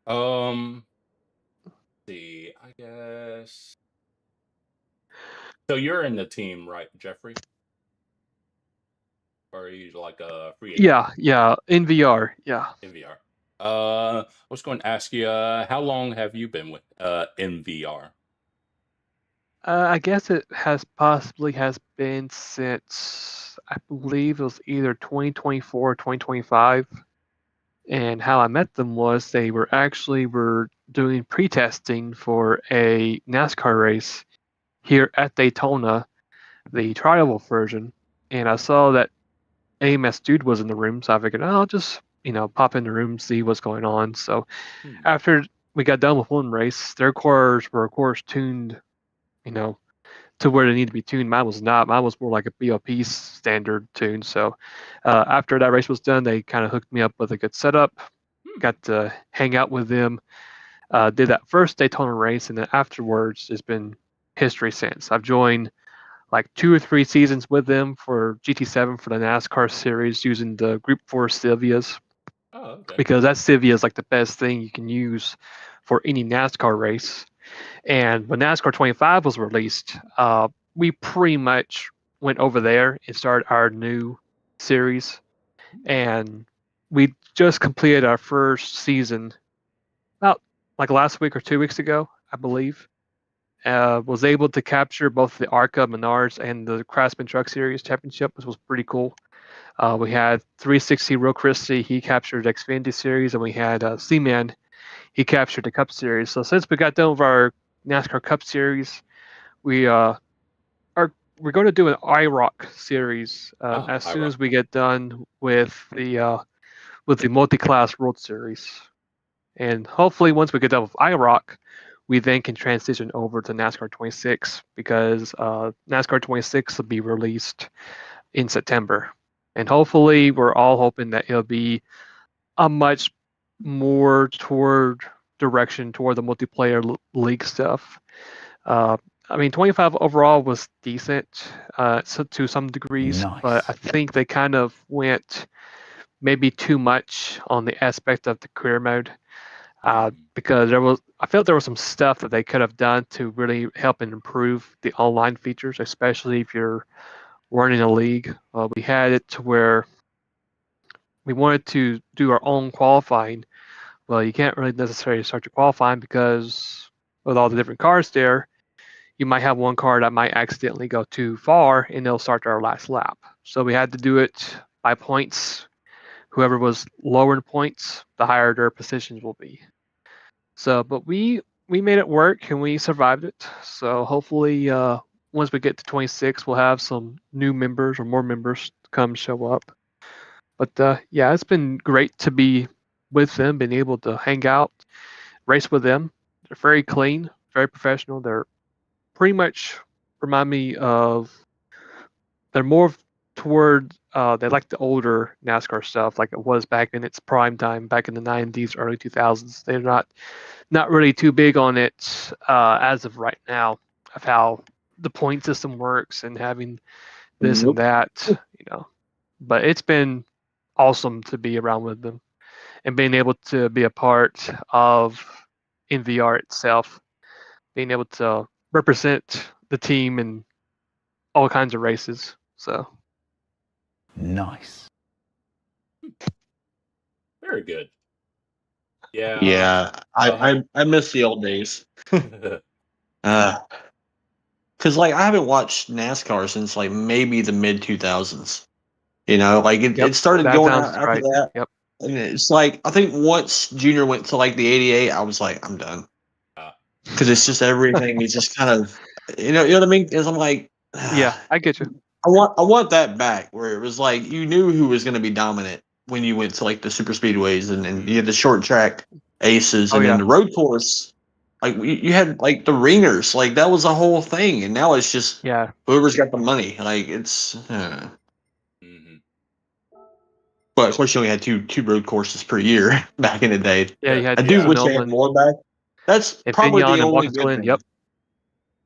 S2: Let's see, I guess. So you're in the team, right, Jeffrey? Or are you like a free agent?
S4: Yeah. In VR. Yeah.
S2: In VR. I was going to ask you, how long have you been with in VR?
S4: I guess it has been since I believe it was either 2024 or 2025. And how I met them was they were doing pre-testing for a NASCAR race here at Daytona, the trial version. And I saw that AMS Dude was in the room, so I figured, oh, I'll just pop in the room, see what's going on. So after we got done with one race, their cars were of course tuned, to where they need to be tuned. Mine was not. Mine was more like a BOP standard tune. So after that race was done, they kind of hooked me up with a good setup. Got to hang out with them. Did that first Daytona race, and then afterwards, it's been history since. I've joined like 2 or 3 seasons with them for GT7 for the NASCAR series using the Group 4 Silvias,
S2: Oh, okay.
S4: because that Silvia is like the best thing you can use for any NASCAR race. And when NASCAR 25 was released, we pretty much went over there and started our new series. And we just completed our first season about like last week or 2 weeks ago, I believe. Was able to capture both the ARCA Menards and the Craftsman Truck Series Championship, which was pretty cool. We had 360 Real Christie, he captured the Xfinity Series, and we had Seaman, he captured the Cup Series. So since we got done with our NASCAR Cup Series, we're going to do an IROC series as soon as we get done with the multi-class World Series, and hopefully once we get done with IROC, we then can transition over to NASCAR 26, because NASCAR 26 will be released in September, and hopefully we're all hoping that it'll be a much more toward the multiplayer league stuff. I mean, 25 overall was decent, so to some degrees, but I
S1: Nice.
S4: think they kind of went maybe too much on the aspect of the career mode, because I felt there was some stuff that they could have done to really help and improve the online features, especially if you're running a league. We had it to where we wanted to do our own qualifying. Well, you can't really necessarily start your qualifying because with all the different cars there, you might have one car that might accidentally go too far and they'll start our last lap. So we had to do it by points. Whoever was lower in points, the higher their positions will be. So, but we made it work and we survived it. So hopefully, once we get to 26, we'll have some new members or more members come show up. But yeah, it's been great to be with them, being able to hang out, race with them. They're very clean, very professional. They're pretty much remind me of, they're more toward they like the older NASCAR stuff like it was back in its prime time back in the 90s, early 2000s. They're not really too big on it as of right now, of how the point system works and having this and
S6: Nope.
S4: that, but it's been awesome to be around with them and being able to be a part of in VR itself, being able to represent the team in all kinds of races. So
S1: Nice.
S2: Very good. Yeah.
S5: Yeah, I miss the old days. Because like I haven't watched NASCAR since like maybe the mid 2000s. You know, like
S4: yep,
S5: it started
S4: that
S5: going out
S4: sounds
S5: after
S4: right.
S5: that,
S4: Yep.
S5: and it's like I think once Junior went to like the '88, I was like, I'm done
S2: uh,
S5: because it's just everything is just kind of, you know what I mean? Because I'm like,
S4: Yeah, I get you.
S5: I want that back where it was like you knew who was going to be dominant when you went to like the super speedways and you had the short track aces
S4: Oh
S5: and then
S4: yeah.
S5: the road course. Like you had like the ringers, like that was a whole thing, and now it's just
S4: Yeah.
S5: whoever's got the money. Like it's,
S2: mhm.
S5: but of course you only had two road courses per year back in the day.
S4: Yeah, you
S5: I
S4: had
S5: do
S2: Yeah.
S5: wish they had
S4: Sonoma
S5: more back. That's
S4: and
S5: probably
S4: Fignon
S5: the
S4: and
S5: only
S4: Watkins
S5: good
S4: Glen. Yep.
S5: thing.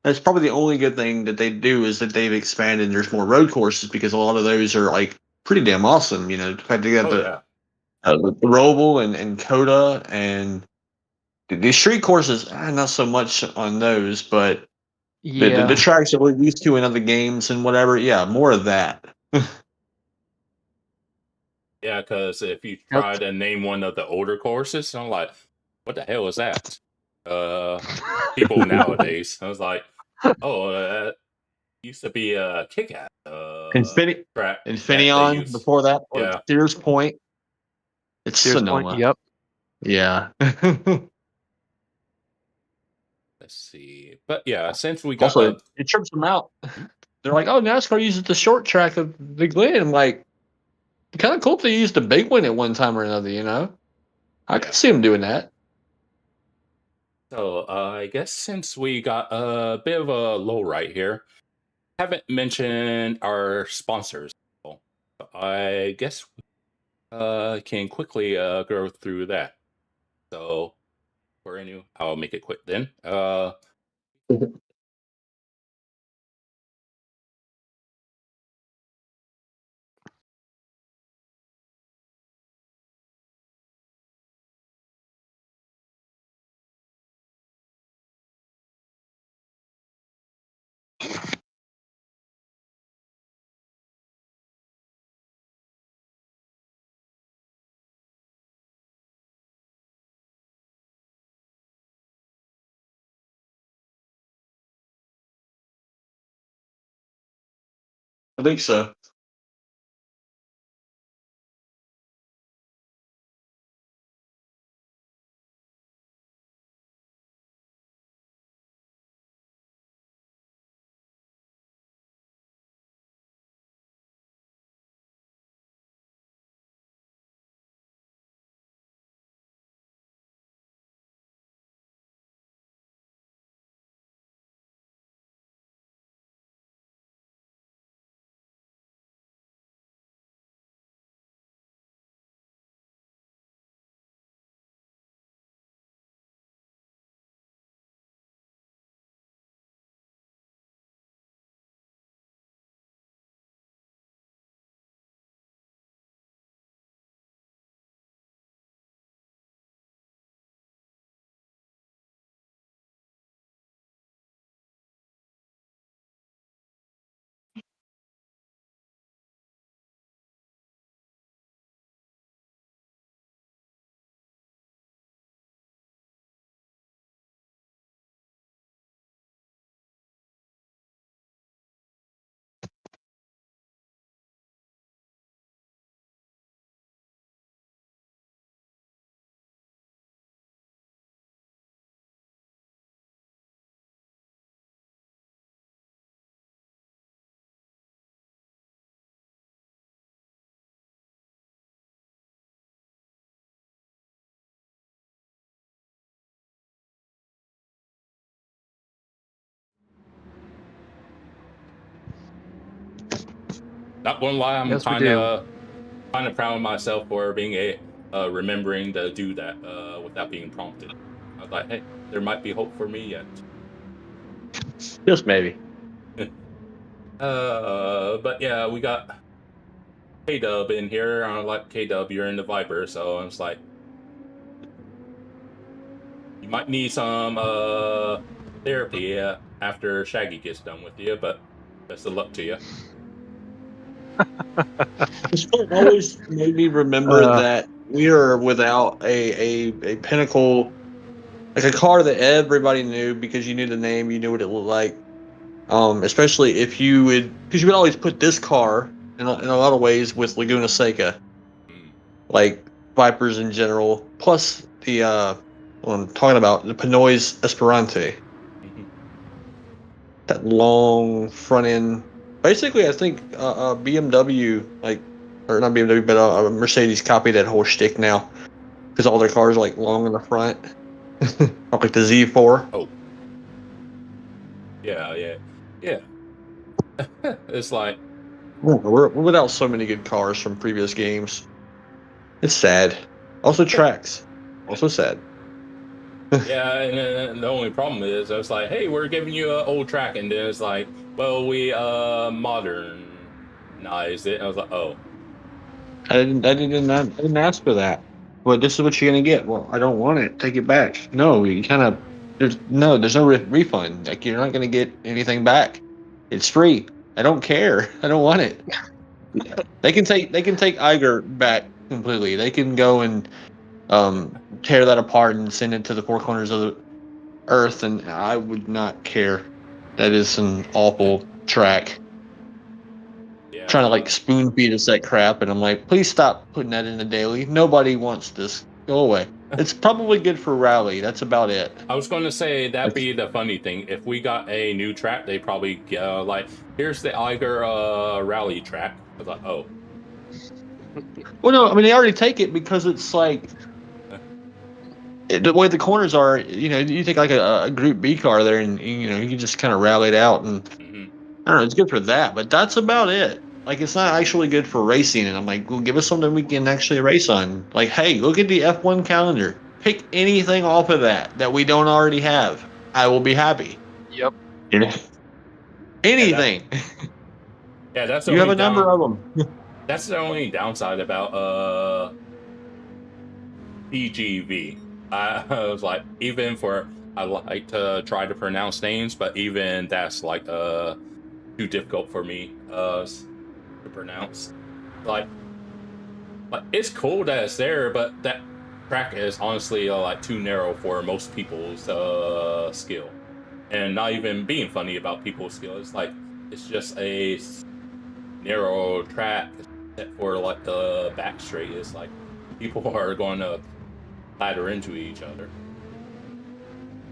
S5: That's probably the only good thing that they do is that they've expanded. And there's more road courses because a lot of those are like pretty damn awesome. You know, the fact they got
S2: Oh yeah.
S5: the Roval and Coda and the street courses. Not so much on those, but the
S4: Yeah.
S5: tracks that we're used to in other games and whatever. Yeah, more of that.
S2: Yeah, because if you
S4: Yep.
S2: try to name one of the older courses, I'm like, what the hell is that? People nowadays, I was like, oh, that used to be a kick-ass track that they
S5: Infineon
S2: use.
S5: before that, or
S2: Yeah.
S5: Sears Point. It's
S4: Sears Point.
S5: Sonoma.
S4: Yep.
S5: Yeah.
S2: Let's see. But yeah, since we got
S5: Also, it trips them out. They're like, "Oh, NASCAR uses the short track of the Glen." I'm like, kind of cool if they used the big one at one time or another. You know, I
S2: yeah.
S5: could see them doing that.
S2: So I guess since we got a bit of a low right here, haven't mentioned our sponsors. So I guess can quickly go through that. So for any, I'll make it quick then.
S5: I think so.
S2: Not gonna lie, I'm
S4: Yes, we
S2: kind
S4: do.
S2: of proud of myself for being remembering to do that without being prompted. I was like, hey, there might be hope for me yet.
S5: Just maybe.
S2: But yeah, we got K Dub in here. I'm like, K Dub, you're in the Viper, so I was like, you might need some therapy after Shaggy gets done with you, but best of luck to you.
S5: This film always made me remember that we are without a pinnacle, like a car that everybody knew because you knew the name, you knew what it looked like. Especially if you would, because you would always put this car in a lot of ways with Laguna Seca,
S2: Mm.
S5: like Vipers in general, plus the what I'm talking about, the Pinoy's Esperante,
S2: Mhm.
S5: that long front end. Basically, I think BMW, like, or not BMW, but Mercedes copied that whole shtick now because all their cars are like long in the front, like the Z4.
S2: Oh, yeah, yeah, yeah. It's like,
S5: We're without so many good cars from previous games. It's sad. Also, tracks. Also sad.
S2: yeah, and then the only problem is, I was like, hey, we're giving you an old track, and then it's like, well, we modernized it. And I was like, oh,
S5: I didn't ask for that. Well, this is what you're gonna get. Well, I don't want it. Take it back. No, you kind of there's no refund. Like you're not gonna get anything back. It's free. I don't care. I don't want it. They can take Iger back completely. They can go and tear that apart and send it to the four corners of the earth, and I would not care. That is an awful track.
S2: yeah.
S5: Trying to like spoon feed us that crap, and I'm like, please stop putting that in the daily. Nobody wants this. Go away. It's probably good for rally. That's about it.
S2: I was going to say that'd be the funny thing. If we got a new track, they probably like, here's the Iger rally track. I was like, oh,
S5: Well, no, I mean they already take it because it's like the way the corners are. You know, you take like a Group B car there, and you know you can just kind of rally it out, and
S2: mhm.
S5: I don't know. It's good for that, but that's about it. Like it's not actually good for racing, and I'm like, well, give us something we can actually race on. Like, hey, look at the F1 calendar. Pick anything off of that we don't already have. I will be happy.
S4: Yep.
S5: You know, anything.
S2: Yeah, that's the
S5: You have
S2: only
S5: a number of them.
S2: That's the only downside about PGV. I was like, even for, I like to try to pronounce names, but even that's like too difficult for me to pronounce. Like it's cool that it's there, but that track is honestly like too narrow for most people's skill. And not even being funny about people's skill. It's like it's just a narrow track except for like the back straight. It's like people are going to ladder into each other.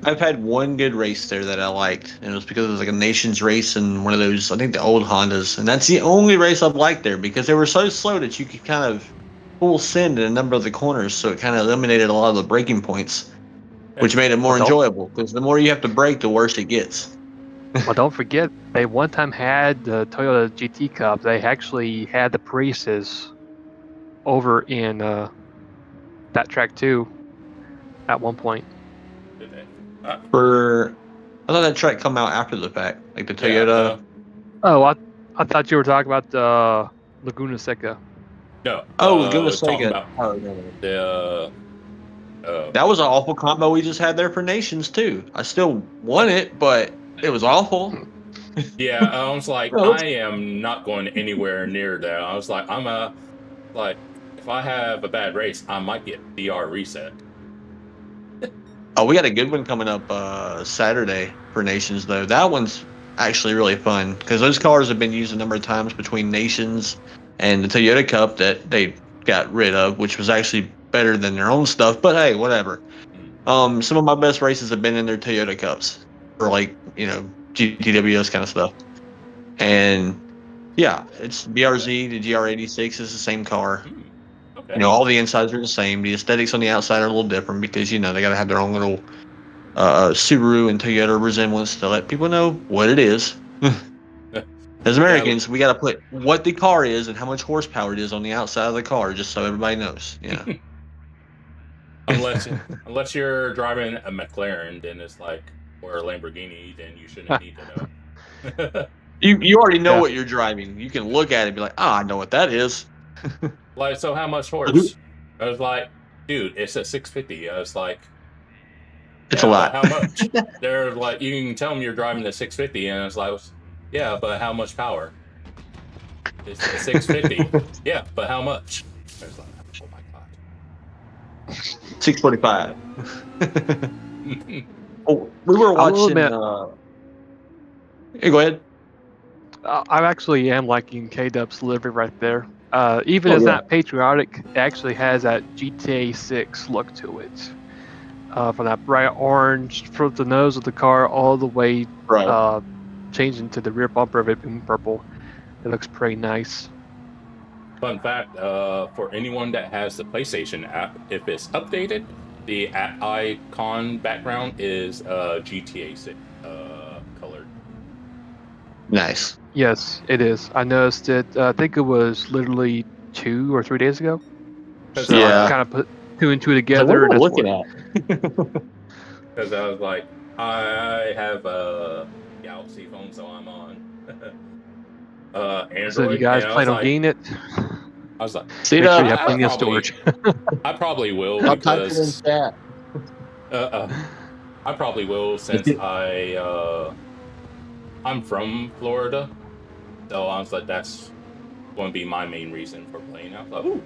S5: I've had one good race there that I liked, and it was because it was like a nation's race and one of those, I think the old Hondas, and that's the only race I've liked there because they were so slow that you could kind of full send in a number of the corners, so it kind of eliminated a lot of the braking points, which made it more
S4: Well, don't-
S5: enjoyable because the more you have to brake, the worse it gets.
S4: Well, don't forget, they one time had the Toyota GT Cup. They actually had the Priuses over in that track too at one point.
S2: Did they?
S5: I thought that track come out after the fact, like the
S2: Yeah,
S5: Toyota.
S4: Oh, I thought you were talking about Laguna Seca.
S2: no.
S5: Laguna
S2: Talking
S5: Seca.
S2: about
S5: Oh, no.
S2: the
S5: That was an awful combo we just had there for Nations too. I still won it, but it was awful.
S2: yeah. I was like,
S5: No.
S2: I am not going anywhere near that. I was like, like, if I have a bad race, I might get DR reset.
S5: Oh, we got a good one coming up Saturday for Nations though. That one's actually really fun because those cars have been used a number of times between Nations and the Toyota Cup that they got rid of, which was actually better than their own stuff. But hey, whatever. Some of my best races have been in their Toyota Cups for like GTWS kind of stuff. And yeah, it's BRZ, the GR86 is the same car.
S2: Okay.
S5: All the insides are the same. The aesthetics on the outside are a little different because they got to have their own little Subaru and Toyota resemblance to let people know what it is. As Americans, we got to put what the car is and how much horsepower it is on the outside of the car, just so everybody knows. Yeah.
S2: Unless you're driving a McLaren, then it's like, or a Lamborghini, then you shouldn't need to know.
S5: You already know
S4: Yeah.
S5: what you're driving. You can look at it and be like, I know what that is.
S2: Like, so how much horse? I was like, dude, it's a 650. I was like,
S5: It's
S2: yeah,
S5: a lot.
S2: but how much? They're like, you can tell them you're driving a 650, and it's like, yeah, but how much power? It's a 650. Yeah, but how much? I was like, oh my god.
S5: 645. Oh, we were
S4: I will
S5: watching.
S4: admit-
S5: Hey, go ahead.
S4: I actually am liking K-Dub's delivery right there. Even
S5: Oh,
S4: it's
S5: yeah.
S4: not patriotic, it actually has that GTA 6 look to it. From that bright orange from the nose of the car all the way
S5: Right.
S4: changing to the rear bumper of it being purple. It looks pretty nice.
S2: Fun fact, for anyone that has the PlayStation app, if it's updated, the app icon background is GTA 6 colored.
S5: Nice.
S4: Yes, it is. I noticed it. I think it was literally 2 or 3 days ago. So
S5: Yeah.
S4: I kind of put 2 and 2
S5: Like,
S4: together.
S5: what am I
S4: and that's
S5: looking
S4: what-
S5: at?
S2: Because I was like, I have a Galaxy phone, so I'm on Android.
S4: So you guys
S2: and I was
S4: plan on
S2: like-
S4: getting it?
S2: I was like,
S5: See
S4: Make sure
S5: that?
S4: you have plenty of
S2: probably-
S4: storage.
S2: I probably will
S5: I'll type it in
S2: because
S5: chat.
S2: I probably will since I'm from Florida, so I was like, that's going to be my main reason for playing. I was like, ooh,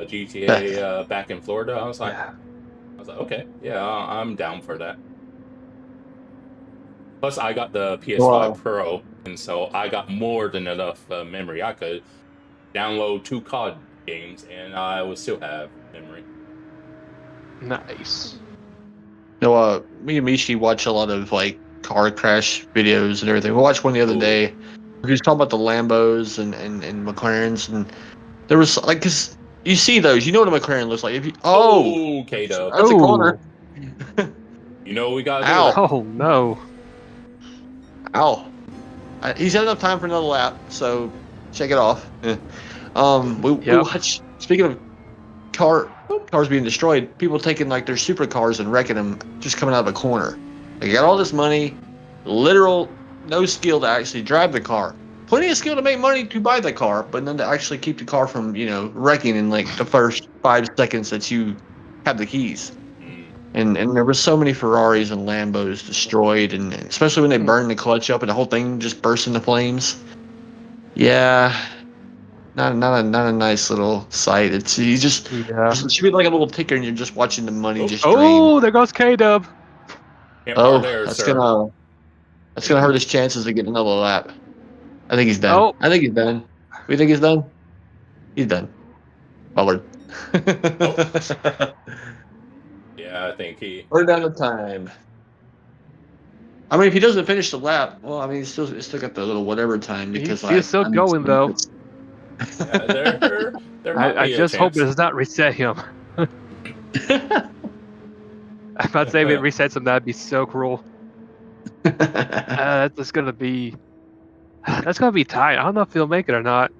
S2: GTA back in Florida. I was like, okay, yeah, I'm down for that. Plus, I got the PS5
S5: Wow.
S2: Pro, and so I got more than enough memory. I could download 2 COD games, and I would still have memory.
S4: Nice.
S5: No, me and Mishi watch a lot of like car crash videos and everything. We watched one the other
S2: Ooh.
S5: day. He was talking about the Lambos and McLarens, and there was like, cause you see those, you know what a McLaren looks like. If you,
S2: K-Dub.
S5: that's a
S4: Oh.
S5: corner.
S2: You know what we gotta
S5: Ow.
S2: do?
S4: Oh no.
S5: Ow. He's had enough time for another lap, so shake it off. Yeah. We
S4: Yep.
S5: watch. Speaking of cars being destroyed, people taking like their supercars and wrecking them, just coming out of a corner. They got all this money, literal no skill to actually drive the car. Plenty of skill to make money to buy the car, but then to actually keep the car from wrecking in like the first 5 seconds that you have the keys. And there were so many Ferraris and Lambos destroyed, and especially when they burned the clutch up and the whole thing just burst into flames. Yeah, not a nice little sight. It's you just
S4: Yeah.
S5: it should be like a little ticker, and you're just watching the money just drain.
S4: Oh, there goes K-Dub.
S2: Can't
S5: Oh,
S2: park there,
S5: that's
S2: sir.
S5: gonna hurt his chances of getting another lap. I think he's done.
S4: Oh.
S5: I think he's done. We think he's done. He's done. Forward.
S2: Yeah, I think he.
S5: We're down to time. I mean, if he doesn't finish the lap, well, I mean, he's still got the little whatever time because
S4: He's still going though.
S2: Yeah, there might
S4: I
S2: be a
S4: just hope it
S2: chance.
S4: does not reset him. I'm about to say if it resets him, that'd be so cruel. That's gonna be tight. I don't know if he'll make it or not.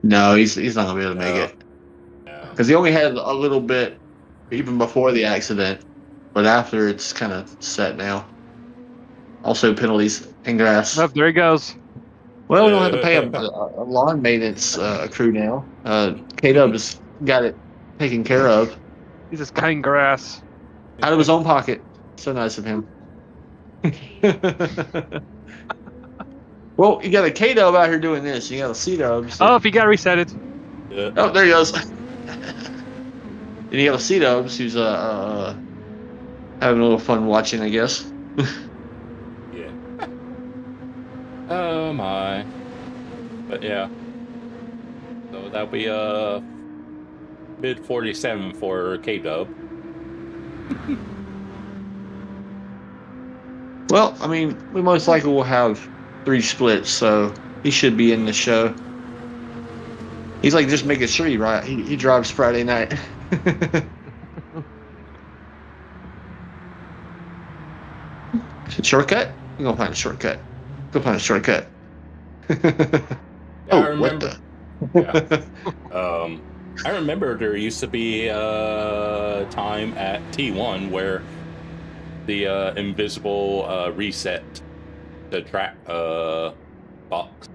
S5: No, he's not gonna be able to make
S2: No.
S5: it
S2: No.
S5: because he only had a little bit even before the accident, but after it's kind of set now. Also, penalties and grass.
S4: Oh, there he goes.
S5: Well, we don't have to pay a lawn maintenance crew now. K-Dub has got it taken care of
S4: He's just cutting grass.
S5: out of his own pocket. So nice of him. Well, you got a K-Dub out here doing this. You got a C-Dub.
S4: Oh, if he got resetted.
S2: Yeah.
S5: Oh, there he goes. And you got a C-Dubs who's having a little fun watching, I guess.
S2: Yeah. Oh my. But yeah. So that'll be mid 47 for K-Dub.
S5: Well, I mean, we most likely will have 3 splits, so he should be in the show. He's like just making sure he drives Friday night. Shortcut? We're gonna find a shortcut. Go find a shortcut.
S2: I
S5: What
S2: remember.
S5: the?
S2: I remember there used to be a time at T1 where the invisible reset the track box.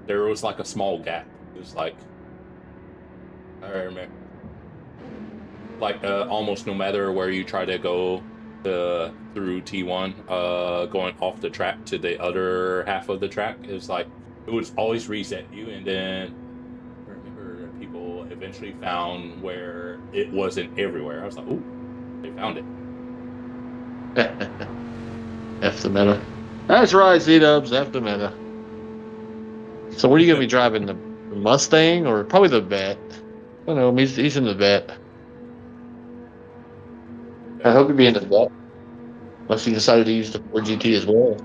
S2: There was like a small gap. It was like I remember, like almost no matter where you try to go through T1, going off the track to the other half of the track, it was like it would always reset you, and then I remember people eventually found where it wasn't everywhere. I was like, oh, they found it.
S5: F the meta. That's right, Z-Dubs, F the meta. So what are you going to be driving, the Mustang or probably the Vet? I don't know, he's in the Vet. I hope he'd be in the Vet. Unless he decided to use the 4GT as well.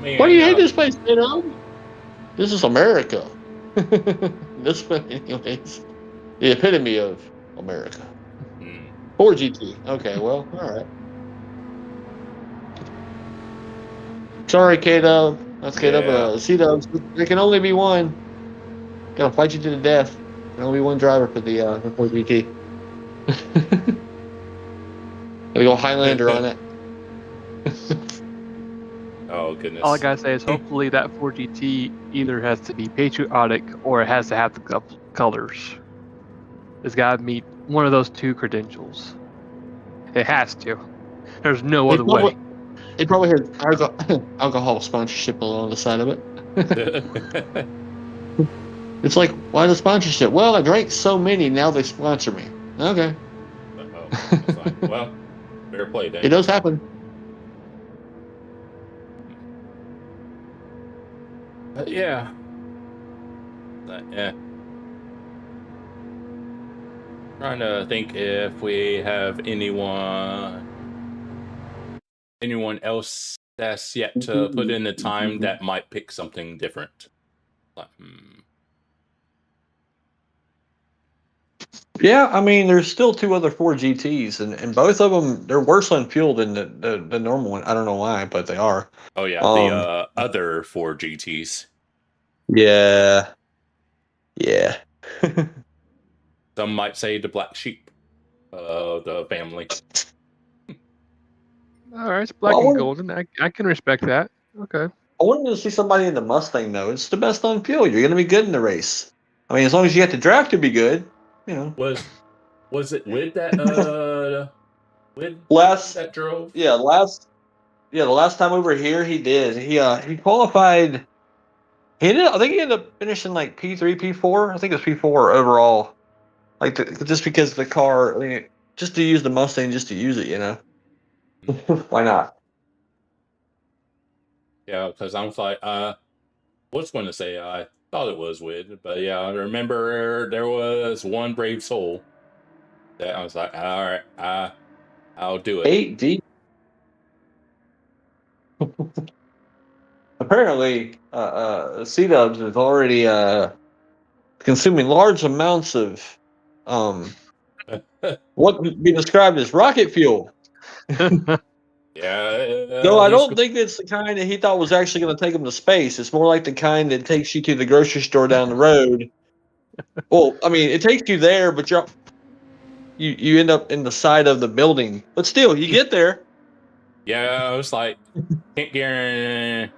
S2: Man,
S5: Why do you hate this place, Z-Dub? This is America. This one, anyways. The epitome of America. 4GT. Okay, well, alright. Sorry, K-Dub. That's K-Dub.
S2: Yeah.
S5: C-Dubs. There can only be one. Gonna fight you to the death. There can only be one driver for the 4GT. Gotta go Highlander on it.
S2: Oh goodness.
S4: All I gotta say is hopefully that 4GT either has to be patriotic or it has to have the colors. It's gotta meet one of those two credentials. It has to. There's no other way.
S5: It probably has alcohol sponsorship along the side of it. It's like, why the sponsorship? Well, I drank so many, now they sponsor me. Okay.
S2: It's like, well, fair play then.
S5: It does happen.
S2: Yeah. Yeah. Trying to think if we have anyone else that's yet to put in the time that might pick something different. Like,
S6: Yeah, I mean, there's still two other 4GTs, and both of them, they're worse on fuel than the normal one. I don't know why, but they are.
S2: Oh yeah, the other 4GTs.
S6: Yeah. Yeah.
S2: Some might say the black sheep of the family.
S4: All right, it's black and golden. I can respect that. Okay.
S6: I wanted to see somebody in the Mustang, though. It's the best on fuel. You're going to be good in the race. I mean, as long as you get the draft to be good, you know.
S2: Was it with that
S6: last
S2: that drove?
S6: Yeah, the last time we were here, he did. He qualified. I think he ended up finishing like P3, P4. I think it was P4 overall. Like just because the car, I mean, just to use the Mustang, just to use it, you know. Why not?
S2: Yeah, because I was like, was going to say I thought it was with, but yeah, I remember there was one brave soul that I was like, all right, I'll do it.
S6: 8D. Apparently, C-Dubs is already consuming large amounts of what would be described as rocket fuel.
S2: Yeah.
S6: No, I don't think it's the kind that he thought was actually going to take him to space. It's more like the kind that takes you to the grocery store down the road. Well, I mean, it takes you there, but you end up in the side of the building. But still, you get there.
S2: Yeah, I was like, can't guarantee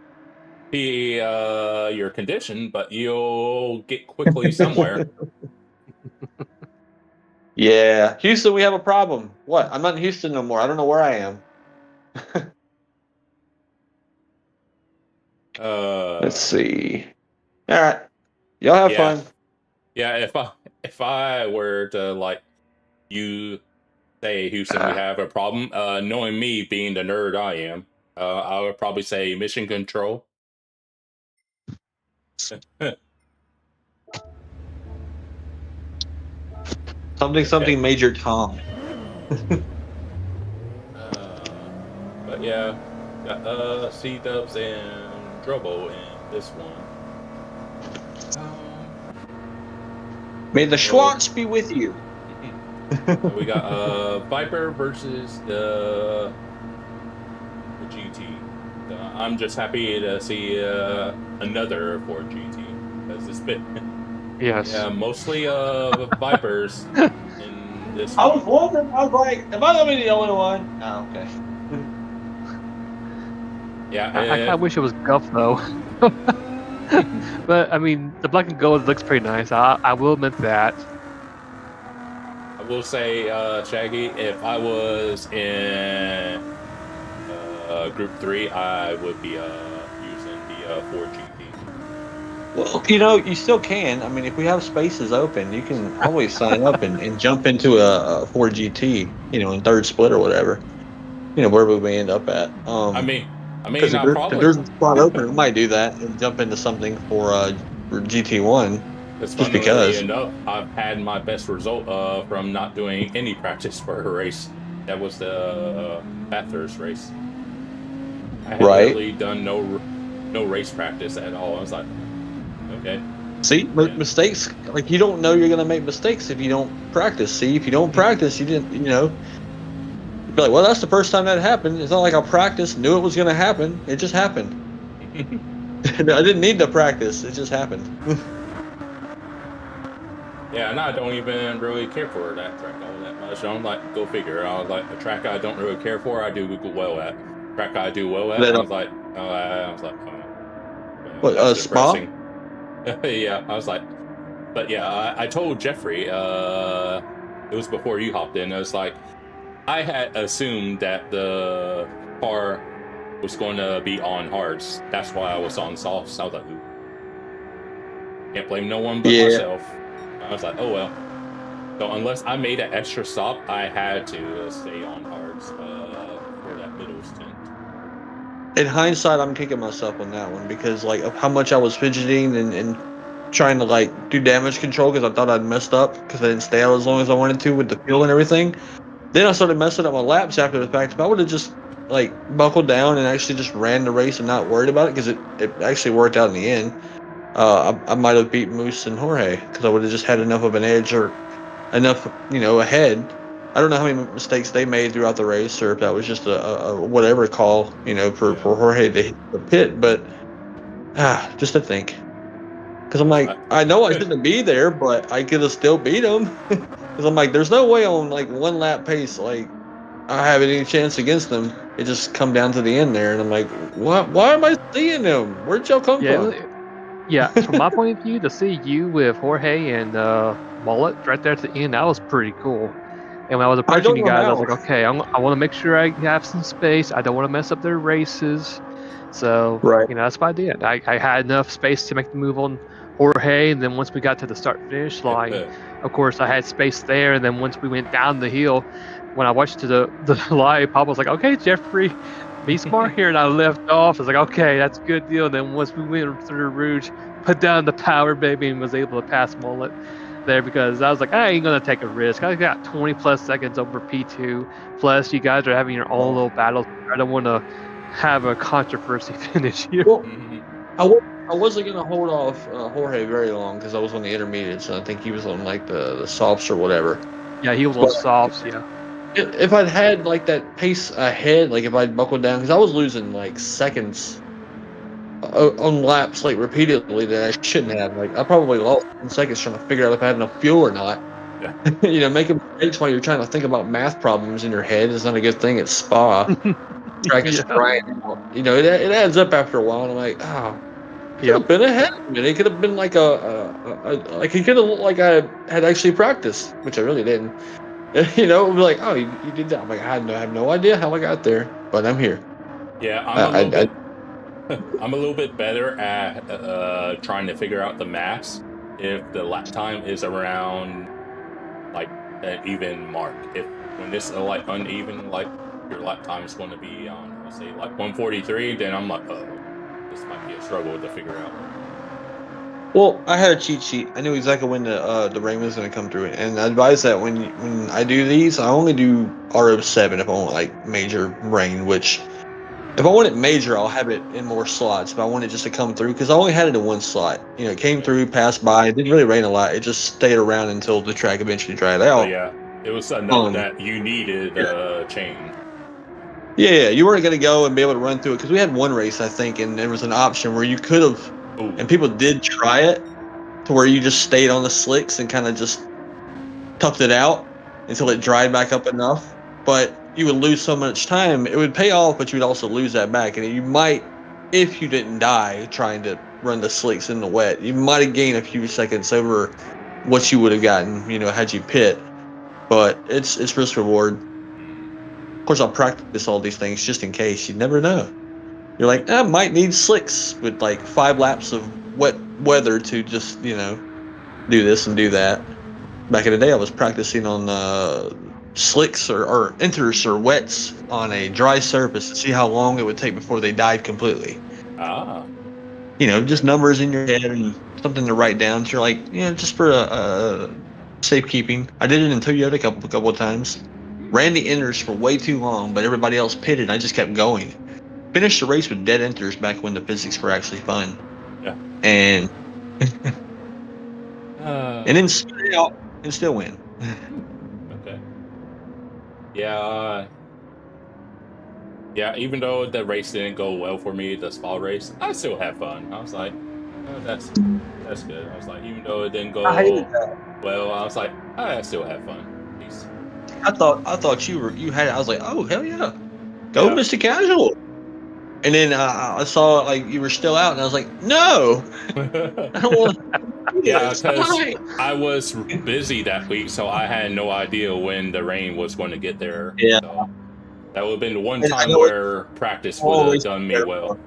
S2: your condition, but you'll get quickly somewhere.
S6: Yeah. Houston, we have a problem. What? I'm not in Houston no more. I don't know where I am. Let's see. All right. Y'all have fun.
S2: Yeah, if I were to like you say, Houston, we have a problem, knowing me being the nerd I am, I would probably say mission control.
S6: Something Major Tom.
S2: But yeah, got C-Dubs and Drobo in this one.
S6: May the Schwartz be with you.
S2: We got Viper versus the GT. I'm just happy to see another Ford GT because it's been
S4: Yes.
S2: mostly Vipers in this.
S6: I was wondering. I was like, am I gonna be the only one? Oh, okay.
S2: Yeah,
S4: I kind of wish it was Guff though. But I mean, the black and gold looks pretty nice. I will admit that.
S2: I will say, Shaggy, if I was in Group 3, I would be using the Ford GT.
S6: Well, you still can. I mean, if we have spaces open, you can always sign up and jump into a Ford GT, in third split or whatever. Wherever we may end up at.
S2: I mean,
S6: Because
S2: I
S6: if
S2: probably.
S6: there's a spot open, we might do that and jump into something for GT1.
S2: It's
S6: Just
S2: funnily
S6: because.
S2: enough, I've had my best result from not doing any practice for a race. That was the Bathurst race. I had
S6: Right.
S2: literally done no race practice at all. I was like, okay.
S6: See, mistakes, like you don't know you're going to make mistakes if you don't practice. See, if you don't practice, you didn't, you'd be like, well, that's the first time that happened. It's not like I practiced, knew it was going to happen. It just happened. I didn't need to practice. It just happened.
S2: Yeah, and I don't even really care for that track all that much. I'm like, go figure. I was like, a track I don't really care for, I do well at. Track I do well at, I was like,
S6: What,
S2: that's
S6: Spa?
S2: depressing. Yeah, I was like, but yeah, I told Jeffrey, it was before you hopped in, I was like, I had assumed that the car was going to be on hards. That's why I was on softs. I was like, ooh. Can't blame no one but myself. I was like, oh well. So unless I made an extra stop, I had to stay on hards for that middle stint.
S6: In hindsight, I'm kicking myself on that one because of how much I was fidgeting and trying to do damage control because I thought I'd messed up because I didn't stay out as long as I wanted to with the fuel and everything. Then I started messing up my laps after the fact. If I would have just buckled down and actually just ran the race and not worried about it, because it actually worked out in the end, I might have beat Moose and Jorge because I would have just had enough of an edge or enough, ahead. I don't know how many mistakes they made throughout the race, or if that was just a whatever call, for Jorge to hit the pit. But just to think, because I'm like, I know I shouldn't be there, but I could have still beat him. Because I'm like, there's no way on one lap pace, I have any chance against them. It just come down to the end there, and I'm like, what? Why am I seeing him? Where'd y'all come from?
S4: Yeah, from my point of view, to see you with Jorge and Mullet right there at the end, that was pretty cool. And when I was approaching you guys, I was like, okay, I want to make sure I have some space. I don't want to mess up their races. So, that's what I did. I had enough space to make the move on Jorge, and then once we got to the start-finish line, of course, I had space there. And then once we went down the hill, when I watched the live, Papa was like, okay, Jeffrey, be smart here. And I left off. I was like, okay, that's a good deal. And then once we went through Rouge, put down the power, baby, and was able to pass Mullet there because I was like, I ain't going to take a risk. I got 20 plus seconds over P2. Plus, you guys are having your own little battles. I don't want to have a controversy finish here.
S6: Well, I wasn't going to hold off Jorge very long because I was on the intermediates, and I think he was on the softs or whatever.
S4: Yeah, he was on softs, yeah.
S6: If I'd had that pace ahead, if I'd buckled down, because I was losing seconds on laps repeatedly that I shouldn't have. I probably lost 10 seconds trying to figure out if I had enough fuel or not.
S2: Yeah.
S6: Making mistakes while you're trying to think about math problems in your head is not a good thing at Spa. Track is crying out. It adds up after a while, and I'm like, oh, could have been ahead of me. It could have been it could have looked like I had actually practiced, which I really didn't. It would be like, oh, you did that. I'm like, I have no idea how I got there, but I'm here.
S2: Yeah, I'm a little bit better at trying to figure out the maths if the lap time is around an even mark. If when it's uneven, your lap time is going to be on, let's say 143, then I'm like, oh, this might be a struggle to figure out.
S6: Well, I had a cheat sheet. I knew exactly when the rain was going to come through it, and I advise that when I do these, I only do RO7 if I want major rain. Which, if I want it major, I'll have it in more slots. If I want it just to come through, because I only had it in one slot. It came through, passed by. It didn't really rain a lot. It just stayed around until the track eventually dried out.
S2: So yeah, it was enough that you needed a chain.
S5: Yeah, you weren't going to go and be able to run through it because we had one race, I think, and there was an option where you could have,
S2: Ooh.
S5: and people did try it, to where you just stayed on the slicks and kind of just toughed it out until it dried back up enough. But you would lose so much time. It would pay off, but you would also lose that back. And you might, if you didn't die trying to run the slicks in the wet, you might have gained a few seconds over what you would have gotten, had you pit. But it's risk reward. Of course, I'll practice all these things just in case. You never know. You're like, I might need slicks with like 5 laps of wet weather to just, do this and do that. Back in the day, I was practicing on slicks or enters or wets on a dry surface to see how long it would take before they died completely.
S2: Ah.
S5: Just numbers in your head and something to write down. So you're like, just for safekeeping. I did it in Toyota a couple of times. Ran the enters for way too long, but everybody else pitted. I just kept going. Finished the race with dead enters back when the physics were actually fun.
S2: Yeah.
S5: And and then spit it out and still win.
S2: Okay. Yeah. Yeah. Even though the race didn't go well for me, the spa race, I still had fun. I was like, oh, that's good. I was like, even though it didn't go
S6: I hated that.
S2: well, I was like, I still had fun. Peace.
S5: I thought you had it. I was like, oh hell yeah, go
S2: Yeah.
S5: Mr. Casual. And then I saw like you were still out, and I was like, no, I don't want to.
S2: Yeah, because I was busy that week, so I had no idea when the rain was going to get there.
S5: Yeah.
S2: So that would have been the one
S5: And I
S2: time
S5: know
S2: where practice would have
S5: always
S2: done me well.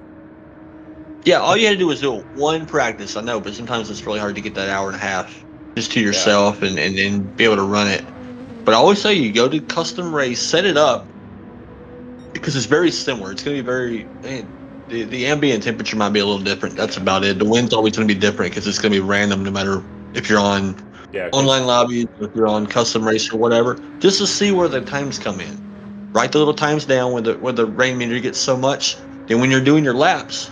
S5: Yeah, all you had to do was do one practice. I know, but sometimes it's really hard to get that hour and a half just to yourself and be able to run it. But I always say you go to custom race, set it up, because it's very similar. It's going to be very the ambient temperature might be a little different. That's about it. The wind's always going to be different because it's going to be random no matter if you're on online lobbies, if you're on custom race or whatever. Just to see where the times come in. Write the little times down where the rain meter gets so much. Then when you're doing your laps,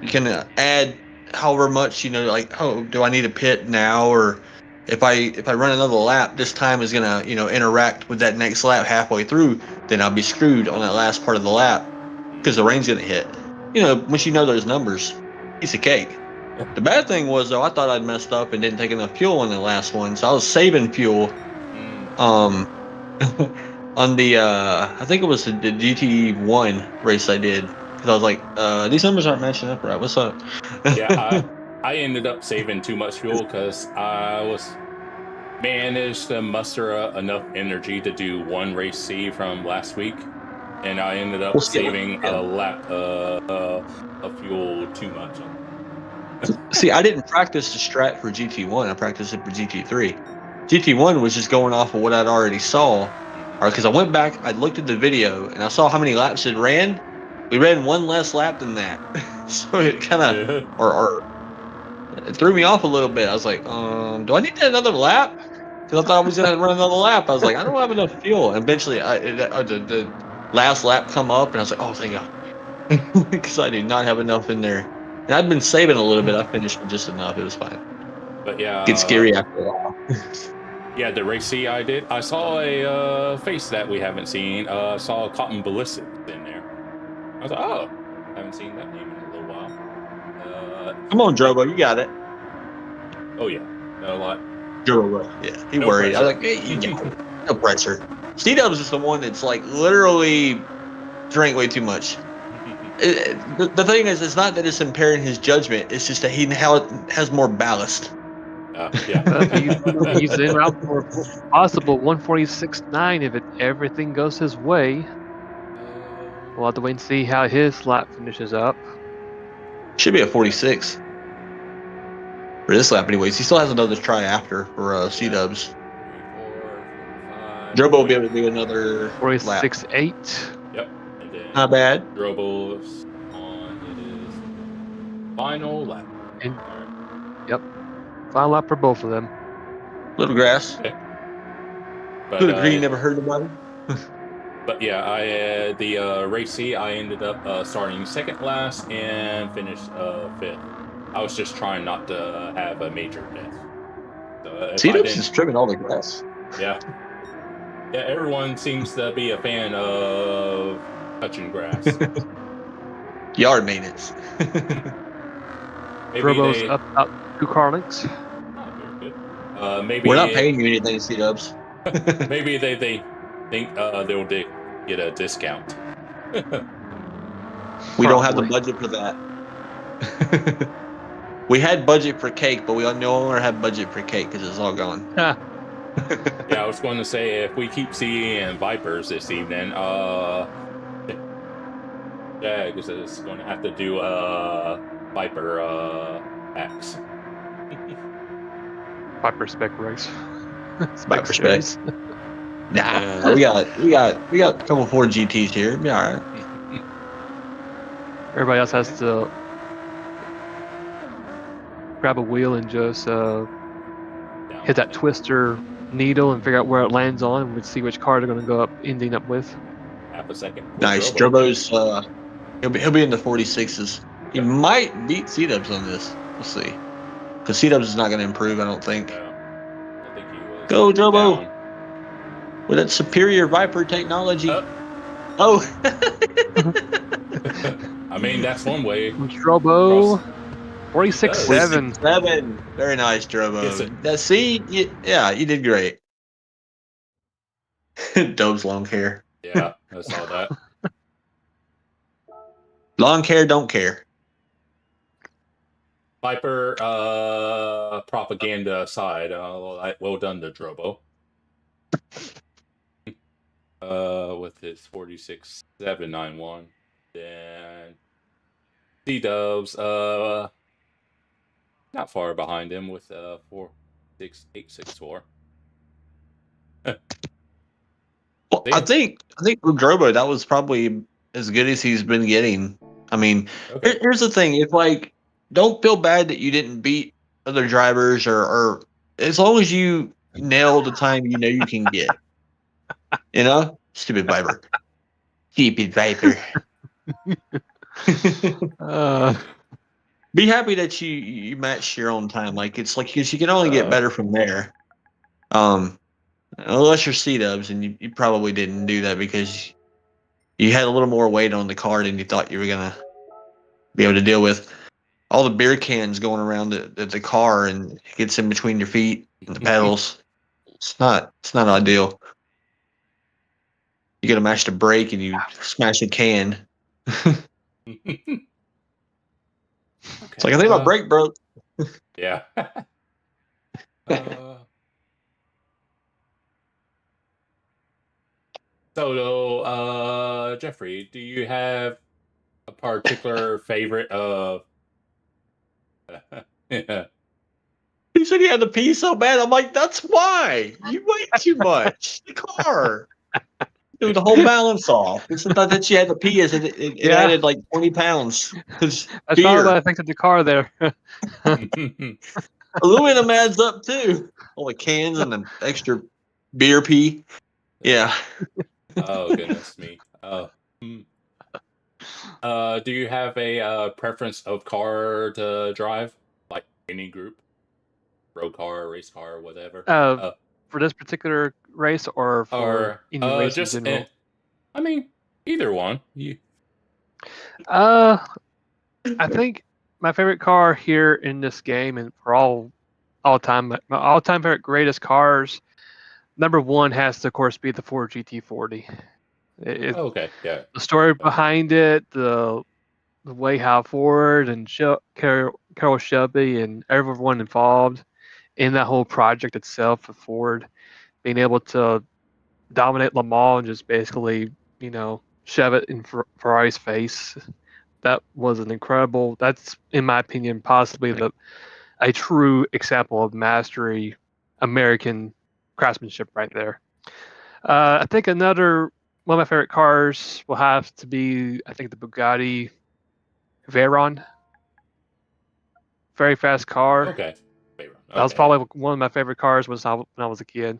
S5: you can add however much, like, oh, do I need a pit now? Or if I run another lap, this time is going to, interact with that next lap halfway through, then I'll be screwed on that last part of the lap because the rain's going to hit. Once you know those numbers, piece of cake. The bad thing was, though, I thought I'd messed up and didn't take enough fuel on the last one, so I was saving fuel. On the, I think it was the GT1 race I did. Because I was like, these numbers aren't matching up right. What's up?
S2: Yeah, I ended up saving too much fuel because I was managed to muster enough energy to do one race C from last week. And I ended up saving a lap of fuel too much.
S5: See, I didn't practice the strat for GT1. I practiced it for GT3. GT1 was just going off of what I'd already saw. Because I went back, I looked at the video, and I saw how many laps it ran. We ran one less lap than that. So it kind of, or it threw me off a little bit. I was like, do I need another lap? Because I thought I was going to run another lap. I was like, I don't have enough fuel. And eventually, the last lap come up, and I was like, oh, thank God. Because I did not have enough in there. And I'd been saving a little bit. I finished with just enough. It was fine.
S2: But yeah.
S5: Gets scary after a while.
S2: Yeah, the race C I did. I saw a face that we haven't seen. Saw Cotton Ballistic in there. I was like, oh, I haven't seen that name in a little while.
S5: Come on, Drobo, you got it.
S2: Oh, yeah. No, lot.
S5: Drobo, yeah. He
S2: No
S5: worried.
S2: pressure.
S5: I was like, hey, you got it. No pressure. C-Dubs is the one that's like literally drank way too much. The thing is, it's not that it's impairing his judgment. It's just that he now has more ballast.
S2: Yeah.
S4: He's in route for possible 146.9 if everything goes his way. We'll have to wait and see how his lap finishes up.
S5: Should be a 46 for this lap, anyways. He still has another try after for C-Dubs. Drobo will be able to do another
S4: 46.8.
S2: Yep. And then
S5: Not bad.
S2: Drobo's on his final lap.
S4: And, yep. Final lap for both of them.
S5: Little grass.
S2: Okay. But,
S5: Good agree, never heard about him.
S2: But yeah, the race C, I ended up starting second last and finished fifth. I was just trying not to have a major death. So
S5: C-Dubs is trimming all the grass.
S2: Yeah. Yeah, everyone seems to be a fan of touching grass.
S5: Yard maintenance.
S2: Maybe
S4: Turbo's
S2: they.
S4: up 2 car links.
S2: Oh, very good.
S5: We're not
S2: Maybe
S5: paying you anything, C-Dubs.
S2: maybe they think they'll get a discount.
S5: We don't have the
S4: Probably.
S5: budget for that. We had budget for cake, but we no longer have budget for cake because it's all gone.
S4: Ah,
S2: Yeah, I was going to say if we keep seeing Vipers this evening, Jags is going to have to do Viper X.
S4: Viper spec race.
S5: Viper spec.
S4: series.
S5: Nah, we got a couple Ford GTs here. Be all right.
S4: Everybody else has to grab a wheel and just hit that twister needle and figure out where it lands on, and we'd see which car they're going to go up ending up with.
S2: Half a second.
S5: Nice. Drobo's he'll be in the 46s. He might beat C-Dubs on this. We'll see. Because C-Dubs is not going to improve, I don't think.
S2: No, I think he was
S5: Go, Drobo.
S2: down.
S5: With that superior Viper technology.
S2: Oh. I mean, that's one way.
S4: Strobo, 46.7.
S5: 7. Very nice, Drobo. You did great. Dove's long hair.
S2: Yeah, I saw that.
S5: Long hair, don't care.
S2: Viper propaganda aside, well done to Drobo. With his 46.791. Then C-Dubs, not far behind him with 46864.
S5: Well, I think with Drobo, that was probably as good as he's been getting. I mean,
S2: Okay.
S5: here's the thing: if don't feel bad that you didn't beat other drivers, or as long as you nail the time you know you can get. You know, stupid Viper. Stupid Viper. Be happy that you matched your own time. Like it's like because you can only get better from there. Unless you're C-Dubs, and you probably didn't do that because you had a little more weight on the car than you thought you were gonna be able to deal with. All the beer cans going around the car and it gets in between your feet and the pedals. It's not ideal. You got to mash the brake and you smash a can. It's like I think my brake broke.
S2: Yeah. So, Jeffrey, do you have a particular favorite of? Yeah.
S5: He said he had to pee so bad. I'm like, that's why. You weigh too much. The car. Dude, the whole balance off. It's not that you had to pee. It added like 20 pounds.
S4: That's probably what affected the car there.
S5: Aluminum adds up too. All the cans and the extra beer pee. Yeah.
S2: Oh, goodness me. Do you have a preference of car to drive? Like any group? Road car, race car, whatever?
S4: For this particular race or for any race
S2: just
S4: in general?
S2: I mean, either one.
S4: I think my favorite car here in this game, and for all time, my all-time favorite greatest cars, number one has to, of course, be the Ford GT40.
S2: Okay, yeah.
S4: The story behind it, the way how Ford and Carroll Shelby and everyone involved in that whole project itself for Ford, being able to dominate Le Mans and just basically, shove it in Ferrari's face. That was an incredible. That's, in my opinion, possibly a true example of mastery, American craftsmanship right there. I think another one of my favorite cars will have to be, I think, the Bugatti Veyron. Very fast car.
S2: Okay.
S4: That was probably one of my favorite cars when I was a kid.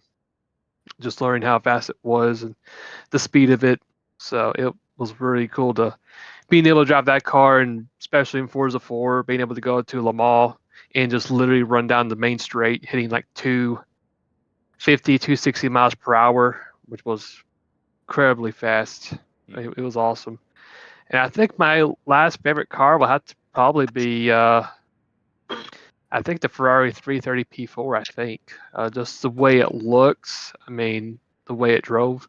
S4: Just learning how fast it was and the speed of it. So it was really cool to being able to drive that car, and especially in Forza 4, being able to go to Le Mans and just literally run down the main straight, hitting like 250, 260 miles per hour, which was incredibly fast. It was awesome. And I think my last favorite car will have to probably be, I think the Ferrari 330 P4. I think just the way it looks. I mean, the way it drove.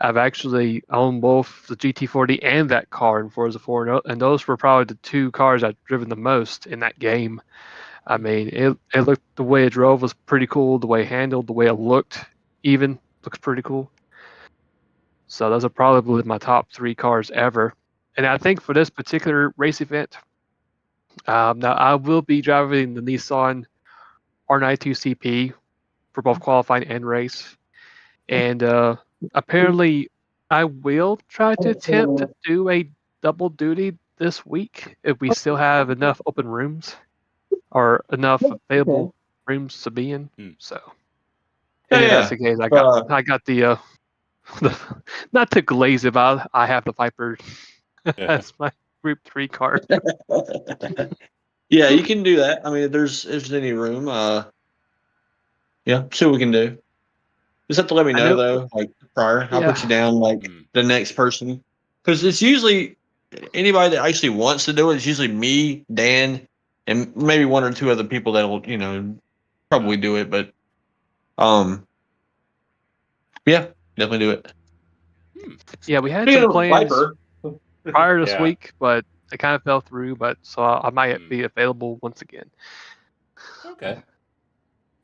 S4: I've actually owned both the GT40 and that car in Forza 4, and those were probably the two cars I've driven the most in that game. I mean, it looked, the way it drove was pretty cool. The way it handled, the way it looked, even looks pretty cool. So those are probably my top 3 cars ever. And I think for this particular race event, now I will be driving the Nissan R92 CP for both qualifying and race. And apparently, I will try to attempt to do a double duty this week if we still have enough open rooms or enough available rooms to be in. So, and if that's the case, I got the not to glaze it, but I have the Viper as my Group 3 car.
S5: Yeah, you can do that. I mean, if there's any room, yeah, see what we can do. Just have to let me know though, like prior. I'll put you down like the next person, because it's usually anybody that actually wants to do it. It's usually me, Dan, and maybe 1 or 2 other people that will, probably do it. But, yeah, definitely do it.
S4: Yeah, we had
S5: Speaking
S4: some
S5: of
S4: plans
S5: Viper,
S4: prior this week, but it kind of fell through. But so I might be available once again.
S2: Okay.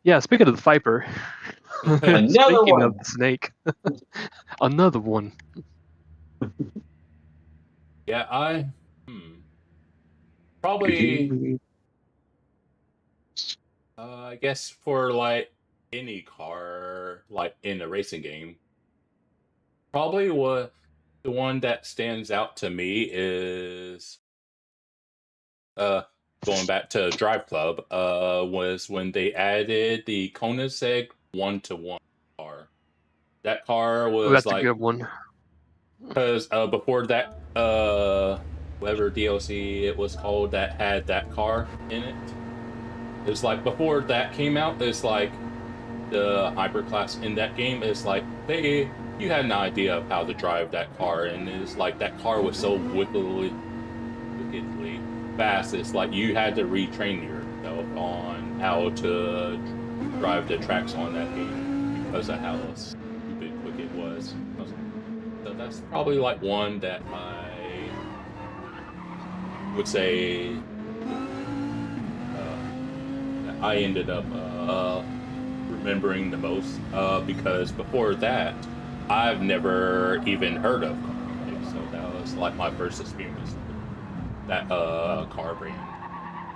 S4: Yeah, speaking of the Viper,
S5: Another
S4: speaking
S5: one.
S4: of the snake, another one.
S2: Yeah, probably, I guess for like any car, like in a racing game, probably what the one that stands out to me is, going back to Drive Club, was when they added the Koenigsegg 1-to-1 car. That car
S4: Oh,
S2: was
S4: that's
S2: like,
S4: a good one.
S2: because before that, whatever DLC it was called that had that car in it, it's like before that came out, it's like the hyperclass in that game is like you had an idea of how to drive that car, and it's like that car was so wickedly fast. It's like you had to retrain yourself on how to drive the tracks on that game because of how stupid quick it was. So that's probably like one that I would say that I ended up remembering the most, because before that I've never even heard of Koenigsegg, so that was like my first experience with that car brand.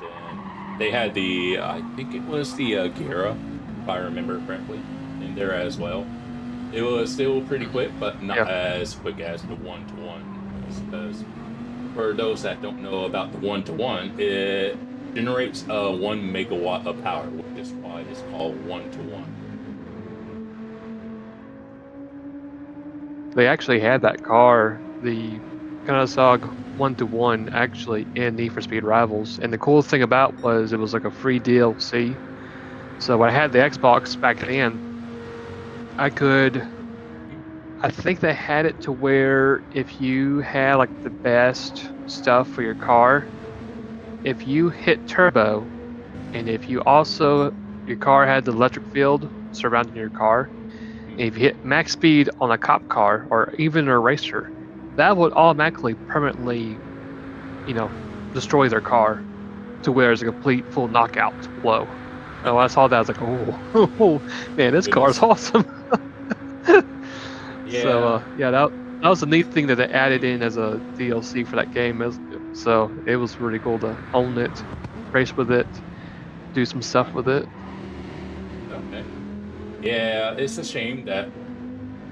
S2: Then they had I think it was the Gira, if I remember correctly, in there as well. It was still pretty quick, but not as quick as the 1-to-1. Because for those that don't know about the 1-to-1, it generates 1 megawatt of power, which is why it's called 1-to-1.
S4: They actually had that car, the Koenigsegg 1-to-1, actually in Need for Speed Rivals. And the cool thing about was it was like a free DLC. So when I had the Xbox back then, I think they had it to where if you had like the best stuff for your car, if you hit turbo, and if you also, your car had the electric field surrounding your car, and if you hit max speed on a cop car or even a racer, that would automatically permanently, destroy their car to where it's a complete full knockout blow. And when I saw that, I was like, oh man, this car's awesome.
S2: Yeah.
S4: So that was a neat thing that they added in as a DLC for that game. So it was really cool to own it, race with it, do some stuff with it.
S2: Okay. Yeah, it's a shame that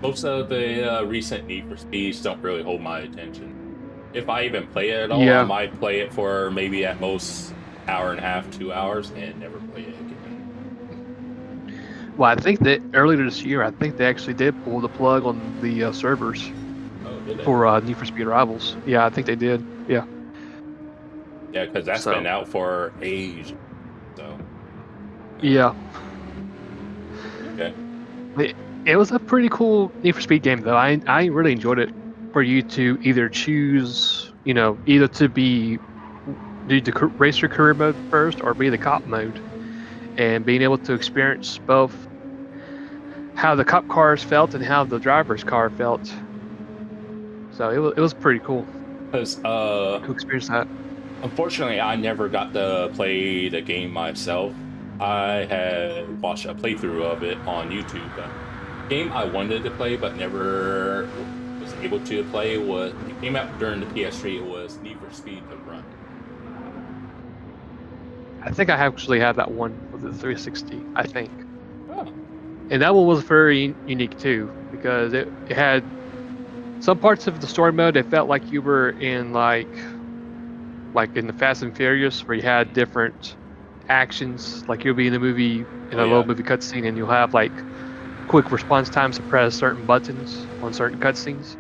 S2: most of the recent Need for Speeds don't really hold my attention. If I even play it at all, I might play it for maybe at most hour and a half, 2 hours, and never play it again.
S4: Well, I think that earlier this year, I think they actually did pull the plug on the servers for Need for Speed Rivals. Yeah, I think they did. Yeah.
S2: Yeah, because that's been out for ages. So.
S4: Yeah.
S2: Okay.
S4: It was a pretty cool Need for Speed game, though. I really enjoyed it. for you to either choose, either to do the racer career mode first or be the cop mode, and being able to experience both how the cop cars felt and how the driver's car felt. So it was pretty cool
S2: Because
S4: to experience that.
S2: unfortunately, I never got to play the game myself. I had watched a playthrough of it on YouTube. The game I wanted to play but never was able to play it came out during the PS3. It was Need for Speed The Run.
S4: I think I actually had that one for the 360, I think.
S2: Oh.
S4: And that one was very unique too, because it had some parts of the story mode. It felt like you were in like in the Fast and Furious, where you had different actions. Like you'll be in a movie, in a little movie cutscene, and you'll have like quick response times to press certain buttons on certain cutscenes.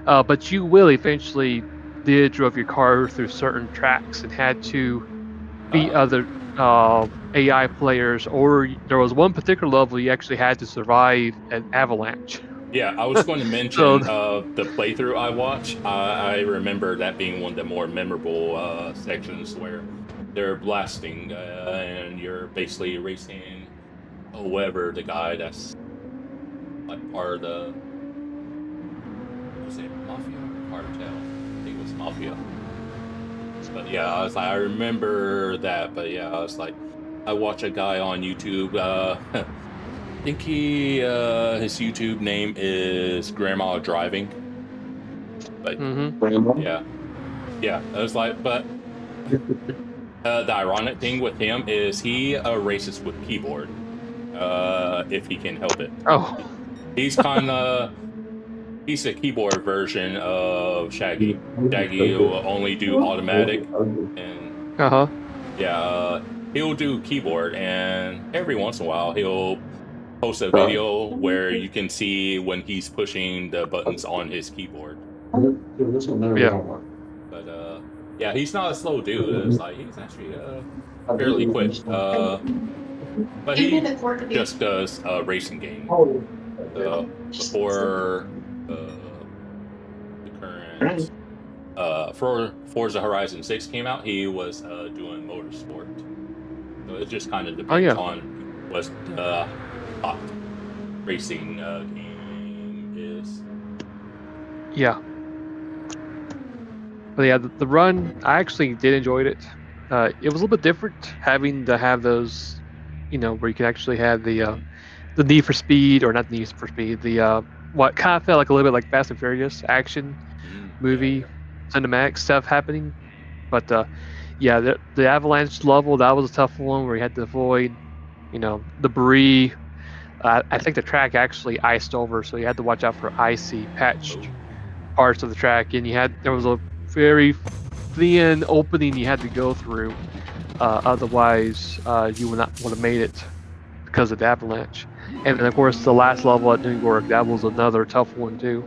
S4: But you will eventually drove your car through certain tracks and had to beat other AI players, or there was one particular level you actually had to survive an avalanche.
S2: Yeah, I was going to mention the playthrough I watched. I remember that being one of the more memorable sections where they're blasting and you're basically racing whoever the guy that's like part of the, was it Mafia or Cartel? I think it was Mafia. But yeah, I remember that. But yeah, I watch a guy on YouTube. I think his YouTube name is Grandma Driving. But yeah, I was like, but the ironic thing with him is he races with keyboard, if he can help it.
S4: Oh,
S2: He's he's a keyboard version of Shaggy. Shaggy will only do automatic, and he'll do keyboard, and every once in a while he'll post a video where you can see when he's pushing the buttons on his keyboard.
S4: Yeah.
S2: But yeah, he's not a slow dude. It's like he's actually fairly quick. But he just does a racing game. Before the current Forza Horizon 6 came out, he was doing motorsport. So it just kind of depends on what the hot racing game is.
S4: Yeah. But yeah, the run, I actually did enjoy it. It was a little bit different having to have those, where you can actually have the Need for Speed, or not Need for Speed, the what kind of felt like a little bit like Fast and Furious action movie cinematic stuff happening. But yeah, the avalanche level, that was a tough one where you had to avoid, debris. I think the track actually iced over, so you had to watch out for icy patched parts of the track, and there was a very thin opening you had to go through. Otherwise, you would not would have made it because of the avalanche. And then, of course, the last level at New York, that was another tough one too.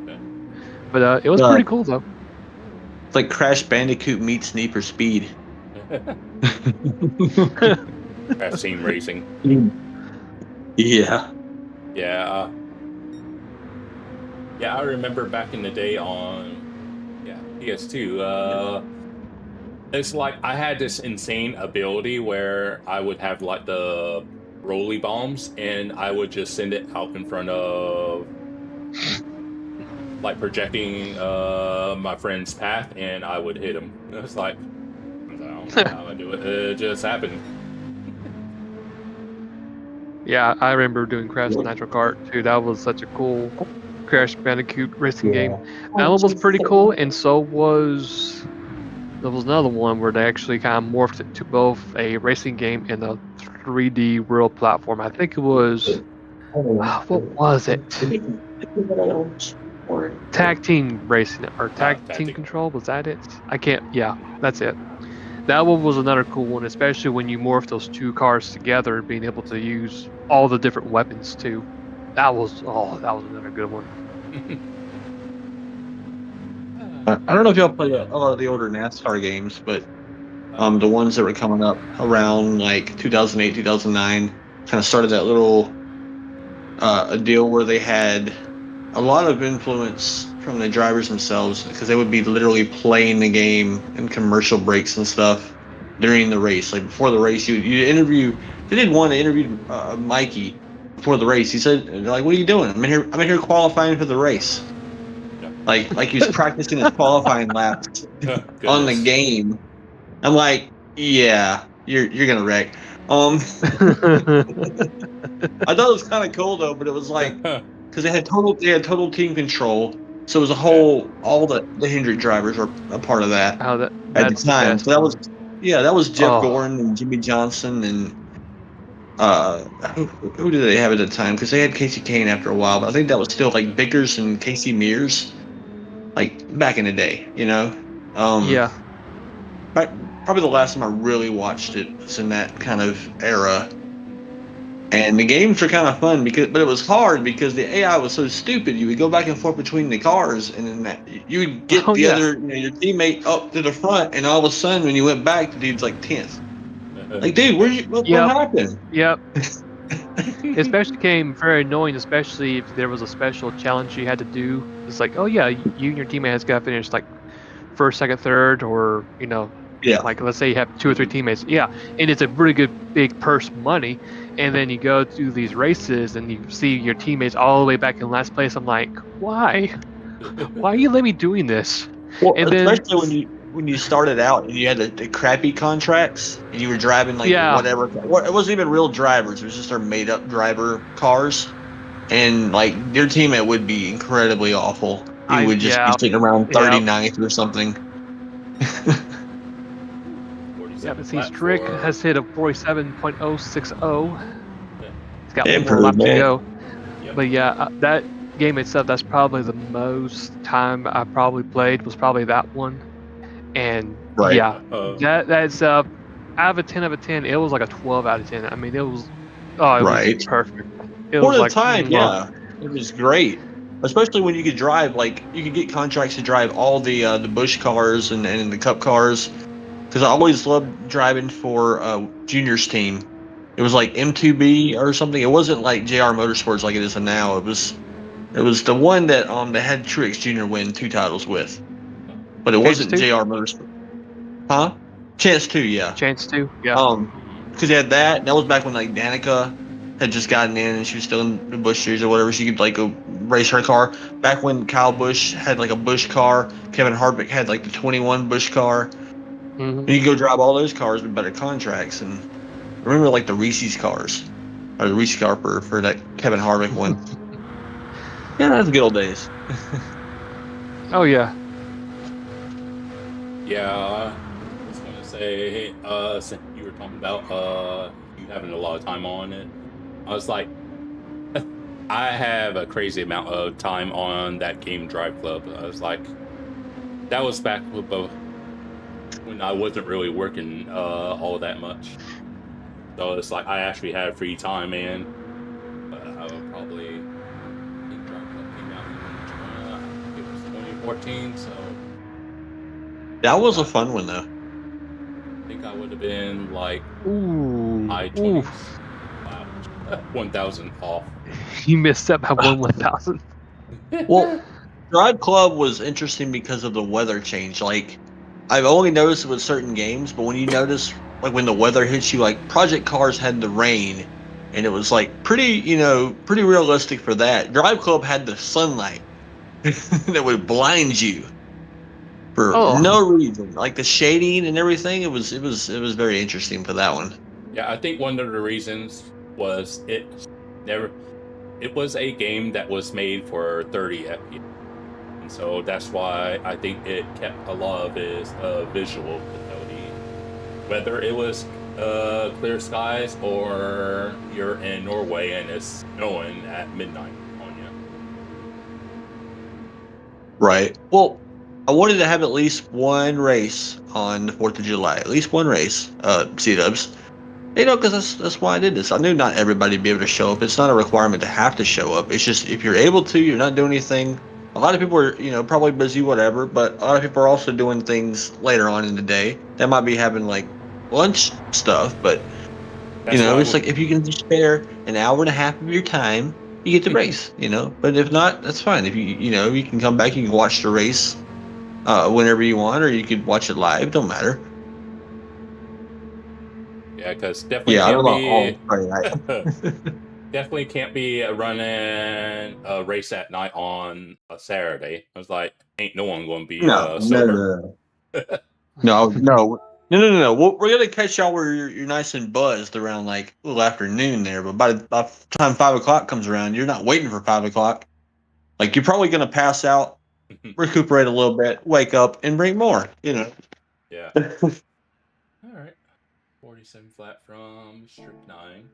S2: Okay.
S4: But it was pretty cool though.
S5: It's like Crash Bandicoot meets Need for Speed.
S2: I've seen racing.
S5: Yeah.
S2: Yeah. Yeah, I remember back in the day on PS2. It's like I had this insane ability where I would have like the rolly bombs, and I would just send it out in front of, like, projecting my friend's path, and I would hit him. It's like, I don't know how I do it. It just happened.
S4: Yeah, I remember doing Crash Nitro Kart too. That was such a cool Crash Bandicoot racing game. That one was pretty cool, and so was there was another one where they actually kind of morphed it to both a racing game and a 3D world platform. I think it was what was it? Tag team racing or tag team control? Was that it? I can't. Yeah, that's it. That one was another cool one, especially when you morph those two cars together and being able to use all the different weapons too. That was another good one.
S5: I don't know if y'all play a lot of the older NASCAR games, but the ones that were coming up around like 2008, 2009, kind of started that little a deal where they had a lot of influence from the drivers themselves because they would be literally playing the game in commercial breaks and stuff during the race. Like before the race, you interview. They did one. They interviewed Mikey before the race. He said, "Like, what are you doing? I'm in here qualifying for the race."
S2: Yeah.
S5: Like he was practicing his qualifying laps on the
S2: Goodness.
S5: game. I'm like, yeah, you're gonna wreck. I thought it was kind of cool though, but it was like because they had total team control. So it was a whole all the Hendrick drivers were a part of that
S4: How
S5: at the
S4: that's the
S5: time.
S4: best.
S5: So that was Jeff
S4: Oh.
S5: Gordon and Jimmy Johnson and uh who did they have at the time? Because they had Casey Kane after a while, but I think that was still like Vickers and Casey Mears, like back in the day, you know.
S4: Yeah.
S5: But probably the last time I really watched it was in that kind of era. And the games were kind of fun but it was hard because the AI was so stupid. You would go back and forth between the cars, and then you would get
S4: Oh,
S5: the
S4: yeah.
S5: other, your teammate up to the front, and all of a sudden, when you went back, the dude's like 10th. Like, dude, what
S4: Yep.
S5: happened?
S4: Yep. Especially became very annoying, especially if there was a special challenge you had to do. It's like, oh yeah, you and your teammate has got to finish like first, second, third, or
S5: Yeah,
S4: like let's say you have 2 or 3 teammates. Yeah, and it's a really good big purse money. And then you go to these races and you see your teammates all the way back in last place. I'm like, why? Why are you letting me doing this?
S5: well,
S4: And then
S5: especially when you started out and you had the crappy contracts and you were driving like
S4: Yeah.
S5: whatever. It wasn't even real drivers; it was just their made up driver cars. And like your teammate would be incredibly awful. He would just be sitting around 39th or something.
S4: Yeah, but see, Strick has hit a 47.060. He's got one more
S5: Improved,
S4: lap to
S5: man.
S4: go.
S2: Yep.
S4: But yeah, that game itself, that's probably the most time I probably played, was probably that one. And
S5: Right.
S4: yeah, that's out of a 10 out of 10, it was like a 12 out of 10. I mean, it was
S5: Right.
S4: was perfect. It
S5: For
S4: was
S5: the
S4: like,
S5: time,
S4: mwah.
S5: yeah, it was great. Especially when you could drive, like you could get contracts to drive all the Bush cars and the Cup cars. Because I always loved driving for Junior's team. It was like M2B or something. It wasn't like JR Motorsports like it is now. It was the one that they had Truex Jr. win 2 titles with, but it
S4: Chance
S5: wasn't
S4: 2?
S5: JR Motorsports. Huh? Chance 2, yeah.
S4: Chance 2, yeah.
S5: Because they had that. And that was back when like Danica had just gotten in and she was still in the Bush series or whatever. She could like go race her car. Back when Kyle Busch had like a Bush car, Kevin Harvick had like the 21 Bush car.
S4: Mhm.
S5: And you could go drive all those cars with better contracts. And I remember like the Reese's cars, or the Reese car for that Kevin Harvick one. Yeah, that's good old days.
S4: Oh yeah.
S2: Yeah, I was gonna say, since you were talking about you having a lot of time on it, I was like, I have a crazy amount of time on that game Drive Club. I was like, that was back with when I wasn't really working all that much. So it's like I actually had free time, and I would probably think Drive Club came out in it was 2014, so.
S5: That was a fun one though.
S2: I think I would have been like
S4: Ooh.
S2: high 20s.
S4: Oof.
S2: Wow. 1,000 off.
S4: You missed out by 1,000.
S5: Well, Drive Club was interesting because of the weather change. Like, I've only noticed it with certain games, but when you notice, like when the weather hits you, like Project Cars had the rain, and it was like pretty realistic for that. Drive Club had the sunlight that would blind you for no reason, like the shading and everything. It was very interesting for that one.
S2: Yeah, I think one of the reasons was it was a game that was made for 30 FPS. And so that's why I think it kept a lot of its visual fidelity. Whether it was clear skies or you're in Norway and it's snowing at midnight on you.
S5: Right. Well, I wanted to have at least one race on the 4th of July. At least one race, C-dubs. You know, because that's why I did this. I knew not everybody would be able to show up. It's not a requirement to have to show up. It's just if you're able to, you're not doing anything. A lot of people are, probably busy, whatever, but a lot of people are also doing things later on in the day. They might be having, like, lunch stuff, but,
S2: That's
S5: it's like if you can spare an hour and a half of your time, you get to race, you know. But if not, that's fine. If you can come back, you can watch the race whenever you want, or you could watch it live. Don't matter.
S2: Yeah, because definitely
S5: Yeah, I
S2: can't
S5: don't know.
S2: be
S5: Right.
S2: definitely can't be running a race at night on a Saturday. I was like, ain't no one going to be
S5: No, no,
S2: sober.
S5: no. No. We're gonna catch y'all where you're nice and buzzed around like a little afternoon there. But by the time 5 o'clock comes around, you're not waiting for 5 o'clock. Like you're probably gonna pass out, recuperate a little bit, wake up, and bring more. You know.
S2: Yeah. All right. 47 flat from Strip 9.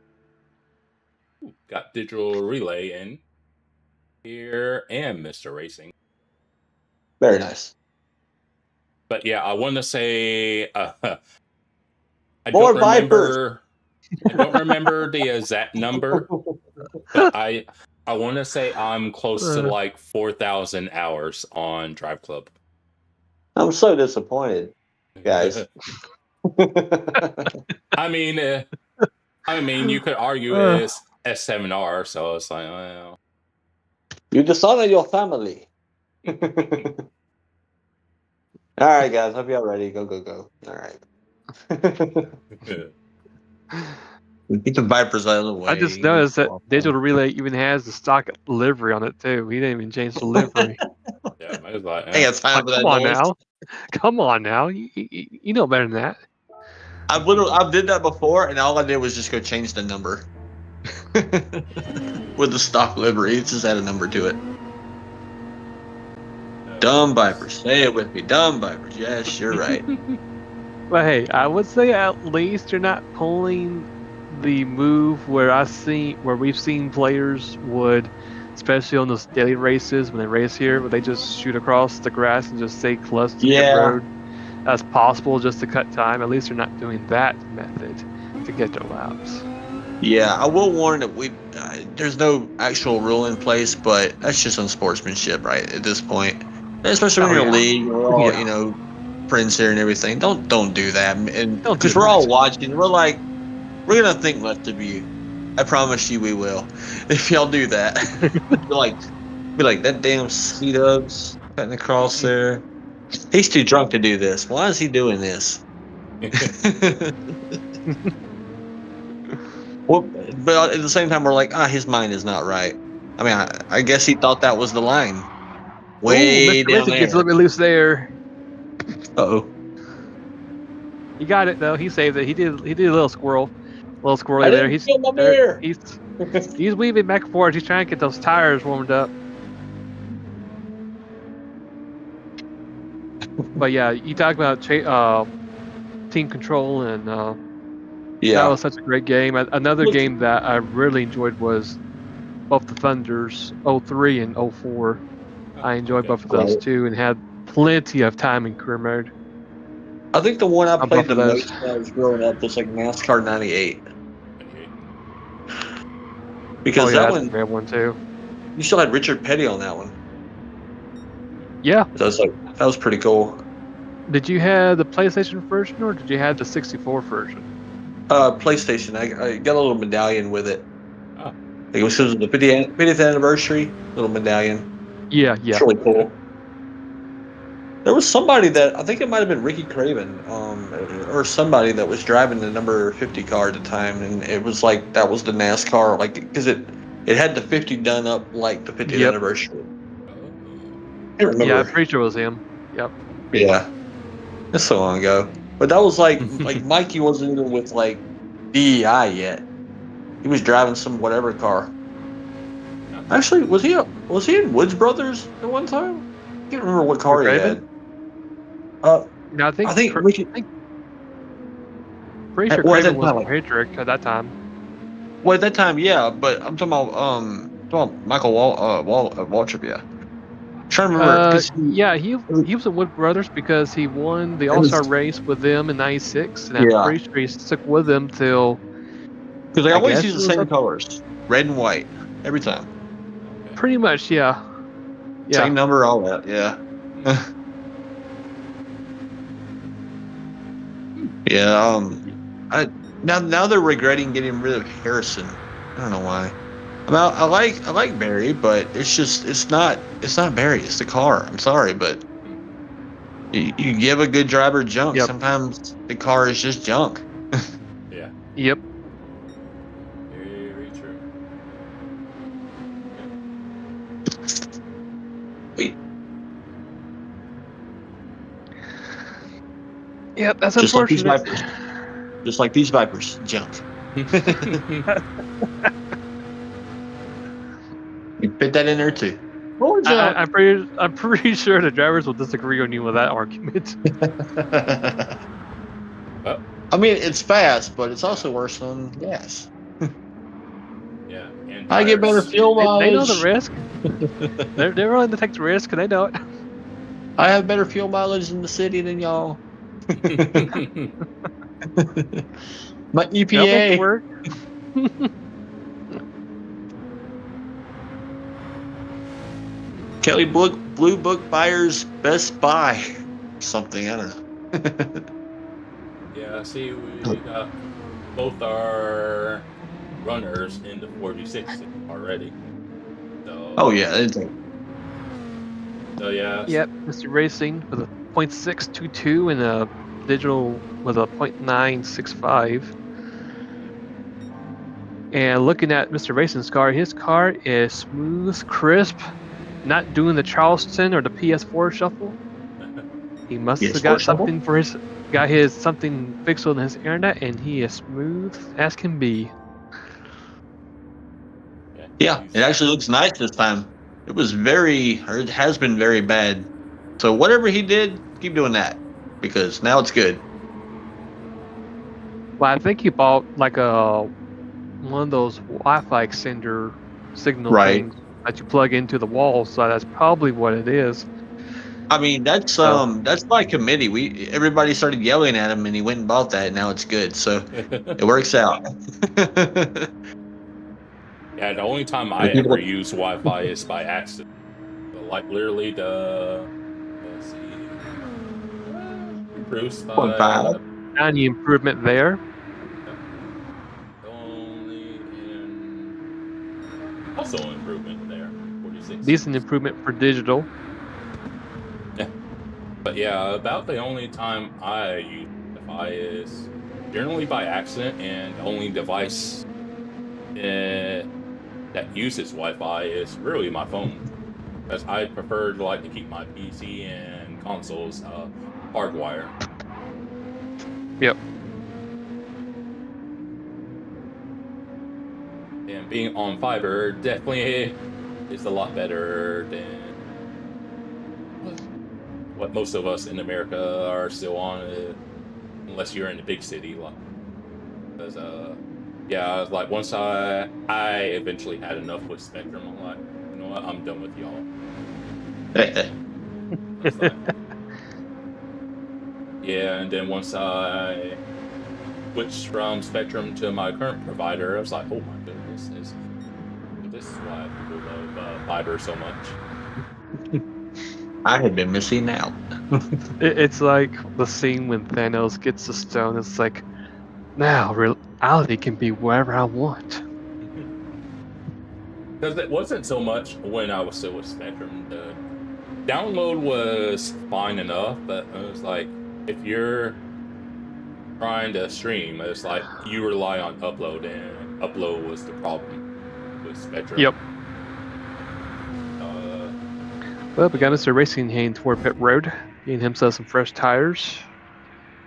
S2: Ooh, got Digital Relay in here and Mr. Racing.
S5: Very nice.
S2: But yeah, I want to say I
S6: More
S2: don't
S6: Vipers.
S2: remember. I don't remember the exact number, but I want to say I'm close to like 4,000 hours on Drive Club.
S6: I'm so disappointed, guys.
S2: I mean, you could argue it's S7R, so it's like, well,
S6: You dishonor your family. All right, guys. Hope y'all ready. Go, go, go. All right.
S5: Get the Vipers out of the way.
S4: I just noticed that Digital Relay even has the stock livery on it too. He didn't even change the livery.
S2: yeah, I was like,
S5: I got time
S4: Like,
S5: for that
S4: come on
S5: noise.
S4: now, come on now. You know better than that.
S5: I did that before, and all I did was just go change the number with the stock livery. It just add a number to it. Dumb Vipers. Say it with me. Dumb Vipers. Yes, you're right.
S4: But hey, I would say at least you're not pulling the move where we've seen players would, especially on those daily races when they race here, where they just shoot across the grass and just stay close to the road as possible just to cut time. At least you're not doing that method to get their laps.
S5: Yeah, I will warn that there's no actual rule in place, but that's just unsportsmanship, right? At this point, especially when you're in a league, we're all friends here and everything. Don't do that, and
S4: Don't do
S5: because we're all
S4: that.
S5: watching, we're gonna think less of you. I promise you, we will. If y'all do that, be like that damn C-Dubs cutting across there. He's too drunk to do this. Why is he doing this? Well, but at the same time, we're like, his mind is not right. I mean, I guess he thought that was the line. Way
S4: Mr.
S5: down
S4: Racing
S5: there.
S4: gets a little bit loose there.
S5: Uh-oh.
S4: He got it though. He saved it. He did a little squirrely
S6: I
S4: there.
S6: didn't feel my mirror.
S4: He's weaving back and forth. He's trying to get those tires warmed up. But yeah, you talk about team control, and that was such a great game. Another game that I really enjoyed was both the Thunders 03 and 04. I enjoyed both of those too, and had plenty of time in career mode.
S5: I think the one I
S4: On
S5: played
S4: both
S5: the
S4: of those.
S5: most when I was growing up was like NASCAR 98. Because that
S4: that's
S5: one,
S4: a great one too.
S5: you still had Richard Petty on that one.
S4: Yeah.
S5: So that was pretty cool.
S4: Did you have the PlayStation version or did you have the 64 version?
S5: PlayStation. I got a little medallion with it. I think it was the 50th anniversary little medallion.
S4: Yeah.
S5: It's really cool. There was somebody that I think it might have been Ricky Craven, or somebody that was driving the number 50 car at the time, and it was like that was the NASCAR, like because it had the 50 done up like the 50th anniversary. I can't remember.
S4: Yeah, I'm pretty sure it was him. Yep.
S5: Yeah, that's so long ago. But that was like Mikey wasn't even with like DEI yet. He was driving some whatever car. Actually, was he in Woods Brothers at one time? I can't remember what car he had.
S4: No, I think pretty sure Craven was Hendrick at that time.
S5: Well, at that time, yeah, but I'm talking about Michael Waltrip, yeah. I'm trying to remember.
S4: He was at Wood Brothers because he won the All-Star race with them in '96, and I'm pretty sure he stuck with them till.
S5: Because they always use the same colors, red and white, every time.
S4: Pretty much, yeah.
S5: Same number, all that, yeah. Yeah. Now they're regretting getting rid of Harrison. I don't know why. I like Barry, but it's not Barry. It's the car. I'm sorry, but you give a good driver junk.
S4: Yep.
S5: Sometimes the car is just junk.
S2: Yeah,
S4: Yep.
S2: very true.
S5: Wait,
S4: Yep. That's
S5: just like these
S4: unfortunate.
S5: Vipers. Just like these Vipers, junk. You fit that in there too. More junk.
S4: I'm pretty sure the drivers will disagree on you with that argument.
S2: Well,
S5: I mean, it's fast, but it's also worse than gas.
S2: yeah, and
S5: I get better
S2: tires.
S5: fuel
S4: They know
S5: mileage.
S4: the risk. They're willing to take the risk, and they know it.
S5: I have better fuel mileage in the city than y'all. My
S4: They'll make it
S5: EPA.
S4: work.
S5: Kelly Blue Book buyers Best Buy. Something, I don't know.
S2: Yeah, see, we got both our runners in the 46 already. So,
S5: Oh yeah, it's like,
S2: so yeah.
S4: Yep, Mr. Racing with a .622 and a digital with a .965. And looking at Mr. Racing's car, his car is smooth, crisp, not doing the Charleston or the PS4 shuffle. He must have got something for his something fixed on his internet, and he is smooth as can be.
S5: yeah, it actually looks nice this time. It has been very bad. So whatever he did, keep doing that because now it's good.
S4: Well, I think he bought like one of those Wi-Fi extender signal
S5: Right.
S4: things that you plug into the wall. So that's probably what it is.
S5: I mean, that's by committee. Everybody started yelling at him, and he went and bought that. And now it's good, so it works out.
S2: Yeah, the only time I ever use Wi-Fi is by accident. Like literally let's see, Bruce by
S5: 0.5.
S4: Any improvement there?
S2: Also improvement there, 46.
S4: Decent improvement for digital.
S2: But yeah, about the only time I use Wi-Fi is generally by accident, and the only device that uses Wi-Fi is really my phone, because I prefer to keep my PC and consoles hardwired.
S4: Yep.
S2: And being on fiber definitely is a lot better than what most of us in America are still on, unless you're in a big city. Because yeah, like once I eventually had enough with Spectrum, I'm like, you know what, I'm done with y'all. It's like, yeah, and then once I switched from Spectrum to my current provider, I was like, oh my goodness, this is why people love fiber so much.
S5: I had been missing out.
S4: It's like the scene when Thanos gets the stone. It's like, now reality can be wherever I want.
S2: Because it wasn't so much when I was still with Spectrum. The download was fine enough, but it was like, if you're trying to stream, it's like you rely on upload, and upload was the problem with Spectrum.
S4: Yep. Well, we got Mr. Racing heading toward pit road, getting himself some fresh tires.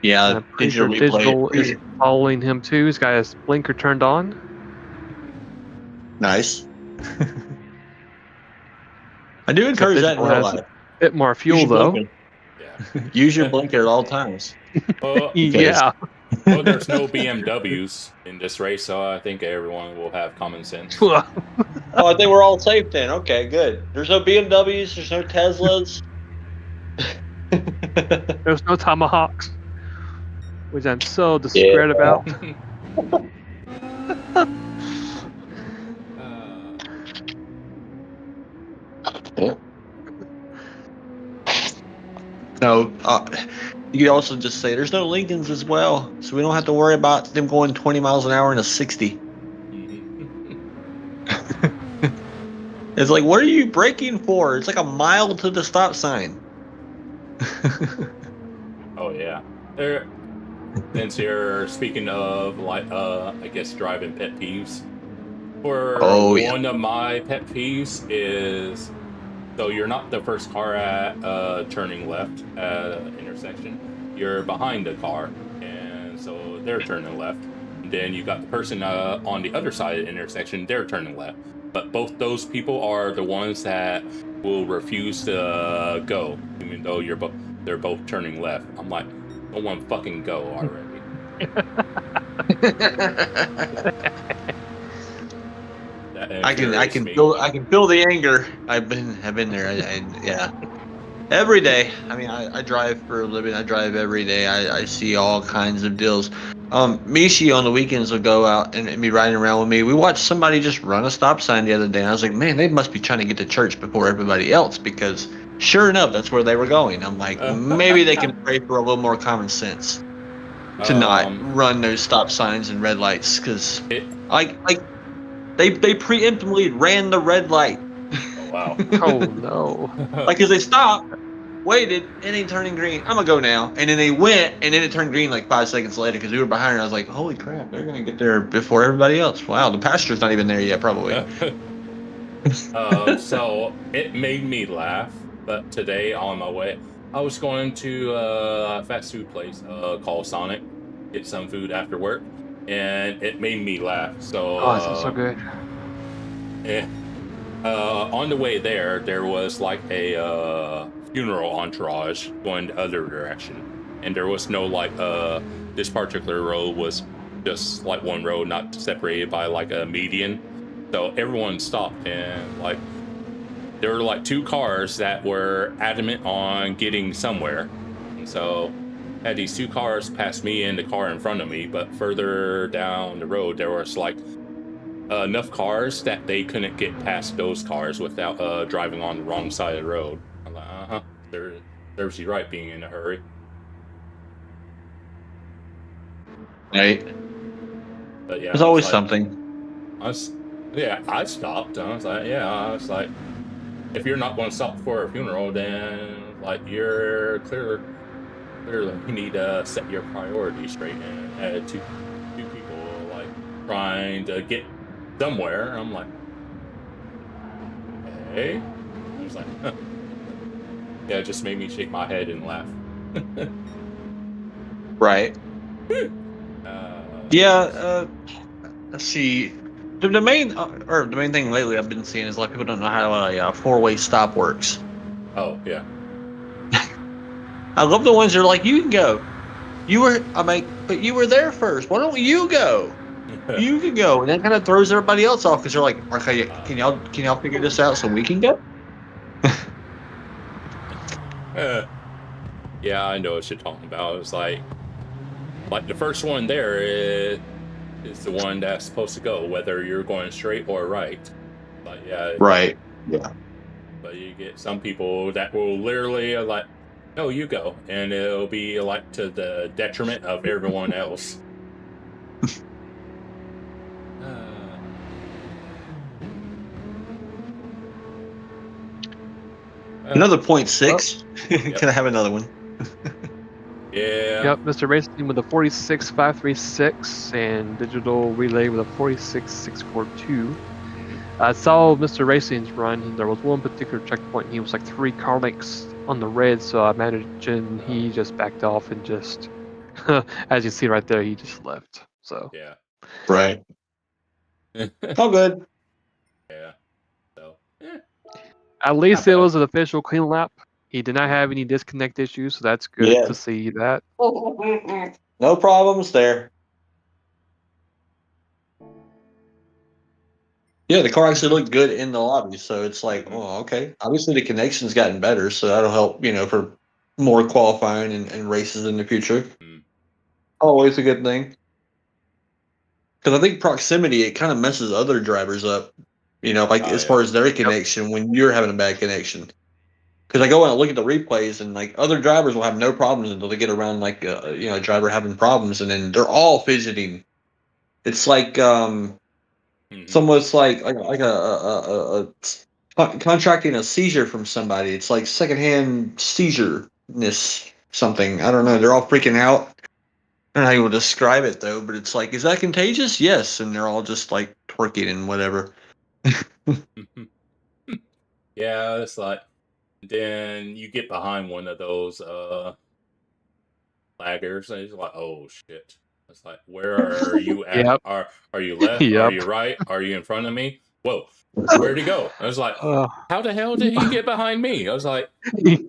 S5: Yeah,
S4: I'm pretty sure digital is following him too. He's got his blinker turned on.
S5: Nice. I do encourage that in real life.
S4: A bit more fuel though.
S2: Yeah.
S5: Use your blinker at all times.
S4: Yeah.
S2: Well, there's no BMWs in this race, so I think everyone will have common sense.
S6: Oh, I think we're all safe then. Okay, good. There's no BMWs. There's no Teslas.
S4: There's no Tomahawks, which I'm so discreet about.
S5: No, you could also just say there's no Lincolns as well, so we don't have to worry about them going 20 miles an hour in a 60. It's like, what are you braking for? It's like a mile to the stop sign.
S2: Oh yeah. There. Since you're speaking of like, I guess driving pet peeves. For
S5: Oh yeah.
S2: one of my pet peeves is, so you're not the first car at turning left at an intersection. You're behind the car, and so they're turning left. And then you got the person on the other side of the intersection. They're turning left. But both those people are the ones that will refuse to go, even though they're both turning left. I'm like, no one fucking go already. That
S5: I
S2: infuriates
S5: can
S2: me.
S5: feel the anger. I've been there. Yeah. Every day. I mean, I drive for a living. I drive every day. I see all kinds of deals. Mishi on the weekends will go out and be riding around with me. We watched somebody just run a stop sign the other day, and I was like, man, they must be trying to get to church before everybody else, because sure enough, that's where they were going. I'm like, maybe they can pray for a little more common sense to not run those stop signs and red lights, because like they preemptively ran the red light.
S2: Oh wow.
S4: Oh no.
S5: Like, cause they stopped, waited, and then turning green. I'm gonna go now, and then they went, and then it turned green like 5 seconds later because we were behind. And I was like, holy crap, they're gonna get there before everybody else. Wow, the pastor's not even there yet, probably.
S2: So it made me laugh. But today on my way, I was going to a fast food place called Sonic, get some food after work, and it made me laugh. So
S4: Oh, that's so good.
S2: on the way there was like a funeral entourage going the other direction, and there was no like this particular road was just like one road, not separated by like a median. So everyone stopped, and like there were like two cars that were adamant on getting somewhere. And so had these two cars pass me and the car in front of me, but further down the road there was like enough cars that they couldn't get past those cars without driving on the wrong side of the road. I'm like, serves you right being in a hurry.
S5: Right.
S2: But yeah,
S5: There's always something.
S2: I stopped. I was like, if you're not going to stop for a funeral, then like you're clearly you need to set your priorities straight. And had two people like trying to get somewhere. I'm like, hey, I was like, huh. Yeah, it just made me shake my head and laugh.
S5: Right. Let's see. The main thing lately I've been seeing is a lot of people don't know how a four-way stop works.
S2: Oh yeah.
S5: I love the ones that are like, you can go. I'm like, but you were there first. Why don't you go? You can go, and that kind of throws everybody else off because they're like, okay, can y'all figure this out so we can go?
S2: Yeah, I know what you're talking about. It's like the first one there is the one that's supposed to go, whether you're going straight or right. But yeah,
S5: right, yeah.
S2: But you get some people that will literally like, no, you go, and it'll be like to the detriment of everyone else.
S5: Another 0.6.
S2: Yep.
S5: Can I have another one?
S2: Yeah.
S4: Yep, Mr. Racing with a 46536 and Digital Relay with a 46642. I saw Mr. Racing's run, and there was one particular checkpoint. He was like 3 car lengths on the red, so I imagine he just backed off and just, as you see right there, he just left. So
S2: Yeah.
S5: Right. All good.
S2: Yeah. So.
S4: At least it was an official clean lap. He did not have any disconnect issues, so that's good to see that.
S6: No problems there.
S5: Yeah, the car actually looked good in the lobby, so it's like, oh, okay. Obviously, the connection's gotten better, so that'll help, for more qualifying and races in the future. Always a good thing. Because I think proximity, it kind of messes other drivers up, as far as their connection when you're having a bad connection. Because I go and I look at the replays, and like other drivers will have no problems until they get around like a driver having problems, and then they're all fidgeting. It's like it's almost like a contracting a seizure from somebody. It's like secondhand seizure-ness something. I don't know. They're all freaking out. I don't know how you would describe it though, but it's like, is that contagious? Yes, and they're all just like twerking and whatever.
S2: Yeah, it's like then you get behind one of those laggers and it's like, oh shit. It's like, where are you at?
S4: Yep.
S2: Are you left? Are
S4: Yep.
S2: you right? Are you in front of me? Whoa, where'd he go? I was like,
S4: Uh,
S2: how the hell did he get behind me? I was like,
S4: he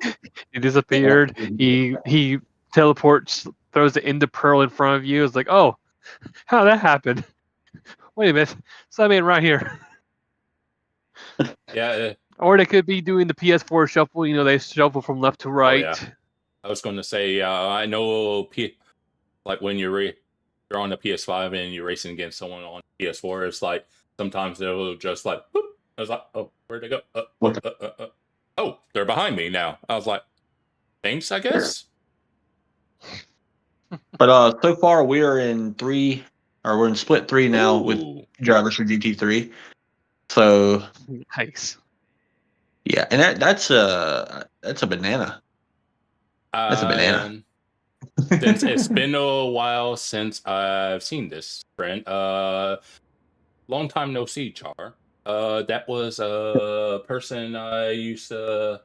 S4: disappeared. He teleports, throws the Ender Pearl in front of you. It's like, oh, how did that happen? Wait a minute, something right here.
S2: yeah.
S4: Or they could be doing the PS4 shuffle. You know, they shuffle from left to right.
S2: yeah. I was going to say, I know, like when you're on the PS5 and you're racing against someone on PS4, it's like sometimes they'll just like, whoop. I was like, oh, where'd they go? Oh, they're behind me now. I was like, thanks, I guess.
S5: But so far we are in we're in split 3 now with
S2: Ooh.
S5: drivers for GT3. So
S4: Nice.
S5: yeah, and that's a banana. That's a banana.
S2: Since it's been a while since I've seen this friend, long time no see, Char. That was a person I used to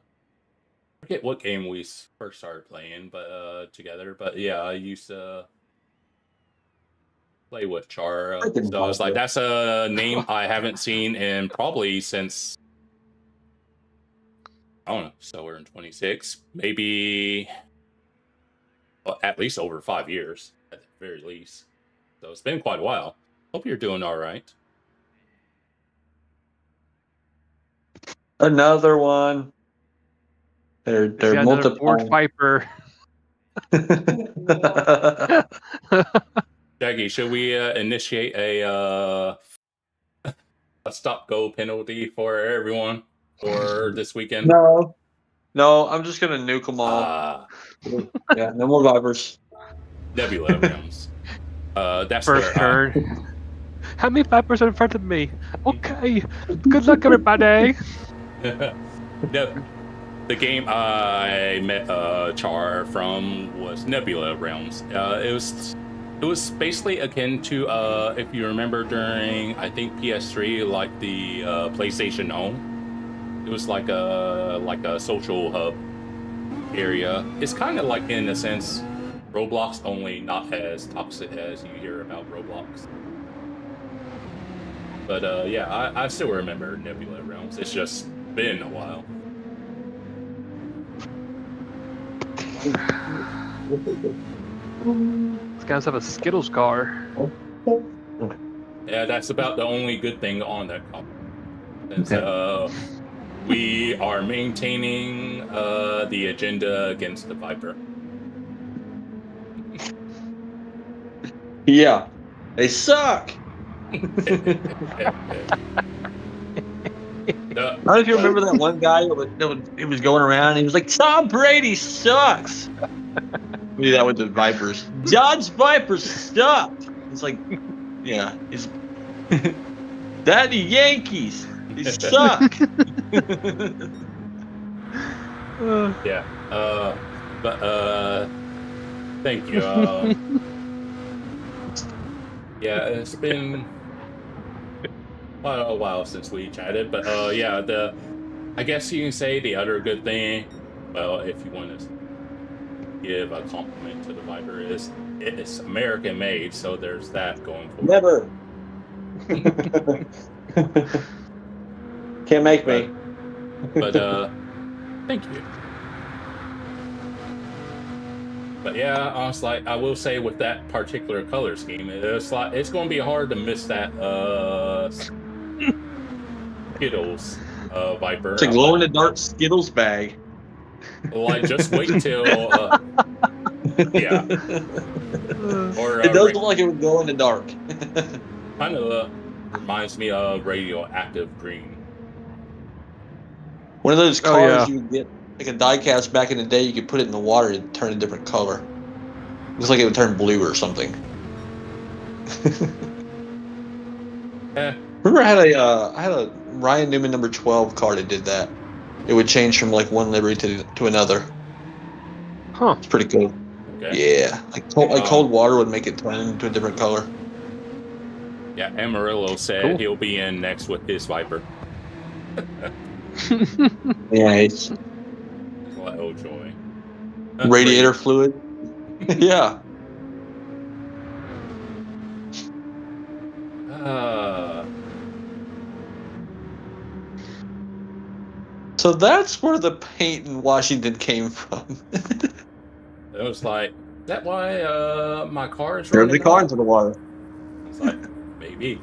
S2: forget what game we first started playing, but together. But yeah, I used to play with Char. So I was like, that's a name I haven't seen in probably since, I don't know. So we're in 26, maybe at least over 5 years at the very least. So it's been quite a while. Hope you're doing all right.
S5: Another one. They're multiple.
S4: Ford Viper.
S2: Jackie, should we initiate a stop go penalty for everyone for this weekend?
S5: No, I'm just gonna nuke them all. Yeah, no more Vipers.
S2: Nebula rounds. That's
S4: First turn. How many Vipers are in front of me? Okay. Good luck, everybody.
S2: No, the game I met Char from was Nebula Realms. It was basically akin to if you remember during I think PS3, like the PlayStation Home. It was like a social hub area. It's kind of like, in a sense, Roblox, only not as toxic as you hear about Roblox. But yeah, I still remember Nebula Realms. It's just been a while.
S4: These guys have a Skittles car.
S2: Yeah, that's about the only good thing on that car. Since we are maintaining the agenda against the Viper.
S5: Yeah, they suck. I don't know if you remember that one guy it was going around and he was like, Tom Brady sucks. We did that with the Vipers. Dodge Vipers suck. It's like, yeah, it's Daddy Yankees. They suck.
S2: Yeah. But thank you. Yeah, it's been quite a while since we chatted, but yeah, I guess you can say the other good thing, well, if you want to give a compliment to the Viper, is it's American made, so there's that going for it.
S6: Never. Can't make me.
S2: But thank you. But yeah, honestly, I will say with that particular color scheme, it's going to be hard to miss that Skittles Viper.
S5: It's a glow in the dark Skittles bag.
S2: Like, just wait till yeah. Or
S5: It does look like it would glow in the dark.
S2: Kind of reminds me of radioactive green.
S5: One of those cars
S4: yeah.
S5: you would get, like a die-cast back in the day, you could put it in the water and turn a different color. Looks like it would turn blue or something.
S6: Remember, I had a Ryan Newman number 12 car that did that. It would change from like one livery to another.
S4: Huh.
S6: It's pretty cool.
S2: Okay.
S6: Yeah, like cold water would make it turn into a different color.
S2: Yeah, Amarillo said
S4: Cool.
S2: he'll be in next with his Viper.
S6: Yeah, it's
S2: Like, oh joy.
S6: radiator fluid. Yeah. So that's where the paint in Washington came from.
S2: It was like, is that why my car is
S6: Throw
S2: running
S6: the car
S2: hot?
S6: into the water.
S2: It's like, maybe.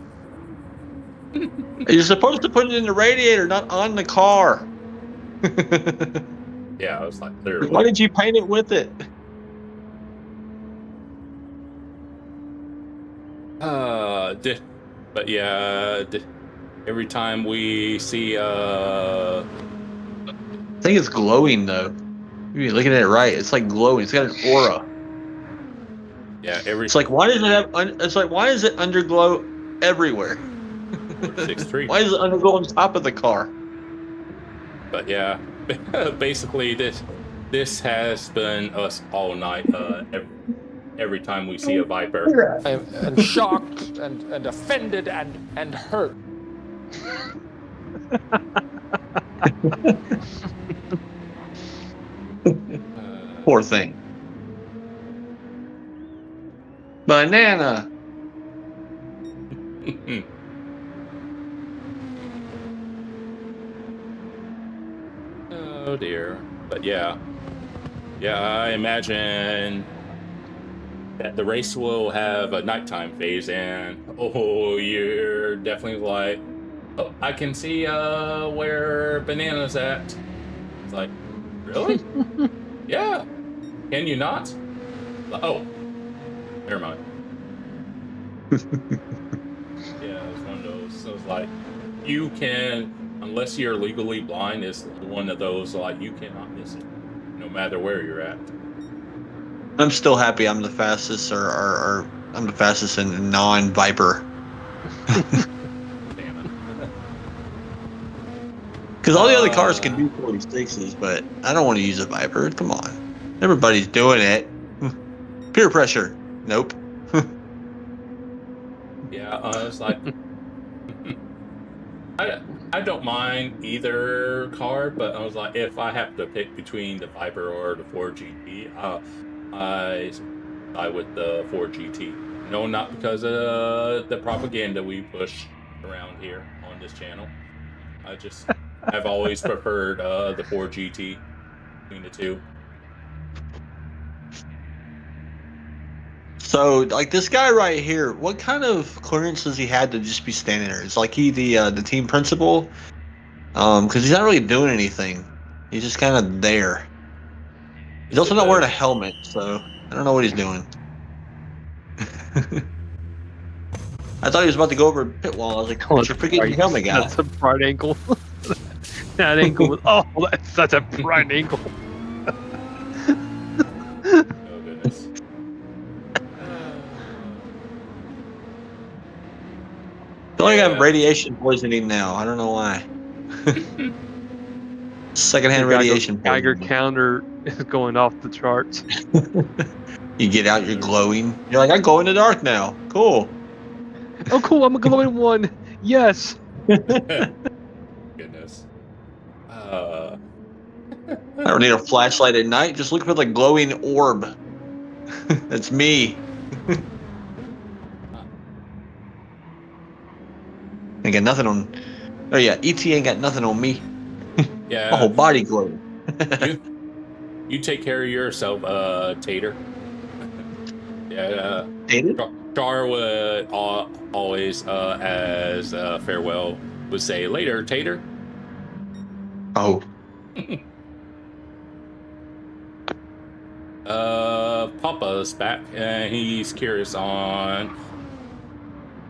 S6: You're supposed to put it in the radiator, not on the car.
S2: Yeah, I was like,
S6: Why
S2: literally.
S6: did you paint it with it?
S2: But yeah, every time we see
S6: I think it's glowing though. You're looking at it right. It's like glowing. It's got an aura.
S2: yeah,
S6: It's like why does it have? It's like why does it underglow everywhere?
S2: 6-3.
S6: Why does it underglow on top of the car?
S2: But yeah, basically this has been us all night. Every time we see a Viper.
S7: and shocked and offended and hurt.
S6: Poor thing. Banana.
S2: Oh dear. But yeah, I imagine that the race will have a nighttime phase, and you're definitely like, oh, I can see where Banana's at. It's like, really? Yeah. Can you not? Oh, never mind. Yeah, it's one of those. So it's like, you can, unless you're legally blind, it's one of those like you cannot miss it, no matter where you're at.
S6: I'm still happy I'm the fastest, or I'm the fastest in non-Viper.
S2: Damn it.
S6: Because all the other cars can do 46s, but I don't want to use a Viper. Come on. Everybody's doing it. Peer pressure. Nope.
S2: Yeah, it's like I don't mind either car, but I was like, if I have to pick between the Viper or the 4GT, I side with the 4GT. No, not because of the propaganda we push around here on this channel. I've always preferred the 4GT between the two.
S6: So, like this guy right here, what kind of clearance does he had to just be standing there? Is like he the team principal? Because he's not really doing anything. He's just kind of there. He's also not wearing a helmet, so I don't know what he's doing. I thought he was about to go over pit wall. I was like, "What's your freaking helmet guy?"
S4: That's a pride angle. That angle was, that's such a pride angle.
S2: Oh goodness.
S6: I feel like I have radiation poisoning now. I don't know why. Secondhand
S4: Your
S6: radiation
S4: Geiger
S6: poisoning.
S4: counter is going off the charts.
S6: You get out, you're glowing. You're like, I go in the dark now. Cool.
S4: Oh, cool! I'm a glowing one. Yes.
S2: Goodness.
S6: I don't need a flashlight at night. Just look for the glowing orb. That's me. Ain't got nothing on. Oh yeah, ET ain't got nothing on me.
S2: Yeah.
S6: My whole body glowing.
S2: You take care of yourself, Tater. Yeah.
S6: Dated?
S2: Char would always, as farewell, would say, "Later, Tater."
S6: Oh.
S2: Papa's back, and he's curious on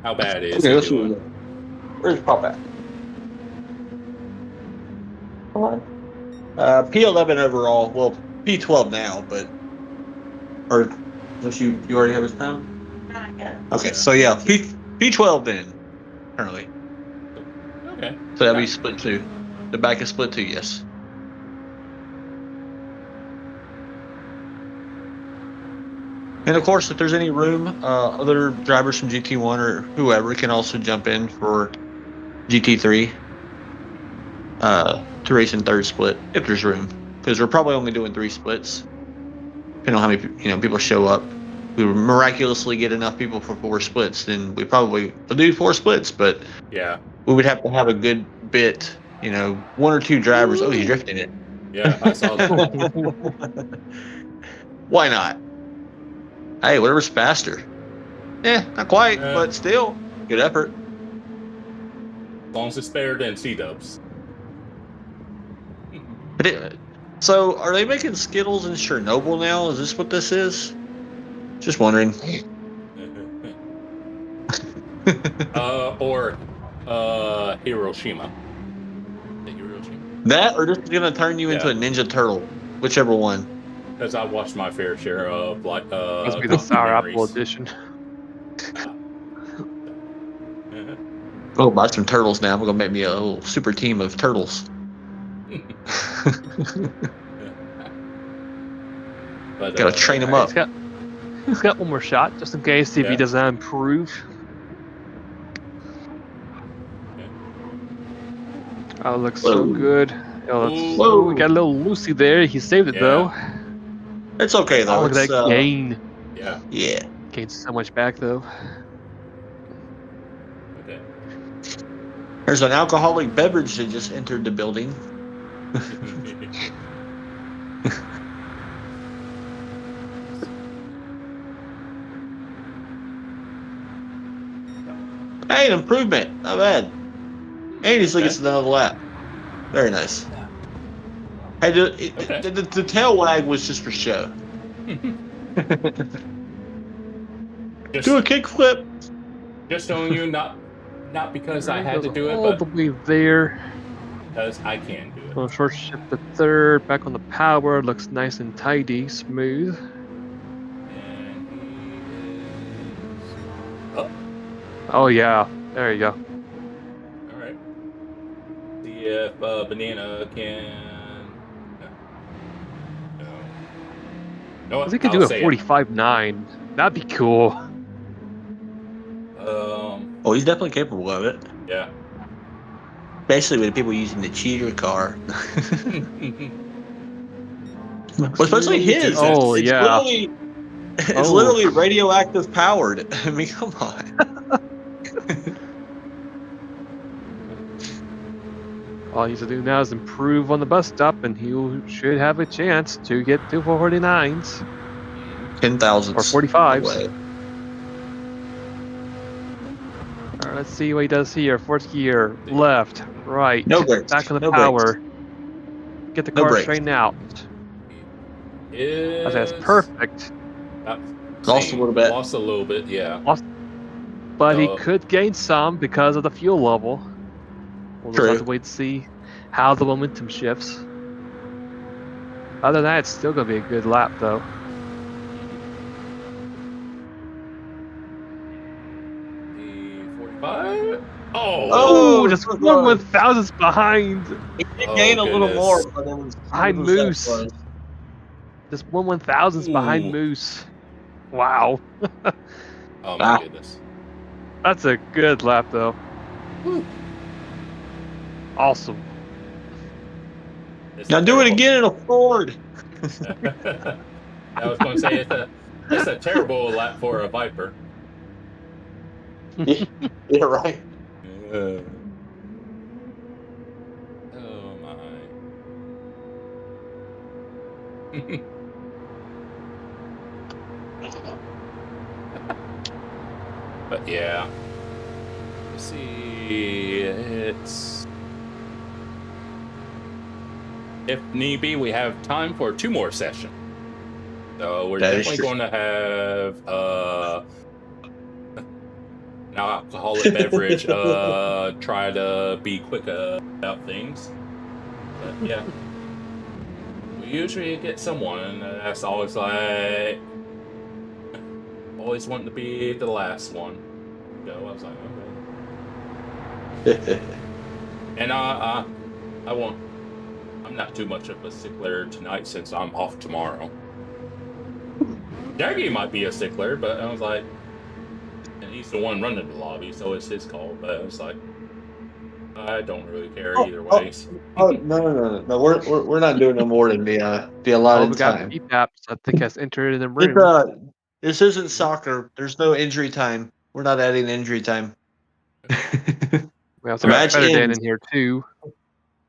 S2: how bad is
S6: Okay,
S2: he
S6: let's see.
S2: doing.
S6: Where's Pop at? Come on. P11 overall. Well, P12 now, but or unless you already have his time. Okay, so yeah, P12 then currently.
S2: Okay.
S5: So that'll be split 2. The back is split 2, yes. And of course, if there's any room, other drivers from GT1 or whoever can also jump in for GT3 to race in third split if there's room, because we're probably only doing 3 splits, depending on how many people show up. We miraculously get enough people for 4 splits, then we probably will do 4 splits, but
S2: Yeah.
S5: we would have to have a good bit, 1 or 2 drivers. Oh, he's drifting it.
S2: Yeah, I saw that.
S5: Why not? Hey, whatever's faster. Not quite,
S2: Yeah.
S5: but still, good effort.
S2: As long as it's better than C-dubs.
S5: But so, are they making Skittles in Chernobyl now? Is this what this is? Just wondering.
S2: Or Hiroshima. The Hiroshima.
S5: That, or just gonna turn you into
S2: Yeah.
S5: a Ninja Turtle, whichever one.
S2: Because I watched my fair share of
S4: Must be the Sour Apple
S2: documentaries.
S4: edition.
S5: Oh, buy some turtles now. I'm gonna make me a little super team of turtles.
S2: But,
S5: Gotta train him up.
S4: He's got one more shot just in case if he does not improve. Oh, looks so
S5: Whoa.
S4: good. Oh,
S5: Whoa.
S4: we got a little Lucy there. He saved it though.
S5: It's okay though.
S4: Oh, look at
S5: It's,
S4: that gain.
S2: Yeah.
S5: Yeah.
S4: Gained so much back though.
S2: Okay.
S5: There's an alcoholic beverage that just entered the building. Hey, an improvement. Not bad. And he still gets another lap. Very nice. Hey, the tail wag was just for show. Do a kickflip.
S2: Just showing you, not because I had to do it,
S4: all the
S2: but
S4: way there.
S2: because I can do it.
S4: So short shift to third, back on the power, looks nice and tidy, smooth.
S2: And he is up.
S4: Oh yeah, there you go.
S2: All right. See if Banana can. No.
S4: He could do a 45.9. That'd be cool.
S5: Oh, he's definitely capable of it.
S2: Yeah.
S5: Especially with people using the cheater car. Well, especially his.
S4: Oh,
S5: it's
S4: yeah.
S5: literally radioactive powered. I mean, come on.
S4: All he needs to do now is improve on the bus stop, and he should have a chance to get to 449s
S5: 10,000
S4: or 45s.
S5: away.
S4: All right, let's see what he does here. Fourth gear, left, right,
S5: No brakes.
S4: back on the
S5: No
S4: power.
S5: brakes.
S4: Get the
S5: No
S4: car
S5: brakes.
S4: straightened out. That's perfect.
S5: Lost a little bit.
S2: Lost a little bit, yeah.
S4: But he could gain some because of the fuel level. We'll just have to
S5: True.
S4: wait to see how the momentum shifts. Other than that, it's still going to be a good lap, though.
S2: The 45. Oh!
S5: Oh,
S4: just
S5: so
S4: 1/1000th behind.
S5: He did
S2: Oh,
S5: gain a little
S2: goodness.
S5: more, but it was
S4: Behind
S5: it was that
S4: Moose.
S5: close.
S4: Just 1/1000th behind
S2: Ooh.
S4: Moose. Wow.
S2: Oh my
S5: Ah.
S2: goodness.
S4: That's a good lap, though.
S2: Woo.
S4: Awesome.
S2: It's
S5: Now do it
S2: terrible.
S5: again in a Ford.
S2: I was going to say it's a terrible lap for a Viper.
S5: Yeah, right.
S2: Oh my. But yeah. Let's see. It's. If need be, we have time for 2 more sessions. So we're
S5: That is
S2: definitely
S5: true.
S2: going to have an alcoholic beverage. Try to be quick about things. But yeah, we usually get someone that's always like always wanting to be the last one. So I was like, okay. And I won't. I'm not too much of a stickler tonight since I'm off tomorrow. Jackie might be a stickler, but I was like, and he's the one running the lobby, so it's his call. But I was like, I don't really care either way.
S6: No. We're not doing no more than the
S4: Oh,
S6: allotted
S4: we got
S6: time.
S4: PPAPs, I think, has entered in the
S6: This,
S4: room.
S6: this isn't soccer. There's no injury time. We're not adding injury time.
S4: We also
S6: The
S4: got
S6: match
S4: Better Dan
S6: ends.
S4: in here, too.
S6: The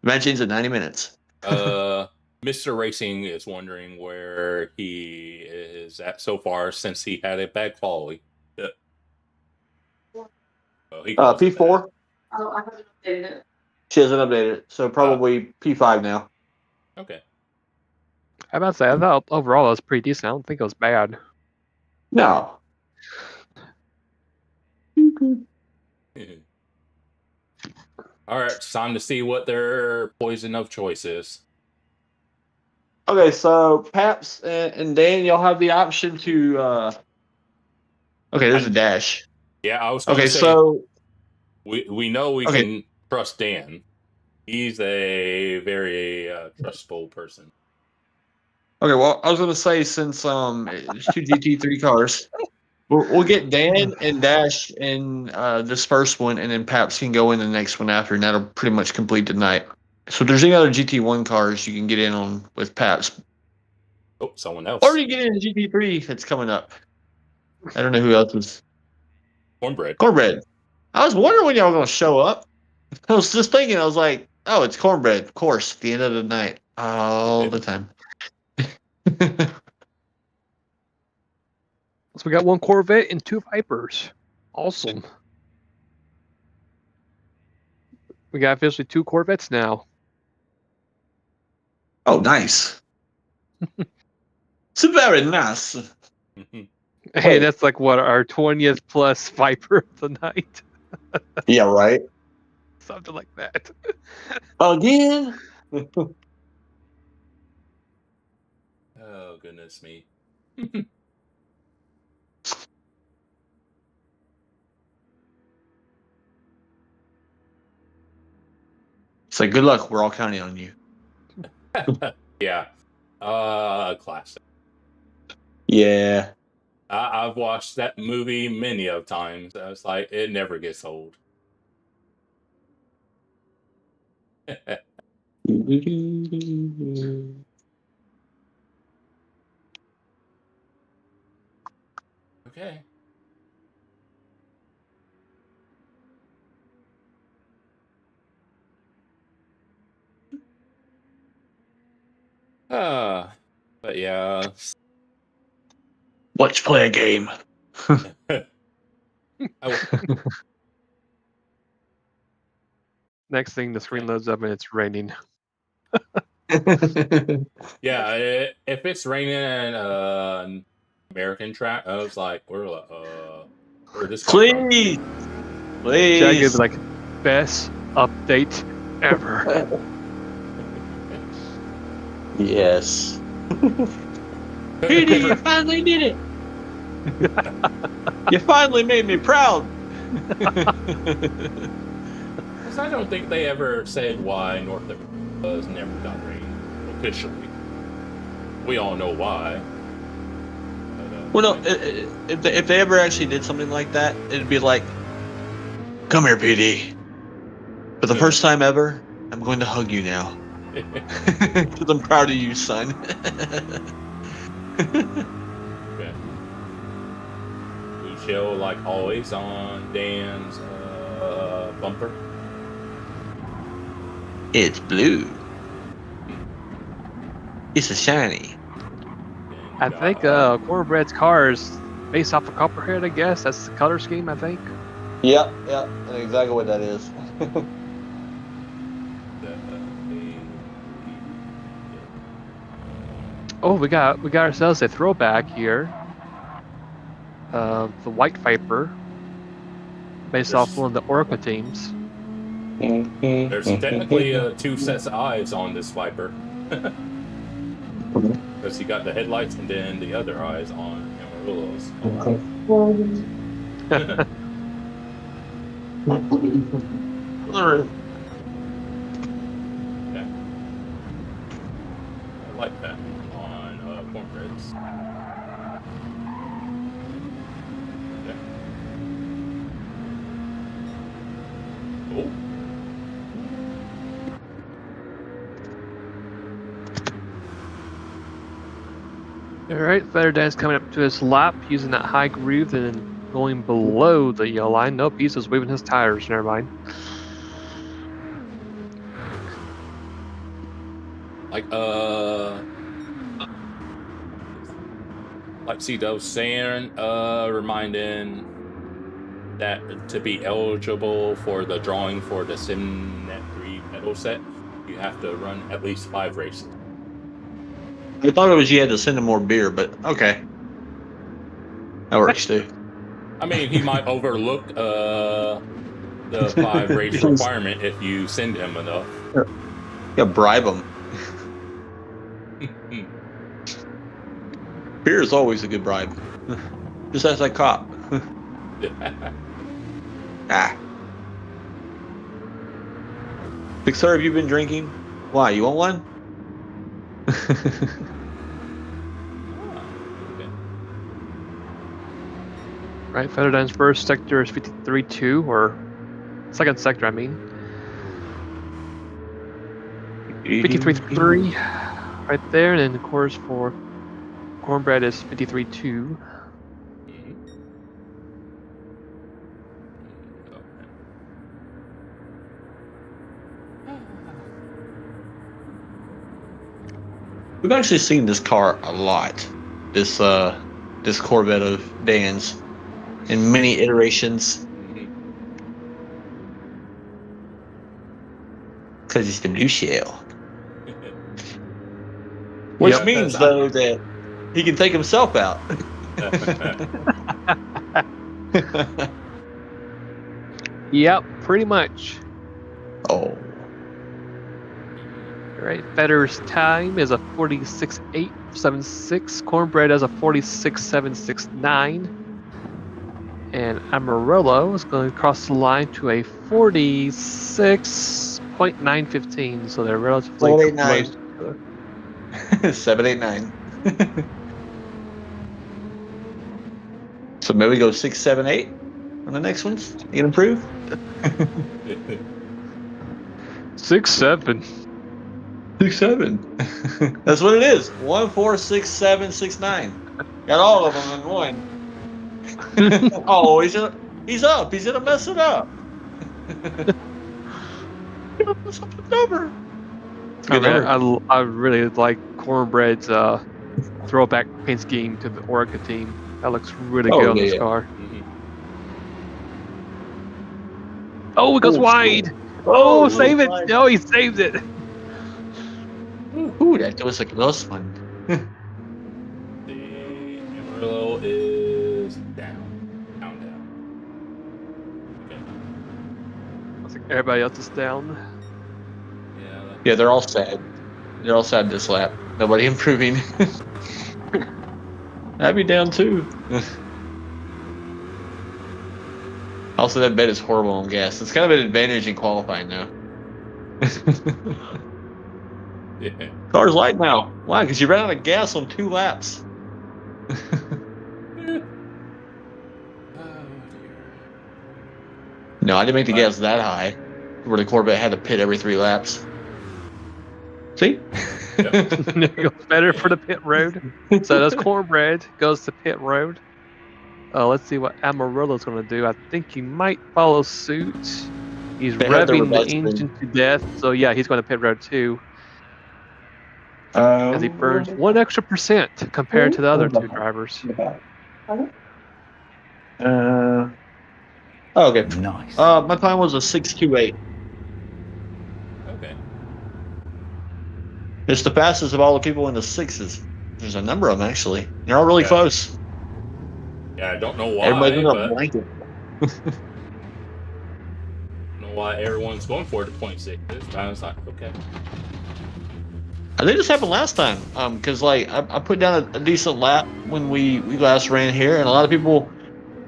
S6: match ends at 90 minutes.
S2: Mr. Racing is wondering where he is at so far since he had a bad quality. Well, he calls it
S6: P4.
S3: Oh, I haven't updated it.
S6: She hasn't updated it, so probably P5 now.
S2: that. Okay.
S4: I about to say, I thought overall it was pretty decent. I don't think it was bad.
S6: No.
S2: All right, it's time to see what their poison of choice is.
S6: Okay, so Paps and Dan, y'all have the option to. Okay, there's a dash.
S2: Yeah, I was going
S6: Okay,
S2: to say,
S6: so
S2: we know we
S6: Okay.
S2: can trust Dan. He's a very trustful person.
S6: okay, well, I was gonna say since it's two GT3 cars, we'll get Dan and Dash in this first one, and then Paps can go in the next one after, and that'll pretty much complete the night. So if there's any other GT1 cars you can get in on with Paps,
S2: Oh, someone else.
S6: or you get in a GT3 that's coming up. I don't know who else is.
S2: Cornbread.
S6: Cornbread. I was wondering when y'all were gonna show up. I was just thinking, I was like, oh, it's Cornbread, of course, the end of the night. All the time.
S4: So we got one Corvette and two Vipers. Awesome. We got officially two Corvettes now.
S6: Oh, nice. It's very nice.
S4: Hey,
S6: Wait.
S4: that's like what, our 20th plus Viper of the night?
S6: Yeah, right.
S4: Something like that.
S6: Again.
S2: Oh, goodness me.
S6: So good luck. We're all counting on you.
S2: Yeah. Classic.
S6: Yeah.
S2: I've watched that movie many of times. I was like, it never gets old. Okay. But yeah.
S6: Let's play a game.
S4: Next thing, the screen loads up and it's raining.
S2: Yeah, if it's raining and American track, I was like, where this come from?
S6: Please.
S4: Jack
S6: Please.
S4: is like, best update ever.
S6: Yes. Petey, you finally did it. You finally made me proud.
S2: Because I don't think they ever said why North America never got rain officially. We all know why. But,
S6: Well, no, if they ever actually did something like that, it'd be like, come here, PD. For the first time ever, I'm going to hug you now. Because I'm proud of you, son.
S2: Okay. Blue shell, like always, on Dan's bumper.
S6: It's blue. It's a shiny.
S4: I think Cornbread's car is based off of Copperhead, I guess. That's the color scheme, I think.
S6: Yep, that's exactly what that is.
S4: Oh, we got ourselves a throwback here. The White Viper, based off one of the Orca teams.
S2: There's technically two sets of eyes on this Viper. Because you got the headlights and then the other eyes on Amarillo's.
S4: Alright, Featherdan's coming up to his lap using that high groove and then going below the yellow line. Nope, he's just waving his tires. Never mind.
S2: Like C-Dove saying, reminding that to be eligible for the drawing for the SimNet 3 medal set, you have to run at least 5 races.
S5: I thought it was you had to send him more beer, but okay. That works too.
S2: I mean, he might overlook the 5 race requirement if you send him enough.
S5: Yeah, bribe him. Beer is always a good bribe. Just ask that cop. Ah. Big sir, have you been drinking? Why? You want one?
S4: Right, Featherdan's first sector is 53.2, or second sector, I mean. 53.3 right there, and then the course for Cornbread is 53.2.
S5: We've actually seen this car a lot. This Corvette of Dan's in many iterations. Because it's the blue shell. Which
S4: Yep.
S5: means though that he can take himself out.
S4: Yep, pretty much.
S5: Oh.
S4: Alright, Fetter's time is a 46.876. Cornbread has a 46.769. And Amarillo is going to cross the line to a 46.915. So they're relatively
S5: 789.
S4: close to each other.
S5: 789. So maybe go 6, 7, 8 on the next ones. You can improve.
S4: 6-7.
S5: 6, 7. That's what it is. 1, 4, 6, 7, 6, 9. Got all of them in one. Oh, he's up. He's gonna mess it up. He's gonna mess up the number.
S4: I really like Cornbread's throwback paint scheme to the Orca team. That looks really good on this car. Oh, it goes wide. Oh, save it.
S5: Wide.
S4: No, he saved it.
S5: Ooh, that was a close one.
S2: The Amarillo is down. Okay.
S4: Looks like everybody else is down.
S5: Yeah, they're all sad. They're all sad this lap. Nobody improving. I'd be down too. Also, that bed is horrible on gas. It's kind of an advantage in qualifying now.
S2: Yeah.
S5: Car's light now. Why? Because you ran out of gas on 2 laps. No, I didn't make the gas that high, where the Corvette had to pit every 3 laps. See?
S4: Goes better for the pit road. So does Cornbread, goes to pit road. Let's see what Amarillo's going to do. I think he might follow suit. He's
S5: They had the
S4: revving the
S5: reverse
S4: engine to death. So yeah, he's going to pit road too. As he burns 1 extra percent compared to the other 2 drivers.
S5: Okay.
S8: Nice.
S5: My time was a 6.28.
S2: Okay.
S5: It's the fastest of all the people in the 6s. There's a number of them actually. They're all really close.
S2: Yeah, I don't know why.
S5: Everybody's in a
S2: but
S5: blanket.
S2: I don't know why everyone's going for the 0.6. I was like, okay.
S5: I think this happened last time. Because like I put down a decent lap when we last ran here, and a lot of people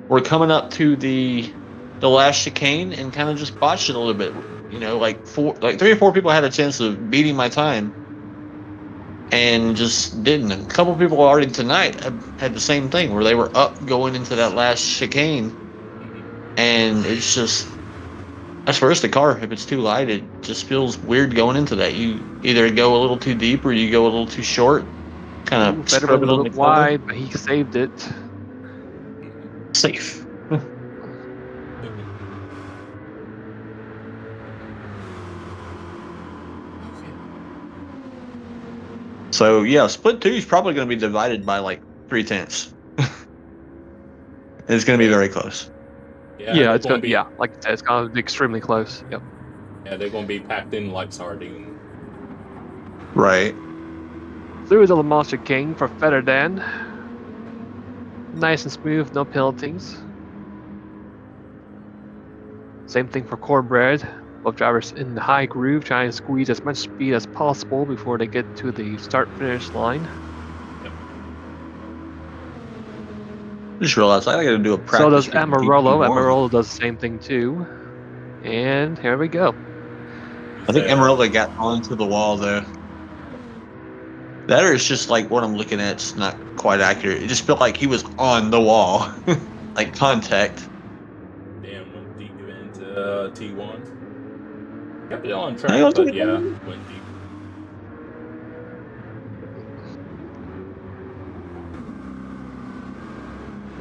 S5: were coming up to the last chicane and kind of just botched it a little bit. You know, like 3 or 4 people had a chance of beating my time, and just didn't. And a couple of people already tonight had the same thing where they were up going into that last chicane, and it's just. That's first the car. If it's too light, it just feels weird going into that. You either go a little too deep or you go a little too short. kind
S4: Ooh,
S5: of
S4: Fetterman
S5: scrub
S4: a
S5: it on
S4: little
S5: the
S4: bit
S5: corner.
S4: wide, but he saved it.
S5: Safe. So yeah, split 2 is probably going to be divided by like 3/10. It's going to be very close.
S2: Yeah,
S4: Yeah,
S2: they're
S4: it's
S2: going
S4: going.
S2: to be.
S4: Yeah, like I said, it's going to be extremely close. Yep.
S2: Yeah, they're going to be packed in like sardine.
S5: Right.
S4: Through the Monster King for Fetterdan. Nice and smooth, no penalties. Same thing for Cornbread. Both drivers in the high groove, trying to squeeze as much speed as possible before they get to the start-finish line.
S5: Just realized I got to do a practice.
S4: So does
S5: with the
S4: Amarillo.
S5: PT1.
S4: Amarillo does the same thing too. And here we go.
S5: I think Amarillo got onto the wall though. That or it's just like what I'm looking at. It's not quite accurate. It just felt like he was on the wall, like contact.
S2: Damn, went deep into T1. Kept it on
S5: Hang
S2: track,
S5: on,
S2: but
S5: take it
S2: yeah,
S5: down.
S2: went deep.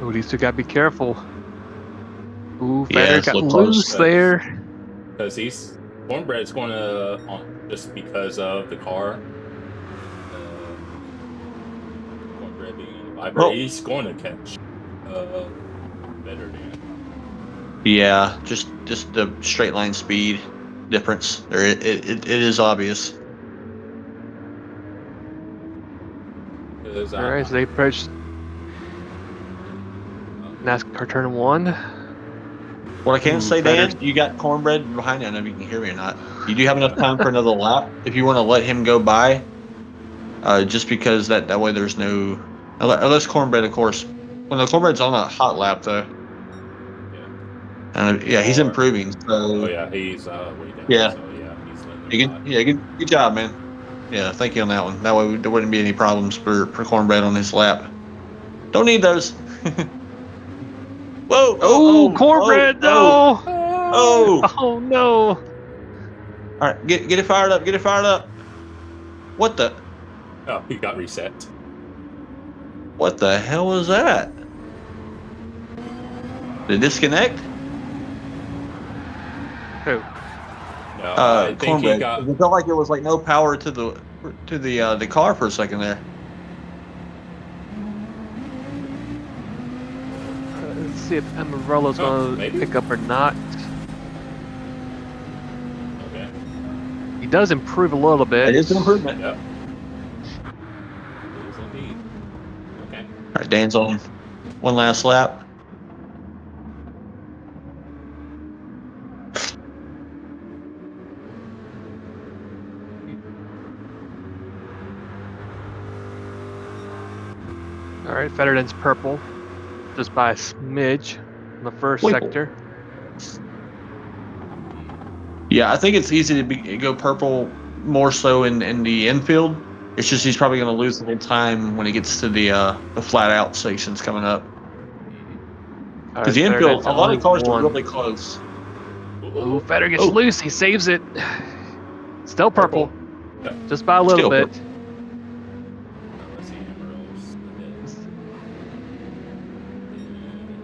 S4: Ooh, these two gotta be careful. Ooh,
S5: Yeah,
S4: Fetter
S5: it's a
S4: got
S5: little close.
S4: loose there.
S2: Because he's Cornbread's going to just because of the car. Cornbread being in the library, he's going to catch better than.
S5: Yeah, just the straight line speed difference. There, it is obvious.
S4: All right, so they approach NASCAR turn 1.
S5: What I can
S4: Ooh,
S5: say,
S4: Fetter.
S5: Dan, you got Cornbread behind you. I don't know if you can hear me or not. You do have enough time for another lap if you want to let him go by. Just because that way there's no unless Cornbread, of course. When the Cornbread's on a hot lap though. Yeah, he's improving. So
S2: Oh yeah, he's way down.
S5: yeah,
S2: So yeah, he's letting
S5: good job, man. Yeah, thank you on that one. That way there wouldn't be any problems for Cornbread on his lap. Don't need those. Whoa!
S4: Oh, Cornbread! No!
S5: Oh!
S4: Oh no!
S5: All right, get it fired up. Get it fired up. What the?
S2: Oh, he got reset.
S5: What the hell was that? Did it disconnect?
S4: Who?
S2: No, I think
S5: Cornbread.
S2: he got.
S5: It felt like it was like no power to the car for a second there.
S4: Let's see if Amarillo's gonna
S2: maybe?
S4: pick up or not.
S2: Okay.
S4: He does improve a little bit.
S5: It is an improvement.
S2: Yep. It is indeed. Okay.
S5: All right, Dan's on one last lap.
S4: All right, Fetterden's purple, just by a smidge in the first
S5: Wait.
S4: sector.
S5: Yeah, I think it's easy to go purple more so in the infield. It's just he's probably going to lose a little time when he gets to the flat out sections coming up. Because the infield, a lot of cars are really close.
S4: Ooh, Fetter gets loose. He saves it. Still purple, just by a little bit.
S2: Let's see, Emerald's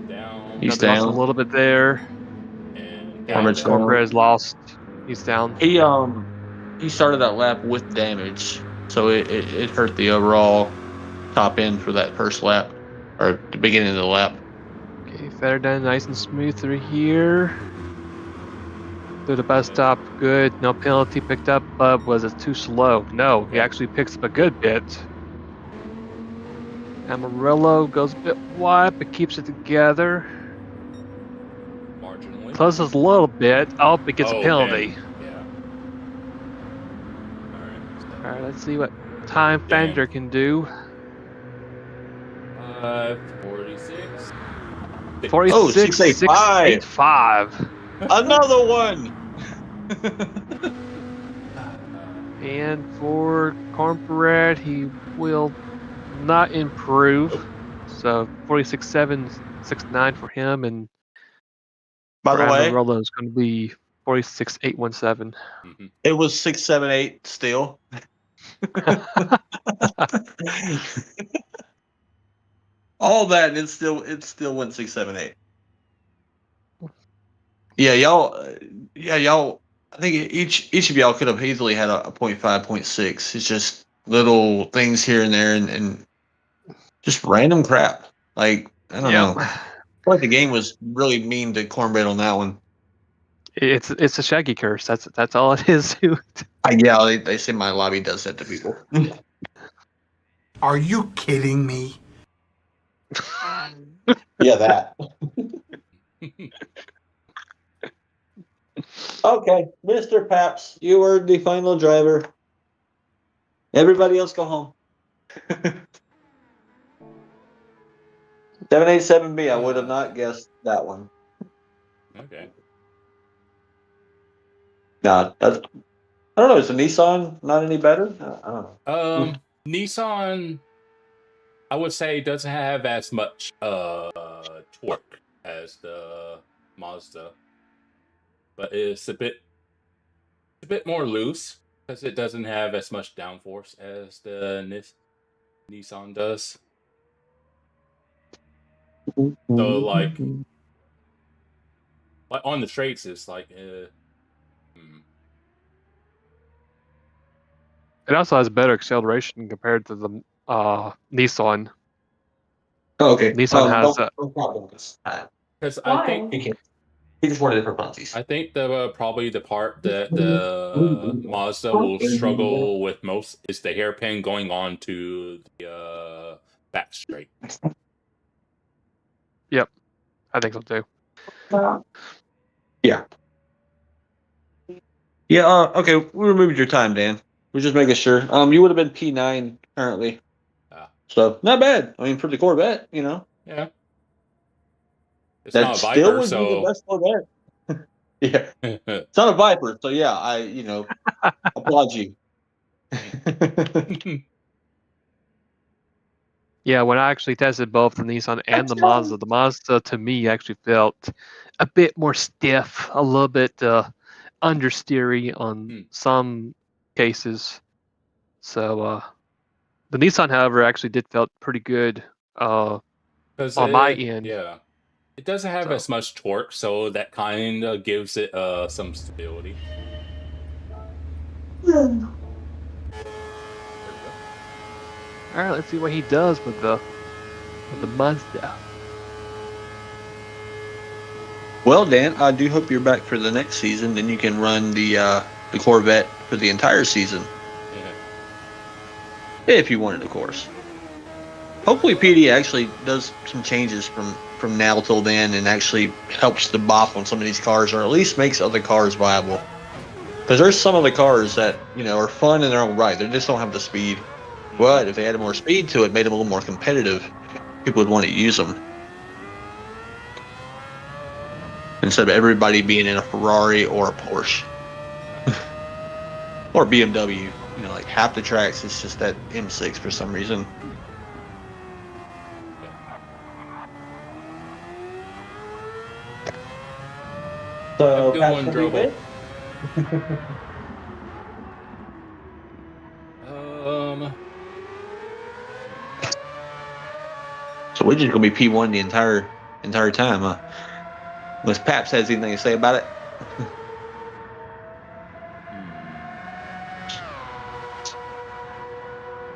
S2: down.
S5: He's
S4: Lost
S5: down.
S4: a little bit there.
S2: And
S4: Cornbread's lost. He's down.
S5: He started that lap with damage, so it hurt the overall top end for that first lap or the beginning of the lap.
S4: Okay, Fetterden nice and smooth through here. Through the bus stop, good. No penalty picked up. Bub, was it too slow? No, he actually picks up a good bit. Amarillo goes a bit wide, but keeps it together.
S2: marginally.
S4: Closes a little bit. Oh, it gets a penalty.
S2: Man. Yeah.
S4: All right, let's see what Time Fender can do.
S2: 46.
S4: 46,
S5: 685.
S4: 685.
S5: Another one.
S4: And for Cornbread, he will not improve. So 46.769 for him, and
S5: By the way,
S4: Amarillo is going to be 46.817.
S5: it was 678 still. All that, and it still went 678. Yeah, y'all. Yeah, y'all. I think each of y'all could have easily had a 0.5, 0.6. It's just little things here and there, and just random crap. Like I don't know. I
S4: Yep.
S5: feel like the game was really mean to Cornbread on that one.
S4: It's a Shaggy curse. That's all it is.
S5: Yeah, they say my lobby does that to people.
S8: Are you kidding me?
S6: Yeah, that. Okay, Mr. Paps, you were the final driver. Everybody else go home. 787B, I would have not guessed that one.
S2: Okay.
S6: No, that's, I don't know. Is the Nissan not any better? I don't know.
S2: Nissan, I would say, doesn't have as much torque as the Mazda, but it's a bit more loose because it doesn't have as much downforce as the Nissan does. So like on the straights, it's like
S4: It also has better acceleration compared to the Nissan.
S6: Oh, okay.
S4: Nissan has
S6: no problem.
S2: because I think
S6: He just wanted different penalties.
S2: I think the probably the part that the Mazda will struggle with most is the hairpin going on to the back straight.
S4: Yep, I think so too.
S5: Yeah. Yeah. Okay. We removed your time, Dan. We're just making sure. You would have been P9 currently. So not bad. I mean, for the Corvette, you know.
S2: Yeah. It's
S5: That
S2: not a
S5: still
S2: Viper,
S5: would be the
S2: so
S5: best Corvette. Yeah. It's not a Viper, so yeah, I applaud you.
S4: Yeah, when I actually tested both the Nissan and the Mazda to me actually felt a bit more stiff, a little bit understeery on some cases. So the Nissan, however, actually did felt pretty good on my end.
S2: Yeah. It doesn't have as much torque, so that kind of gives it some stability.
S4: All right, let's see what he does with the Mazda.
S5: Well, Dan, I do hope you're back for the next season. Then you can run the Corvette for the entire season. Yeah. If you wanted, of course. Hopefully, PD actually does some changes from now till then, and actually helps the bop on some of these cars, or at least makes other cars viable. Because there's some of the cars that are fun in their own right. They just don't have the speed. But if they added more speed to it, made them a little more competitive, people would want to use them. Instead of everybody being in a Ferrari or a Porsche. Or BMW. Like half the tracks, it's just that M6 for some reason.
S6: So,
S2: I'm doing Drobel.
S5: So we're just gonna be P1 the entire time, huh? Unless Paps has anything to say about it.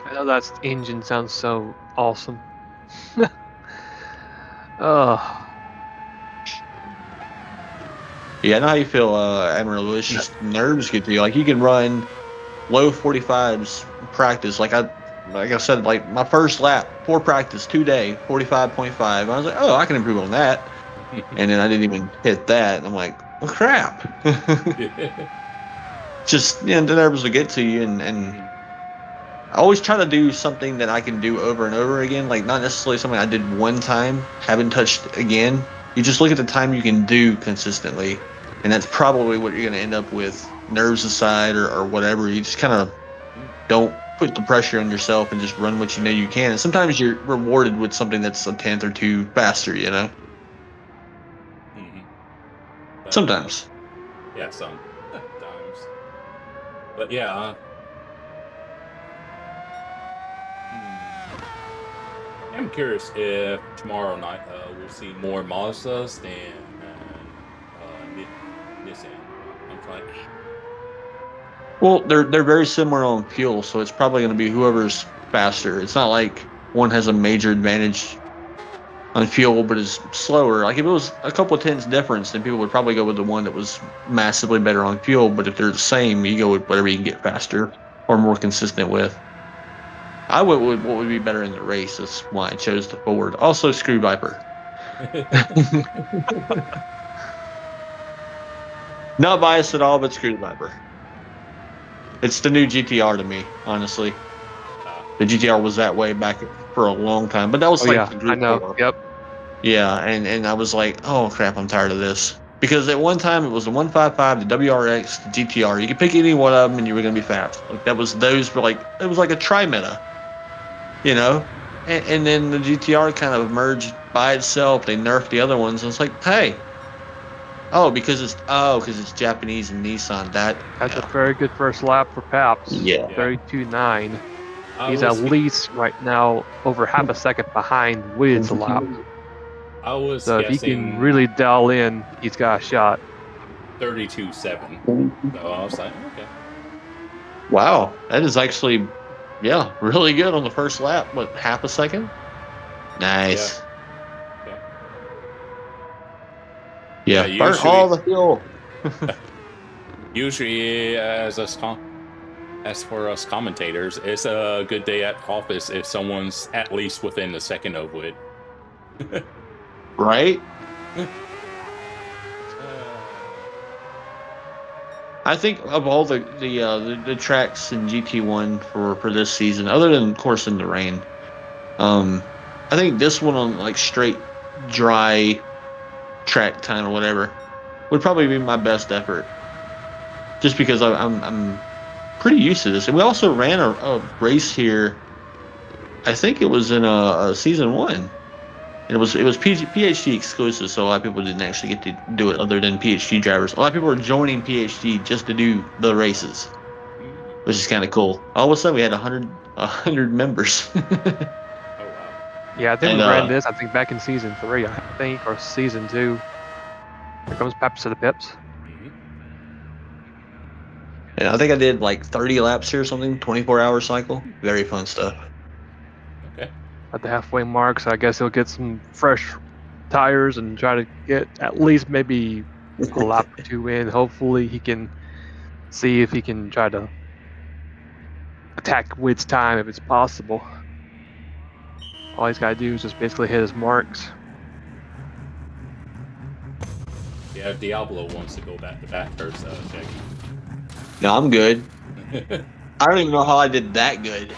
S4: I know that engine sounds so awesome. Oh.
S5: Yeah, I know how you feel, Admiral. It's just nerves get to you. Like you can run low 45s practice. Like I said, like my first lap for practice 2-day 45.5. I was like, oh, I can improve on that. And then I didn't even hit that. And I'm like, well, crap. Just the nerves will get to you, and I always try to do something that I can do over and over again. Like not necessarily something I did one time, haven't touched again. You just look at the time you can do consistently, and that's probably what you're going to end up with. Nerves aside or whatever, you just kind of don't put the pressure on yourself and just run what you know you can. And sometimes you're rewarded with something that's a tenth or two faster, Sometimes.
S2: Yeah, sometimes. But yeah, I'm curious if tomorrow night we'll see more Mazdas than Nissan. I'm trying.
S5: Well, they're very similar on fuel, so it's probably going to be whoever's faster. It's not like one has a major advantage on fuel, but is slower. Like if it was a couple of tenths difference, then people would probably go with the one that was massively better on fuel. But if they're the same, you go with whatever you can get faster or more consistent with. I went with what would be better in the race. That's why I chose the Ford. Also, Screw Viper. Not biased at all, but Screw Viper. It's the new GTR to me, honestly. The GTR was that way back for a long time, but that was like the
S4: I
S5: Group
S4: know.
S5: 4.
S4: Yep.
S5: Yeah, and I was like, oh crap, I'm tired of this. Because at one time it was the 155, the WRX, the GTR. You could pick any one of them and you were gonna be fast. Like those were like it was like a tri-meta, you know. And then the GTR kind of emerged by itself. They nerfed the other ones. And it's like, hey, because it's Japanese and Nissan.
S4: That's a very good first lap for Paps.
S5: Yeah.
S4: 32.9. He's at least right now over half a second behind Wid's lap.
S2: I was
S4: So if he
S2: guessing
S4: can really dial in, he's got a shot.
S2: 32.7. So I was like, okay.
S5: Wow, that is actually, really good on the first lap. What, half a second? Nice. Yeah, burn
S2: usually,
S5: all the fuel.
S2: Usually, as for us commentators, it's a good day at office if someone's at least within a second of it.
S5: Right? I think of all the tracks in GT1 for this season, other than of course in the rain, I think this one on like straight dry track time or whatever would probably be my best effort. Just because I'm pretty used to this, and we also ran a race here. I think it was in a season 1. It was PHG exclusive, so a lot of people didn't actually get to do it other than PHG drivers. A lot of people were joining PHG just to do the races, which is kind of cool. All of a sudden, we had 100 members.
S2: Oh wow!
S4: Yeah, I think we ran this. I think back in season 3, I think, or season 2. Here comes Peps to the Pips.
S5: And I think I did like 30 laps here or something, 24-hour cycle. Very fun stuff.
S2: Okay.
S4: At the halfway mark, so I guess he'll get some fresh tires and try to get at least maybe a lap or 2 in. Hopefully he can see if he can try to attack Wid's time if it's possible. All he's got to do is just basically hit his marks.
S2: Yeah, if Diablo wants to go back to back first, check.
S5: No, I'm good. I don't even know how I did that good.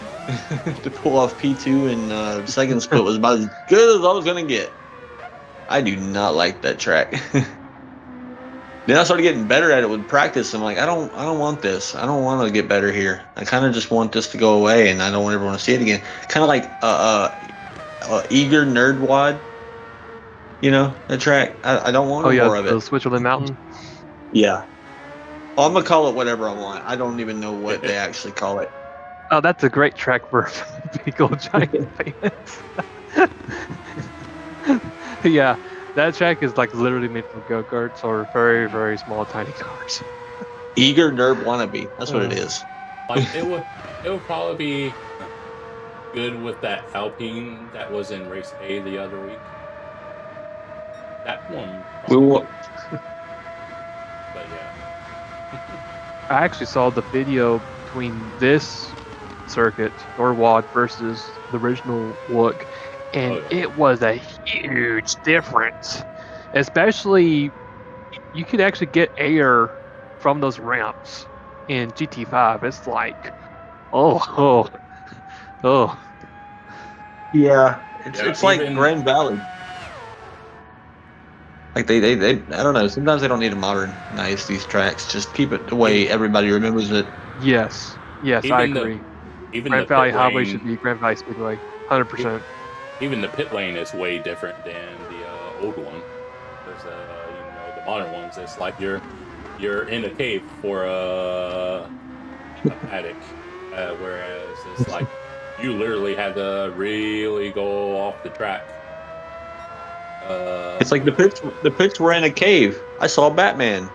S5: To pull off P2 and second split was about as good as I was going to get. I do not like that track. Then I started getting better at it with practice. I'm like, I don't want this. I don't want to get better here. I kind of just want this to go away, and I don't ever want to see it again. Kind of like eager nerd wad. You know, that track. I don't want more of it.
S4: The Switzerland Mountain.
S5: Yeah. Well, I'm gonna call it whatever I want. I don't even know what they actually call it.
S4: Oh, that's a great track for Beagle Giant fans. Yeah, that track is like literally made for go-karts or very, very small, tiny cars.
S5: Eager nerd wannabe. That's what it is.
S2: Like it would probably be good with that Alpine that was in race A the other week. That one. But yeah.
S4: I actually saw the video between this circuit, Norwad, versus the original look, and it was a huge difference. Especially, you could actually get air from those ramps in GT5. It's like, oh.
S5: Yeah, it's like Grand Valley. Like they I don't know. Sometimes they don't need to modernize these tracks. Just keep it the way everybody remembers it.
S4: Yes, I agree. Grand Valley Highway should be Grand Valley Speedway, 100%.
S2: Even the pit lane is way different than the old one. There's the modern ones. It's like you're in a cave for a paddock, whereas it's like you literally had to really go off the track.
S5: It's like the pits were in a cave. I saw Batman.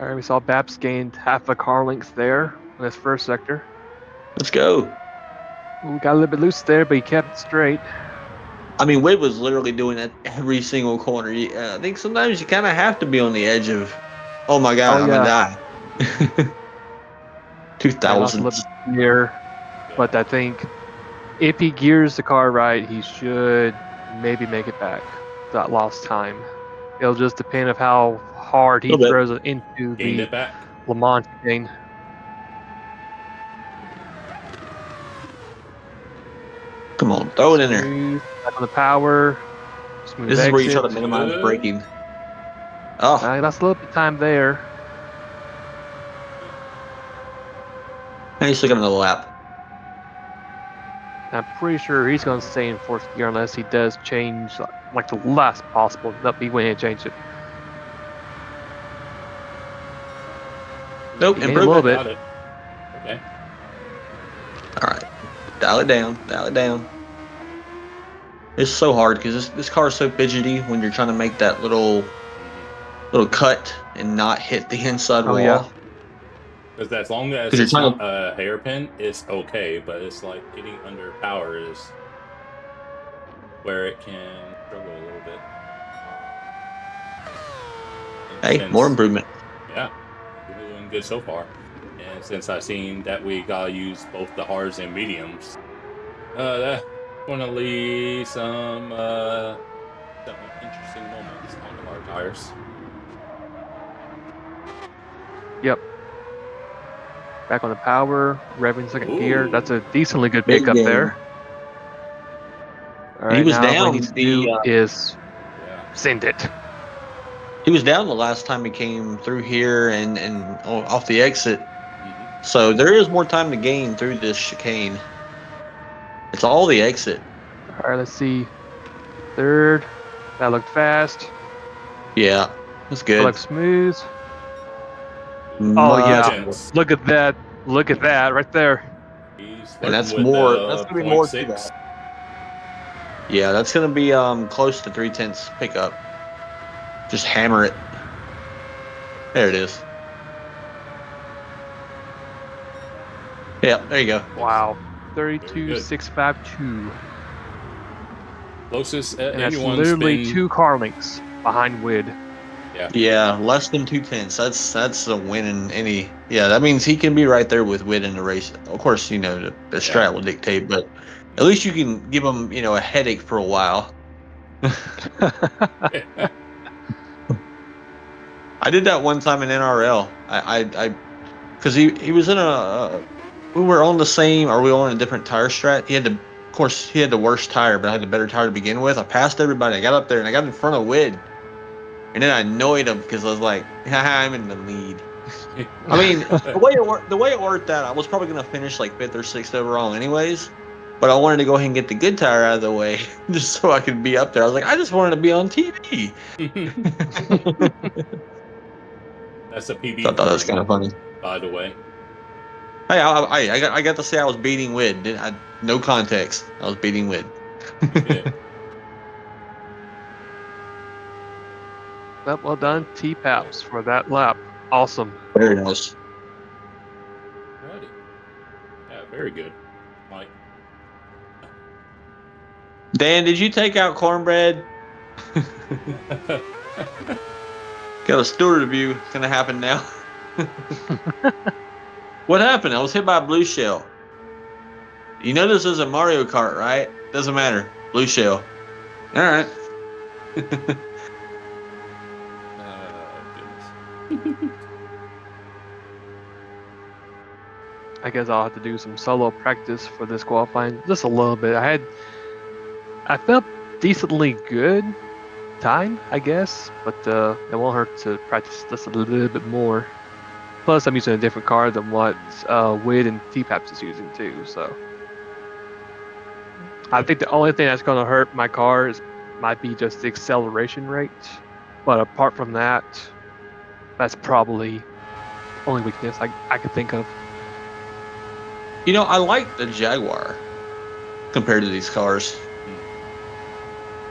S4: All right, we saw Baps gained half a car length there in this first sector.
S5: Let's go.
S4: We got a little bit loose there, but he kept it straight.
S5: I mean, Wade was literally doing that every single corner. I think sometimes you kind of have to be on the edge of, oh my god,
S4: Oh,
S5: I'm
S4: yeah.
S5: gonna die.
S4: I lost a
S5: 2000s.
S4: little bit here, but I think if he gears the car right, he should maybe make it back that lost time. It'll just depend of how hard he
S5: Little bit.
S4: throws it into
S2: Gained
S4: the
S2: it back.
S4: Le Mans chicane.
S5: Come on, throw it in there.
S4: Smooth, back on the power. Smooth
S5: This is where you try to
S4: exit.
S5: minimize braking. Oh,
S4: That's a little bit of time there.
S5: and he's still got another lap.
S4: I'm pretty sure he's going to stay in fourth gear unless he does change like the last possible. Not be when he change it.
S5: Nope,
S4: He gained a little
S5: improvement.
S4: bit.
S2: Got it. Okay.
S5: All right, dial it down, dial it down. It's so hard because this car is so fidgety when you're trying to make that little cut and not hit the inside
S4: Oh,
S5: wall.
S4: yeah.
S2: Because as long as
S5: 'Cause you're
S2: it's
S5: trying
S2: not a hairpin, it's okay. But it's like getting under power is where it can struggle a little bit. And
S5: Hey,
S2: since-
S5: more improvement.
S2: Yeah, we're doing good so far. And since I've seen that we gotta use both the hards and mediums, that's gonna leave some interesting moments on the hard tires.
S4: Yep. Back on the power, revving second gear.
S2: Ooh.
S4: That's a decently good
S5: Big
S4: pickup
S5: game.
S4: there. All right,
S5: He was
S4: now what
S5: down
S4: he needs to do is
S2: Yeah.
S4: send it.
S5: He was down the last time he came through here and off the exit.
S2: Mhm.
S5: So there is more time to gain through this chicane. It's all the exit.
S4: All right, let's see. Third. That looked fast.
S5: Yeah, that's
S4: That
S5: good.
S4: looked smooth.
S5: Much
S4: yeah.
S5: better.
S4: Look at that. Look at that right there.
S2: He's
S5: And that's
S2: flirting with
S5: more.
S2: the
S5: That's gonna be more to
S2: 0.6.
S5: that. Yeah, that's gonna be close to 3/10 pickup. Just hammer it. There it is. Yeah, there you go.
S4: Wow.
S2: Very
S4: 32,652.
S2: Closest
S4: And that's
S2: anyone's
S4: literally
S2: been.
S4: 2 car lengths behind Wid.
S5: Yeah, less than 2/10. That's a win in any. Yeah, that means he can be right there with Witt in the race. Of course, you know the strat will dictate, but at least you can give him a headache for a while. I did that one time in NRL. I because he was in a we were on the same, or we were on a different tire strat. Of course, he had the worst tire, but I had the better tire to begin with. I passed everybody. I got up there and I got in front of Wid, and then I annoyed him because I was like, haha, I'm in the lead. I mean, the way it worked out, I was probably gonna finish like 5th or 6th overall, anyways. But I wanted to go ahead and get the good tire out of the way, just so I could be up there. I was like, I just wanted to be on TV.
S2: That's a PB.
S5: So I thought that was kind of funny.
S2: By the way.
S5: Hey, I got to say I was beating Wid. No context. I was beating Wid.
S2: Yeah.
S4: Well done, T-Paps, for that lap. Awesome.
S5: Very nice.
S2: Alrighty. Yeah, very good. Mike.
S5: Dan, did you take out cornbread? Got a steward review. It's gonna happen now. What happened? I was hit by a blue shell. You know this isn't Mario Kart, right? Doesn't matter. Blue shell. All right.
S2: Goodness.
S4: I guess I'll have to do some solo practice for this qualifying, just a little bit. I felt decently good time, I guess, but it won't hurt to practice just a little bit more. Plus, I'm using a different car than what Wid and T-Paps is using too, so I think the only thing that's going to hurt my car might be just the acceleration rate. But apart from that, that's probably only weakness I could think of.
S5: You know, I like the Jaguar compared to these cars.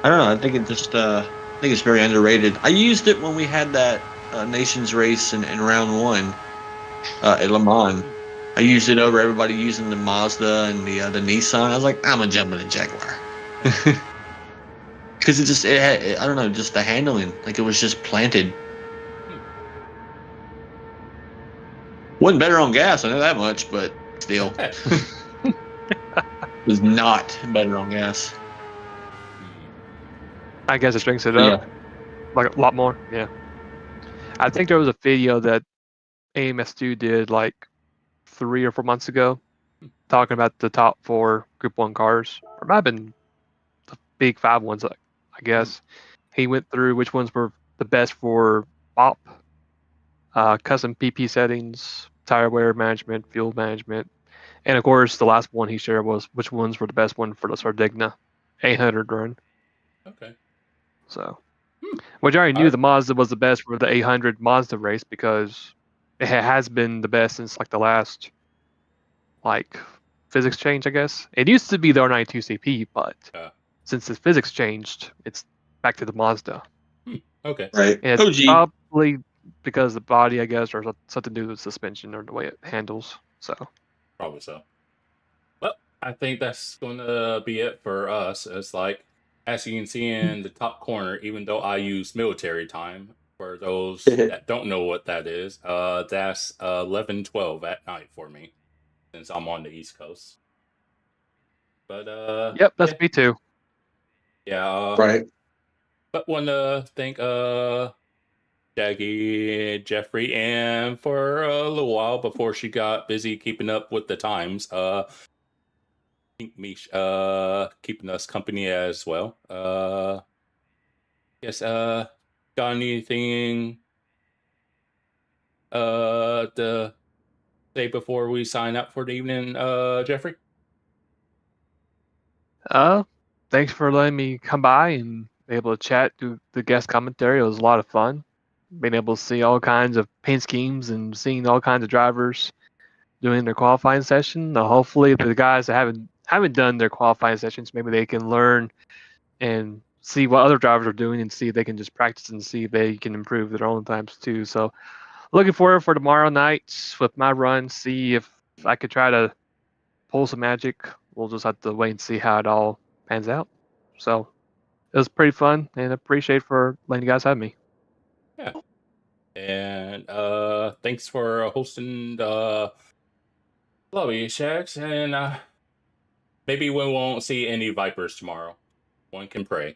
S5: I don't know. I think it just I think it's very underrated. I used it when we had that Nations race in round one at Le Mans. I used it over everybody using the Mazda and the Nissan. I was like, I'm gonna jump in the Jaguar because it just it had, I don't know, just the handling, like it was just planted. Wasn't better on gas, I know that much, but still, was not better on gas.
S4: I guess it strings it
S5: But
S4: up like a lot more. Yeah. I think there was a video that AMS2 did like 3 or 4 months ago talking about the top 4 Group 1 cars. Or it might have been the big 5 ones, I guess. He went through which ones were the best for BOP, custom PP settings, tire wear management, fuel management, and of course the last one he shared was which ones were the best one for the Sardigna 800 run.
S2: Okay.
S4: So, which I already knew the Mazda was the best for the 800 Mazda race because it has been the best since like the last like physics change, I guess. It used to be the R92CP, but since the physics changed, it's back to the Mazda.
S2: Okay.
S5: Right.
S4: And it's
S5: OG.
S4: probably because the body, I guess, or something to do with suspension or the way it handles. So
S2: probably so. Well, I think that's gonna be it for us. It's like, as you can see in the top corner, even though I use military time, for those that don't know what that is, that's 11:12 at night for me, since I'm on the East Coast. But
S4: yep, that's me too.
S2: Yeah.
S5: Right.
S2: But want to thank Jackie, Jeffrey, and for a little while before she got busy keeping up with the times, keeping us company as well. Yes, got anything to say before we sign up for the evening, Jeffrey?
S4: Thanks for letting me come by and be able to chat, do the guest commentary. It was a lot of fun. Being able to see all kinds of paint schemes and seeing all kinds of drivers doing their qualifying session. Hopefully, the guys that haven't done their qualifying sessions, maybe they can learn and see what other drivers are doing and see if they can just practice and see if they can improve their own times too. So, looking forward for tomorrow night with my run. See if I could try to pull some magic. We'll just have to wait and see how it all pans out. So, it was pretty fun and appreciate for letting you guys have me.
S2: Yeah. And thanks for hosting the Lobby Shacks, and maybe we won't see any Vipers tomorrow. One can pray.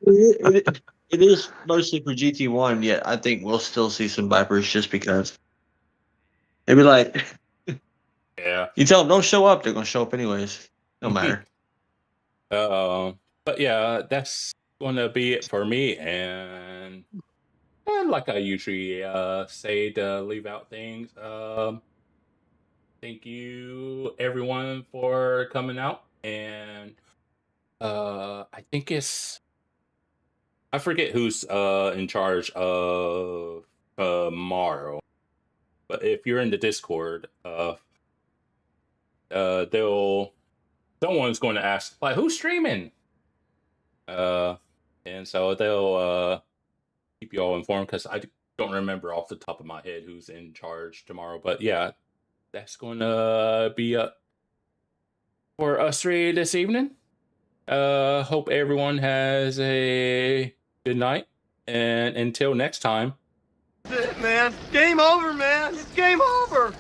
S5: It is mostly for GT1, yet I think we'll still see some Vipers just because. Maybe like,
S2: Yeah.
S5: you tell them don't show up, they're gonna show up anyways. No matter.
S2: But yeah, that's gonna be it for me. And like I usually say to leave out things, thank you everyone for coming out. And I think I forget who's in charge of tomorrow. But if you're in the Discord, someone's going to ask, like, who's streaming? And so they'll keep you all informed, because I don't remember off the top of my head who's in charge tomorrow. But yeah, that's going to be up for us three this evening. Hope everyone has a good night, and until next time.
S9: That's it, man. Game over, man. It's game over.